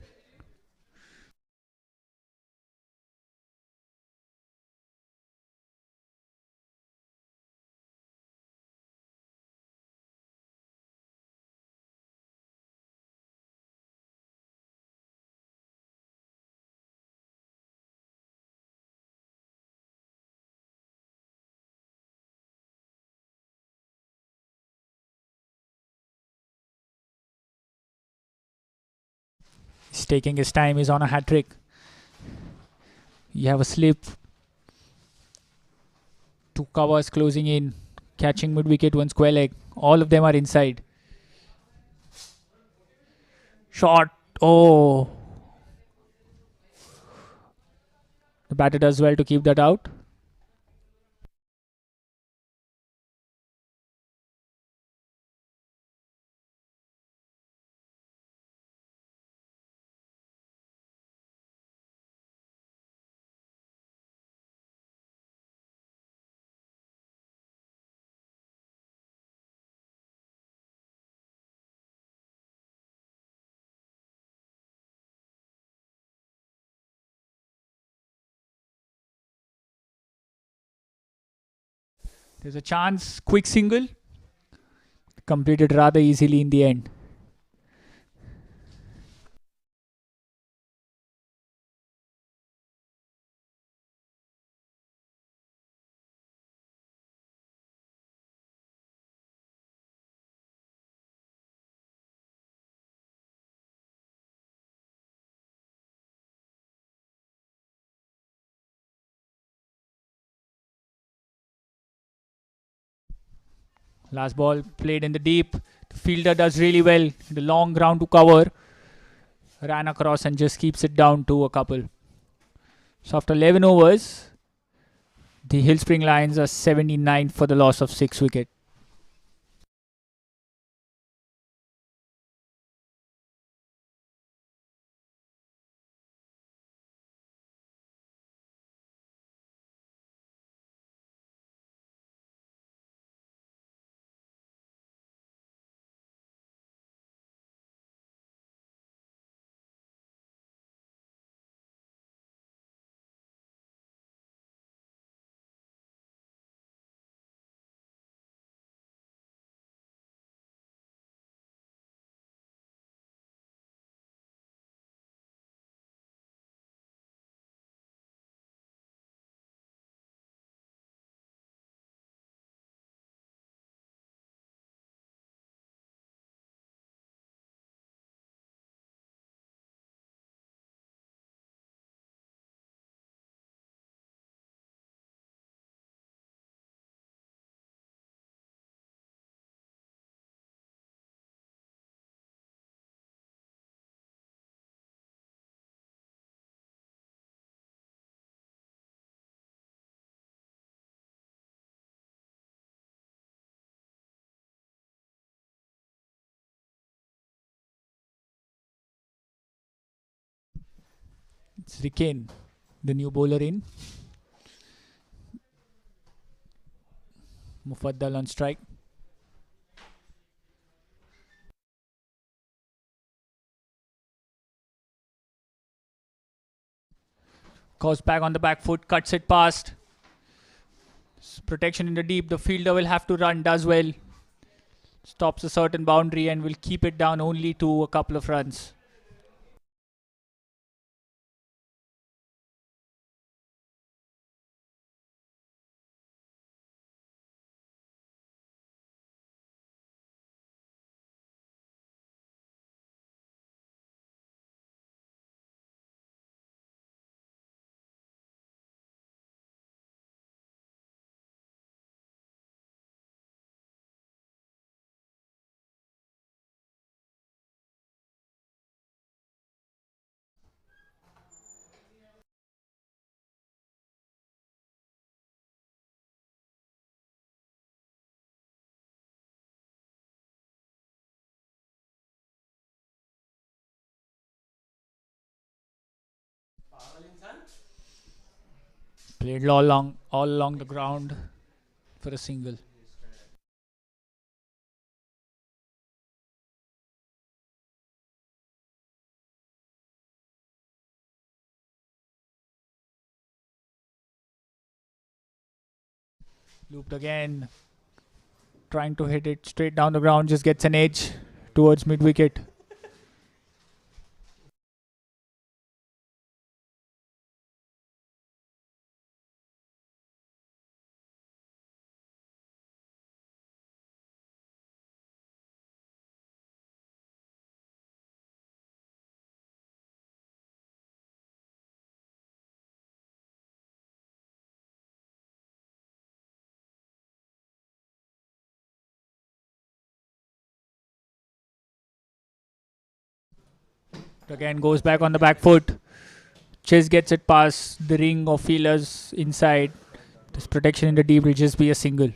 He's taking his time. He's on a hat trick. You have a slip. Two covers closing in. Catching mid wicket, one square leg. All of them are inside. Shot. Oh. The batter does well to keep that out. There's a chance. Quick single. Completed rather easily in the end. Last ball played in the deep. The fielder does really well. The long ground to cover. Ran across and just keeps it down to a couple. So after 11 overs, the Hill Spring Lions are 79 for the loss of 6 wickets. It's Riken, the new bowler in. Mufaddal on strike. Goes back on the back foot, cuts it past. Protection in the deep. The fielder will have to run, does well. Stops a certain boundary and will keep it down only to a couple of runs. Played all along the ground for a single. Looped again. Trying to hit it straight down the ground. Just gets an edge towards mid-wicket. Again goes back on the back foot. Chase gets it past the ring of fielders inside. This protection in the deep will just be a single.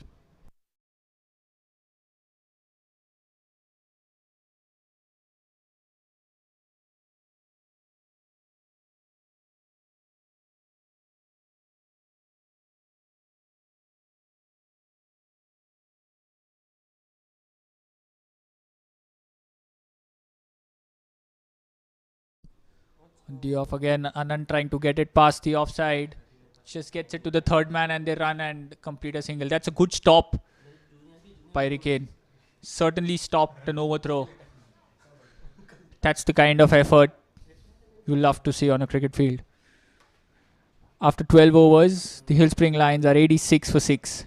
The off again. Anand trying to get it past the offside. Just gets it to the third man and they run and complete a single. That's a good stop by Hurricane. Certainly stopped an overthrow. That's the kind of effort you love to see on a cricket field. After 12 overs, the Hillspring Lions are 86 for 6.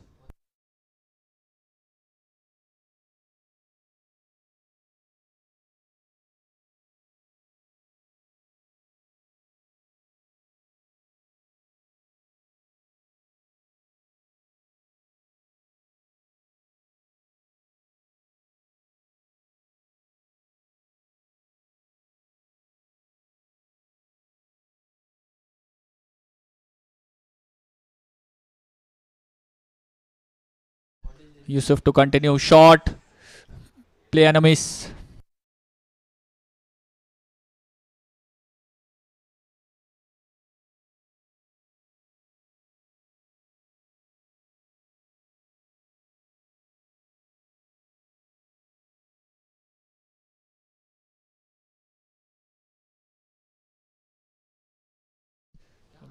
Yusuf to continue. Shot. Play and a miss.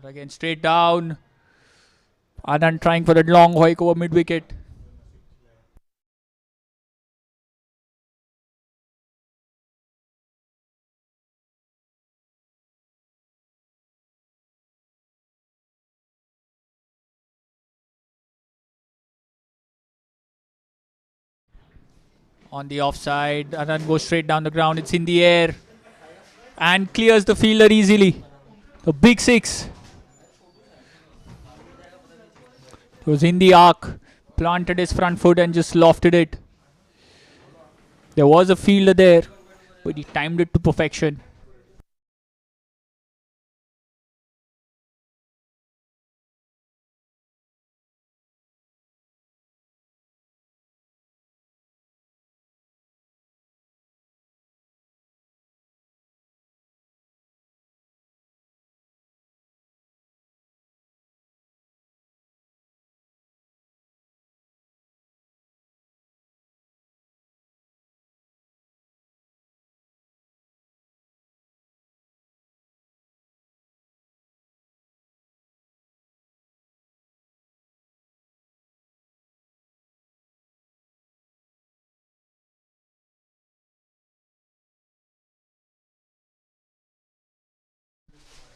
Again straight down. Anand trying for that long hoik over mid wicket. On the offside, Anand goes straight down the ground. It's in the air and clears the fielder easily. A big six. It was in the arc, planted his front foot and just lofted it. There was a fielder there, but he timed it to perfection.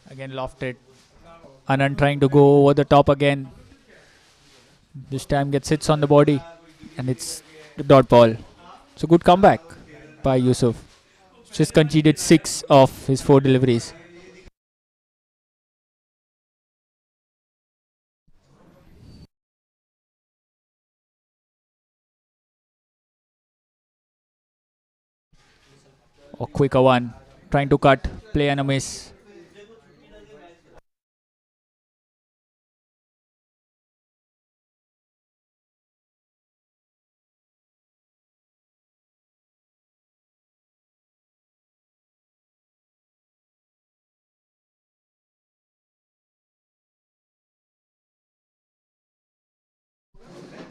Again lofted. Anand trying to go over the top again. This time gets hits on the body and it's the dot ball. It's a good comeback by Yusuf. Just conceded 6 of his 4 deliveries. A quicker one. Trying to cut. Play and a miss.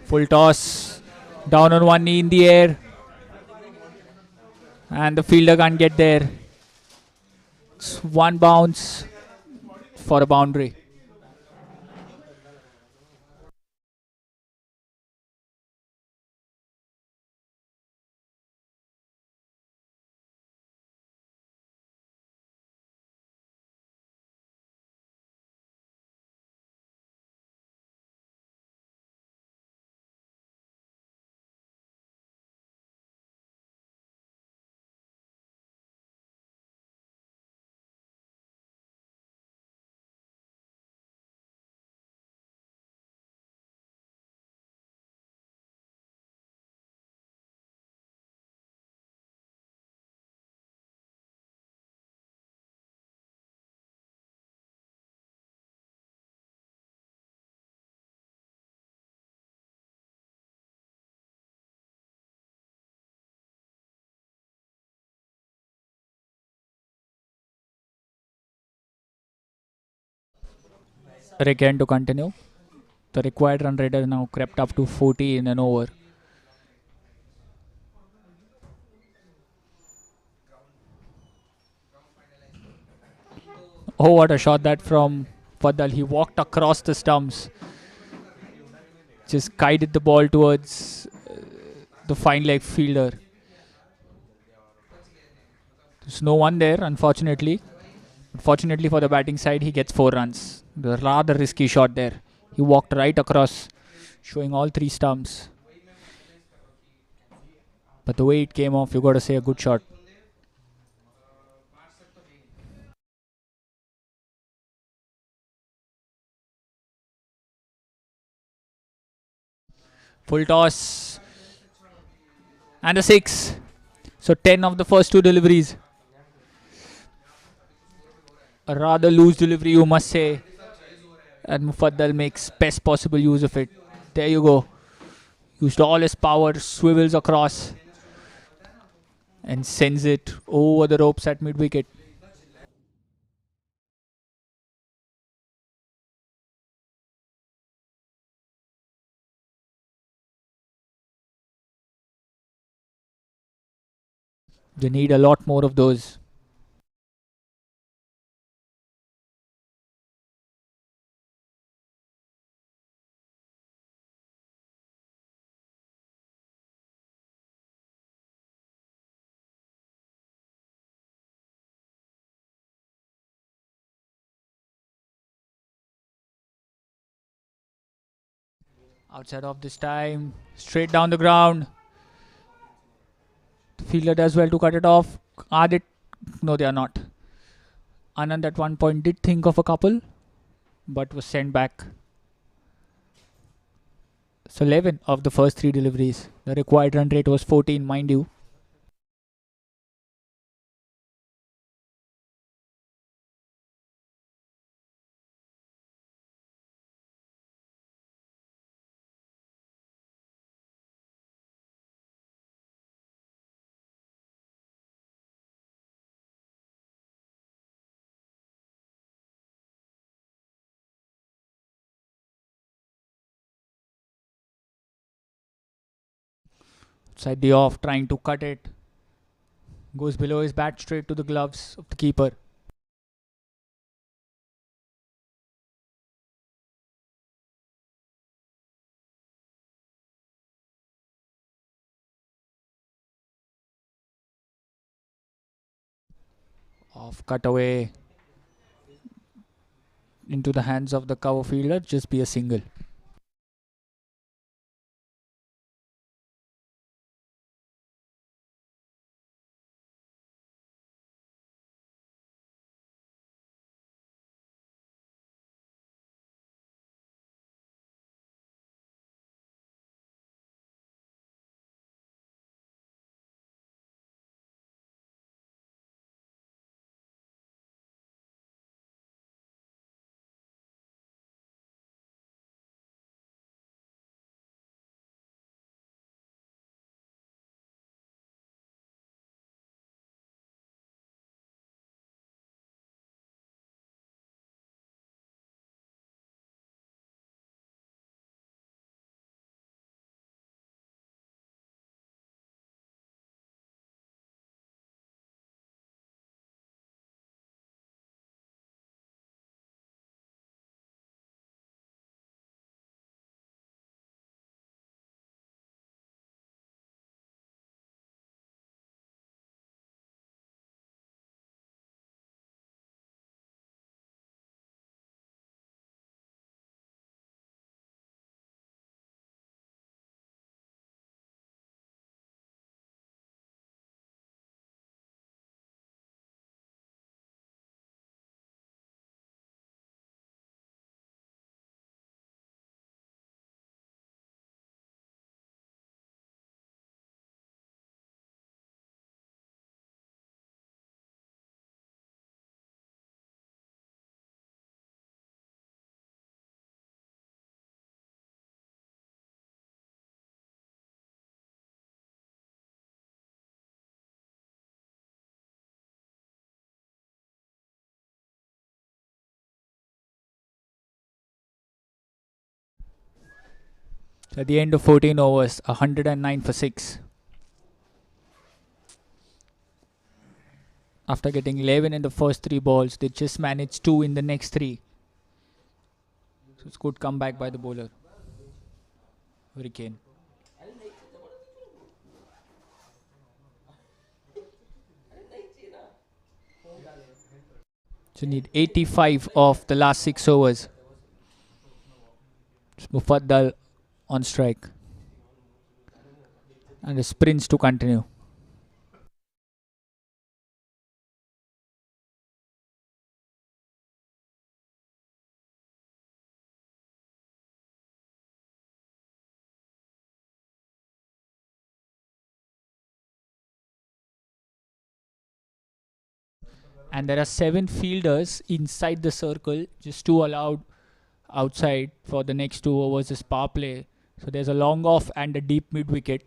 Full toss. Down on one knee in the air. And the fielder can't get there. It's one bounce for a boundary. Again to continue. The required run rate has now crept up to 40 in an over. Oh, what a shot that from Fadal. He walked across the stumps. Just guided the ball towards the fine leg fielder. There's no one there, unfortunately. Fortunately for the batting side, he gets 4 runs. The rather risky shot there. He walked right across, showing all 3 stumps. But the way it came off, you got to say a good shot. Full toss. And a 6. So 10 of the first 2 deliveries. A rather loose delivery, you must say. And Mufaddal makes best possible use of it. There you go. Used all his power, swivels across, and sends it over the ropes at mid wicket. They need a lot more of those. Outside of this time, straight down the ground. The fielder does well to cut it off. Are they? No, they are not. Anand at one point did think of a couple, but was sent back. So 11 of the first 3 deliveries. The required run rate was 14, mind you. Outside the off, trying to cut it. Goes below his bat straight to the gloves of the keeper. Off cut away into the hands of the cover fielder. Just be a single. At the end of 14 overs, 109 for 6. After getting 11 in the first 3 balls, they just managed 2 in the next 3. So it's good comeback by the bowler. Hurricane. So need 85 of the last 6 overs. It's Mufaddal on strike. And the sprints to continue. And there are 7 fielders inside the circle, just 2 allowed outside for the next 2 overs is power play. So there's a long off and a deep mid wicket.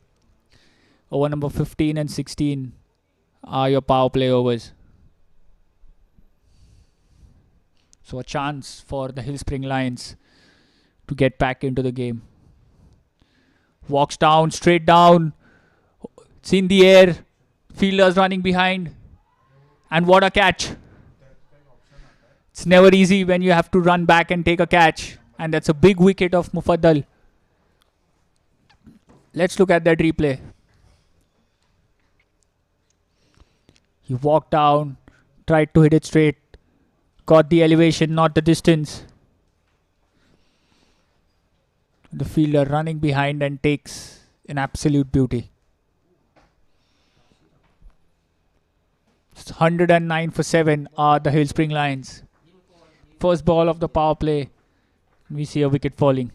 Over number 15 and 16 are your power play overs. So a chance for the Hill Spring Lions to get back into the game. Walks down, straight down. It's in the air. Fielders running behind. And what a catch. It's never easy when you have to run back and take a catch. And that's a big wicket of Mufaddal. Let's look at that replay. He walked down, tried to hit it straight. Got the elevation, not the distance. The fielder running behind and takes an absolute beauty. It's 109 for 7 are the Hill Spring Lions. First ball of the power play. We see a wicket falling.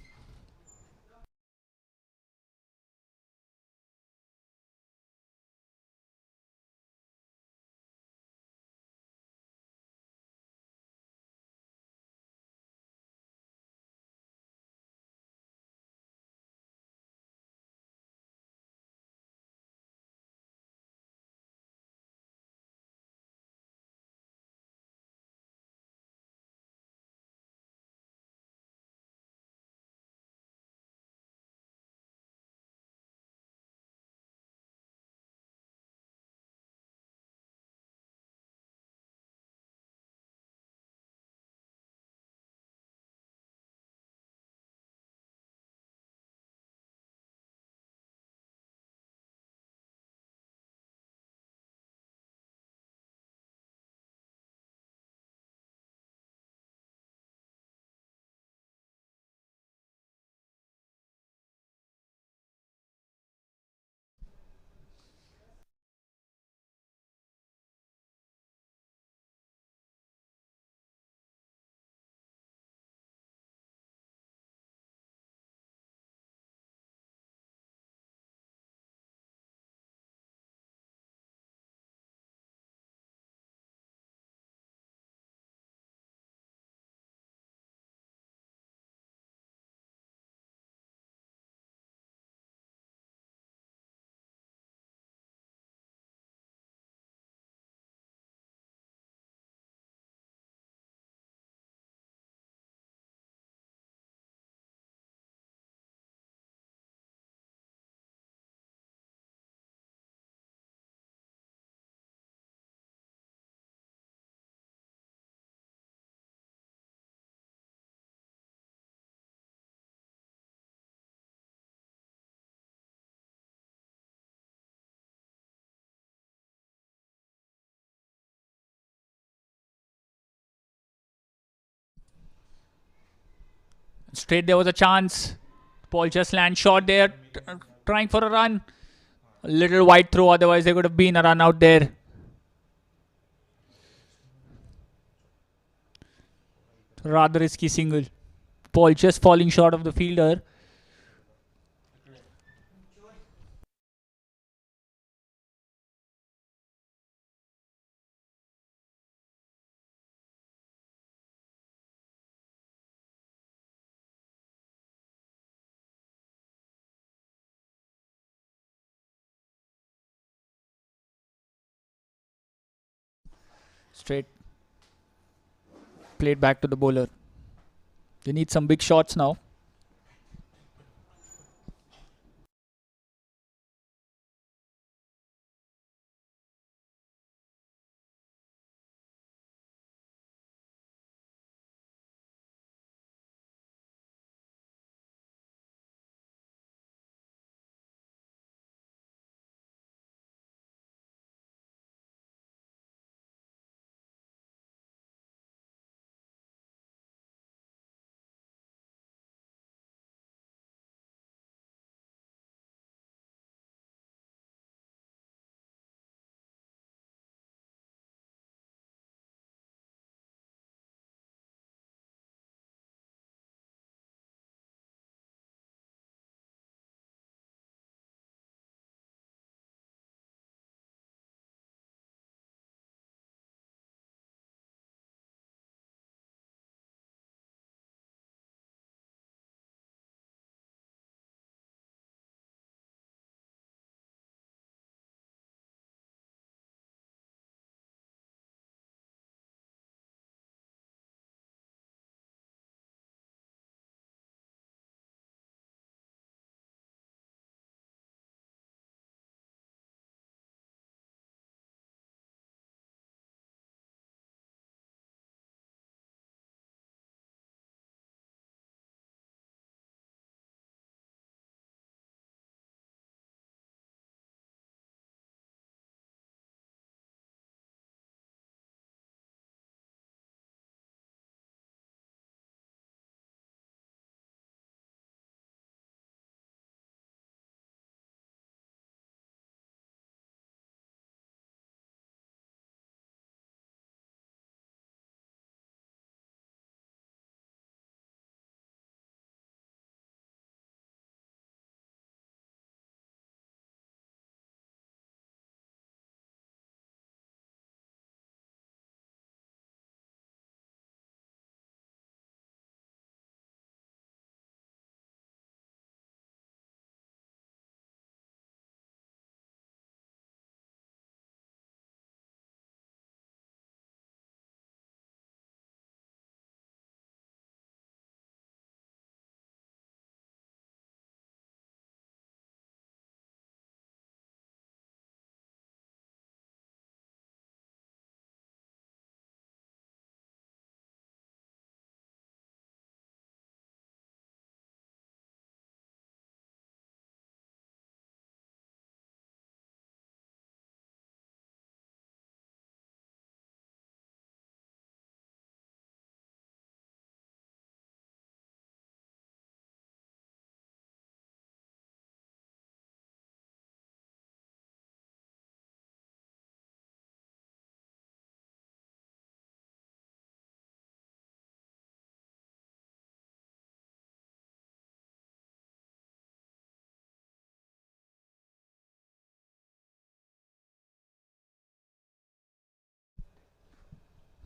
Straight there was a chance. Paul just lands short there, trying for a run. A little wide throw, otherwise there could have been a run out there. Rather risky single. Paul just falling short of the fielder. Straight. Played back to the bowler. They need some big shots now.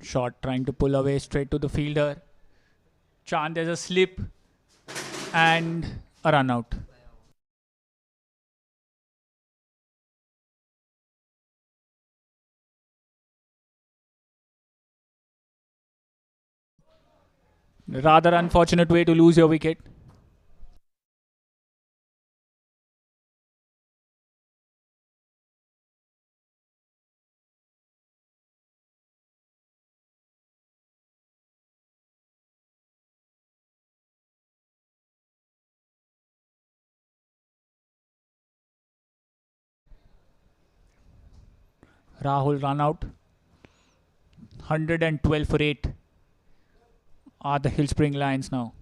Shot trying to pull away straight to the fielder. Chand, there's a slip and a run out. Rather unfortunate way to lose your wicket. Rahul run out. 112 for 8 are the Hillspring Lions now.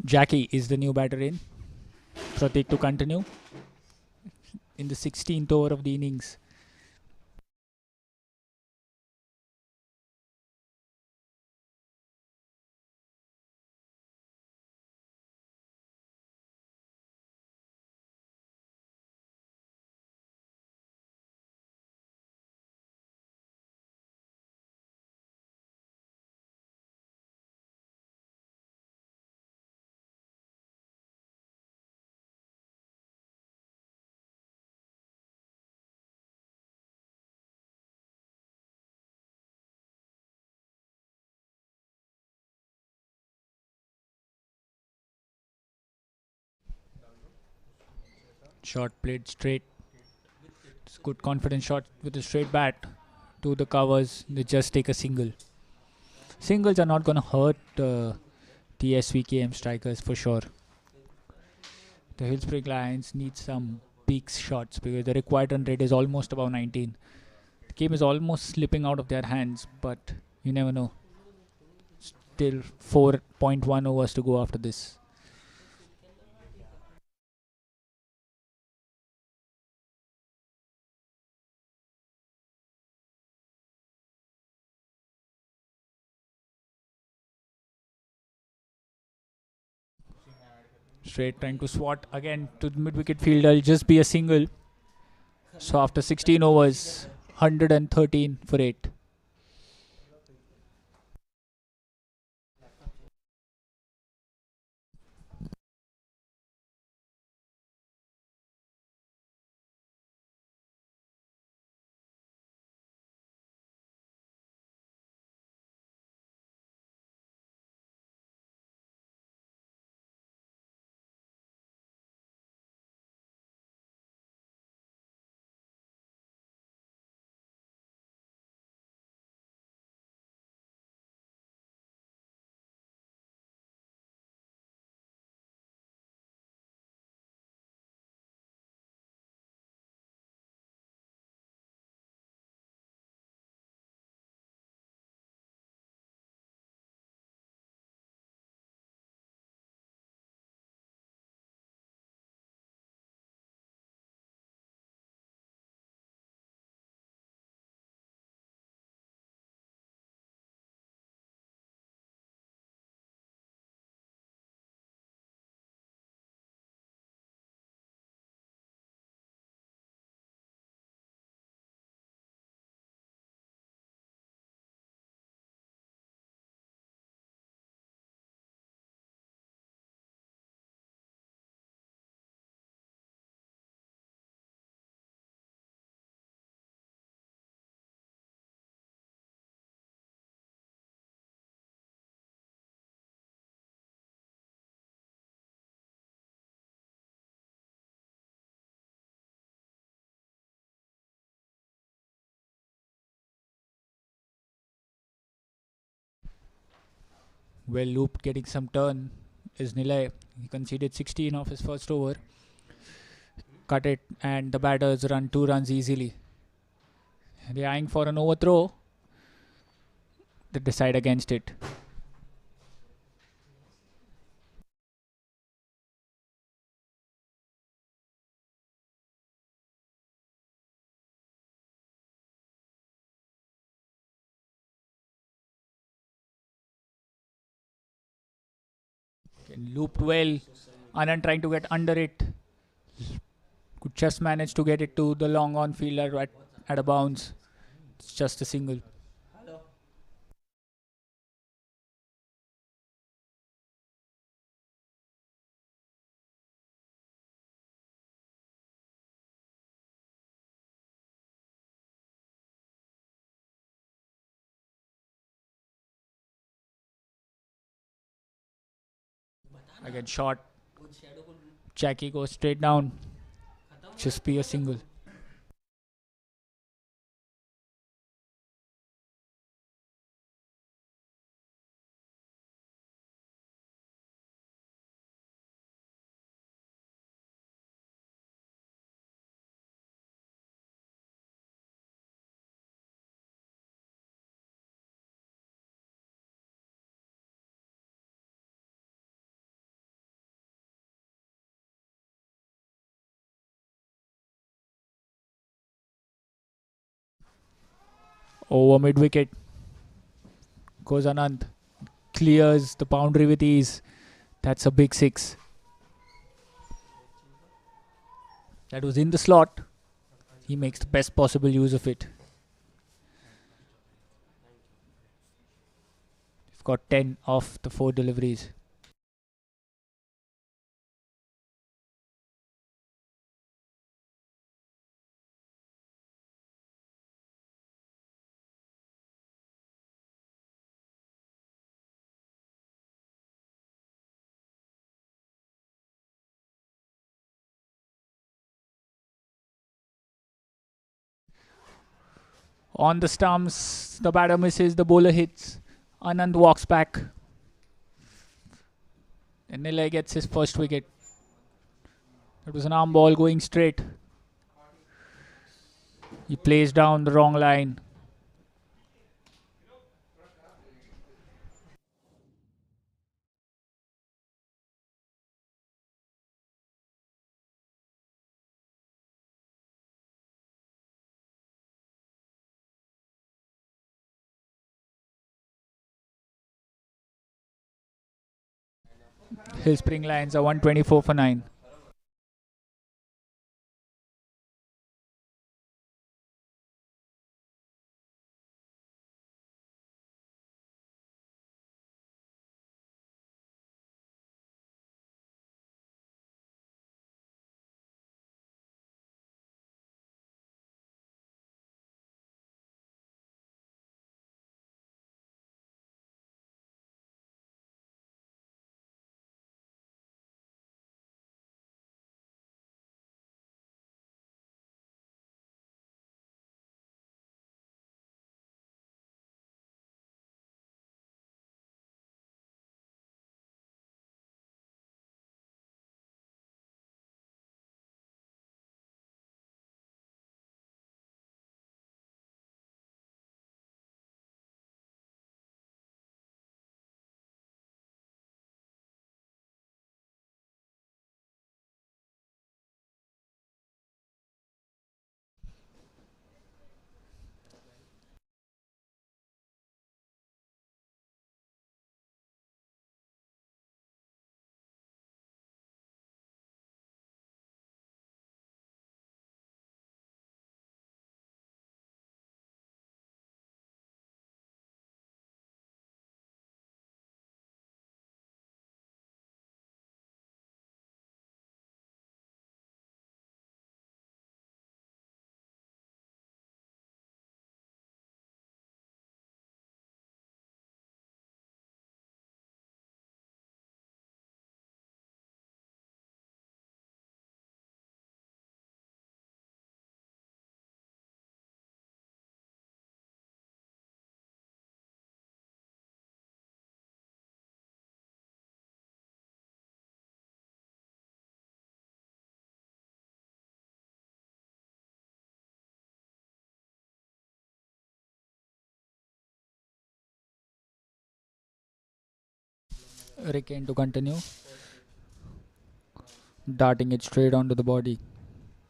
Jackie is the new batter in. Pratik to continue in the 16th over of the innings. Shot played straight. It's good confident shot with a straight bat to the covers. They just take a single. Singles are not going to hurt the SVKM strikers for sure. The Hillspring Lions need some peak shots because the required run rate is almost above 19. The game is almost slipping out of their hands, but you never know. Still 4.1 overs to go after this. Straight trying to swat again to the mid-wicket fielder. It'll just be a single. So after 16 overs, 113 for 8. Well looped, getting some turn is Nilay. He conceded 16 off his first over. cut it, and the batters run 2 runs easily. They're eyeing for an overthrow. They decide against it. Looped well. Anand trying to get under it. Could just manage to get it to the long on fielder at a bounce. It's just a single. Again, shot. Jackie goes straight down. Just be a single. Over mid wicket goes Anand. Clears the boundary with ease. That's a big 6. That was in the slot. He makes the best possible use of it. We've got 10 off the 4 deliveries. On the stumps, the batter misses, the bowler hits. Anand walks back. And Nilay gets his first wicket. It was an arm ball going straight. He plays down the wrong line. His spring lines are 124 for 9. Ricken to continue. Darting it straight onto the body.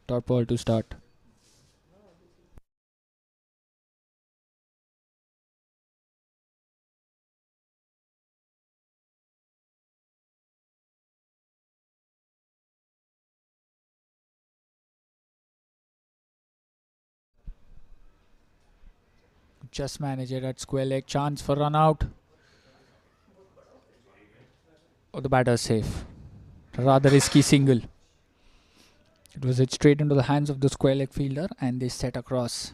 Dot ball to start. Just manage it at square leg. Chance for run out. Oh, the batter safe. Rather risky single. It was hit straight into the hands of the square leg fielder and they set across.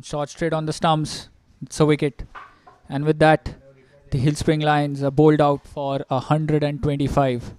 Shot straight on the stumps. It's a wicket. And with that, the Hill Spring Lions are bowled out for 125.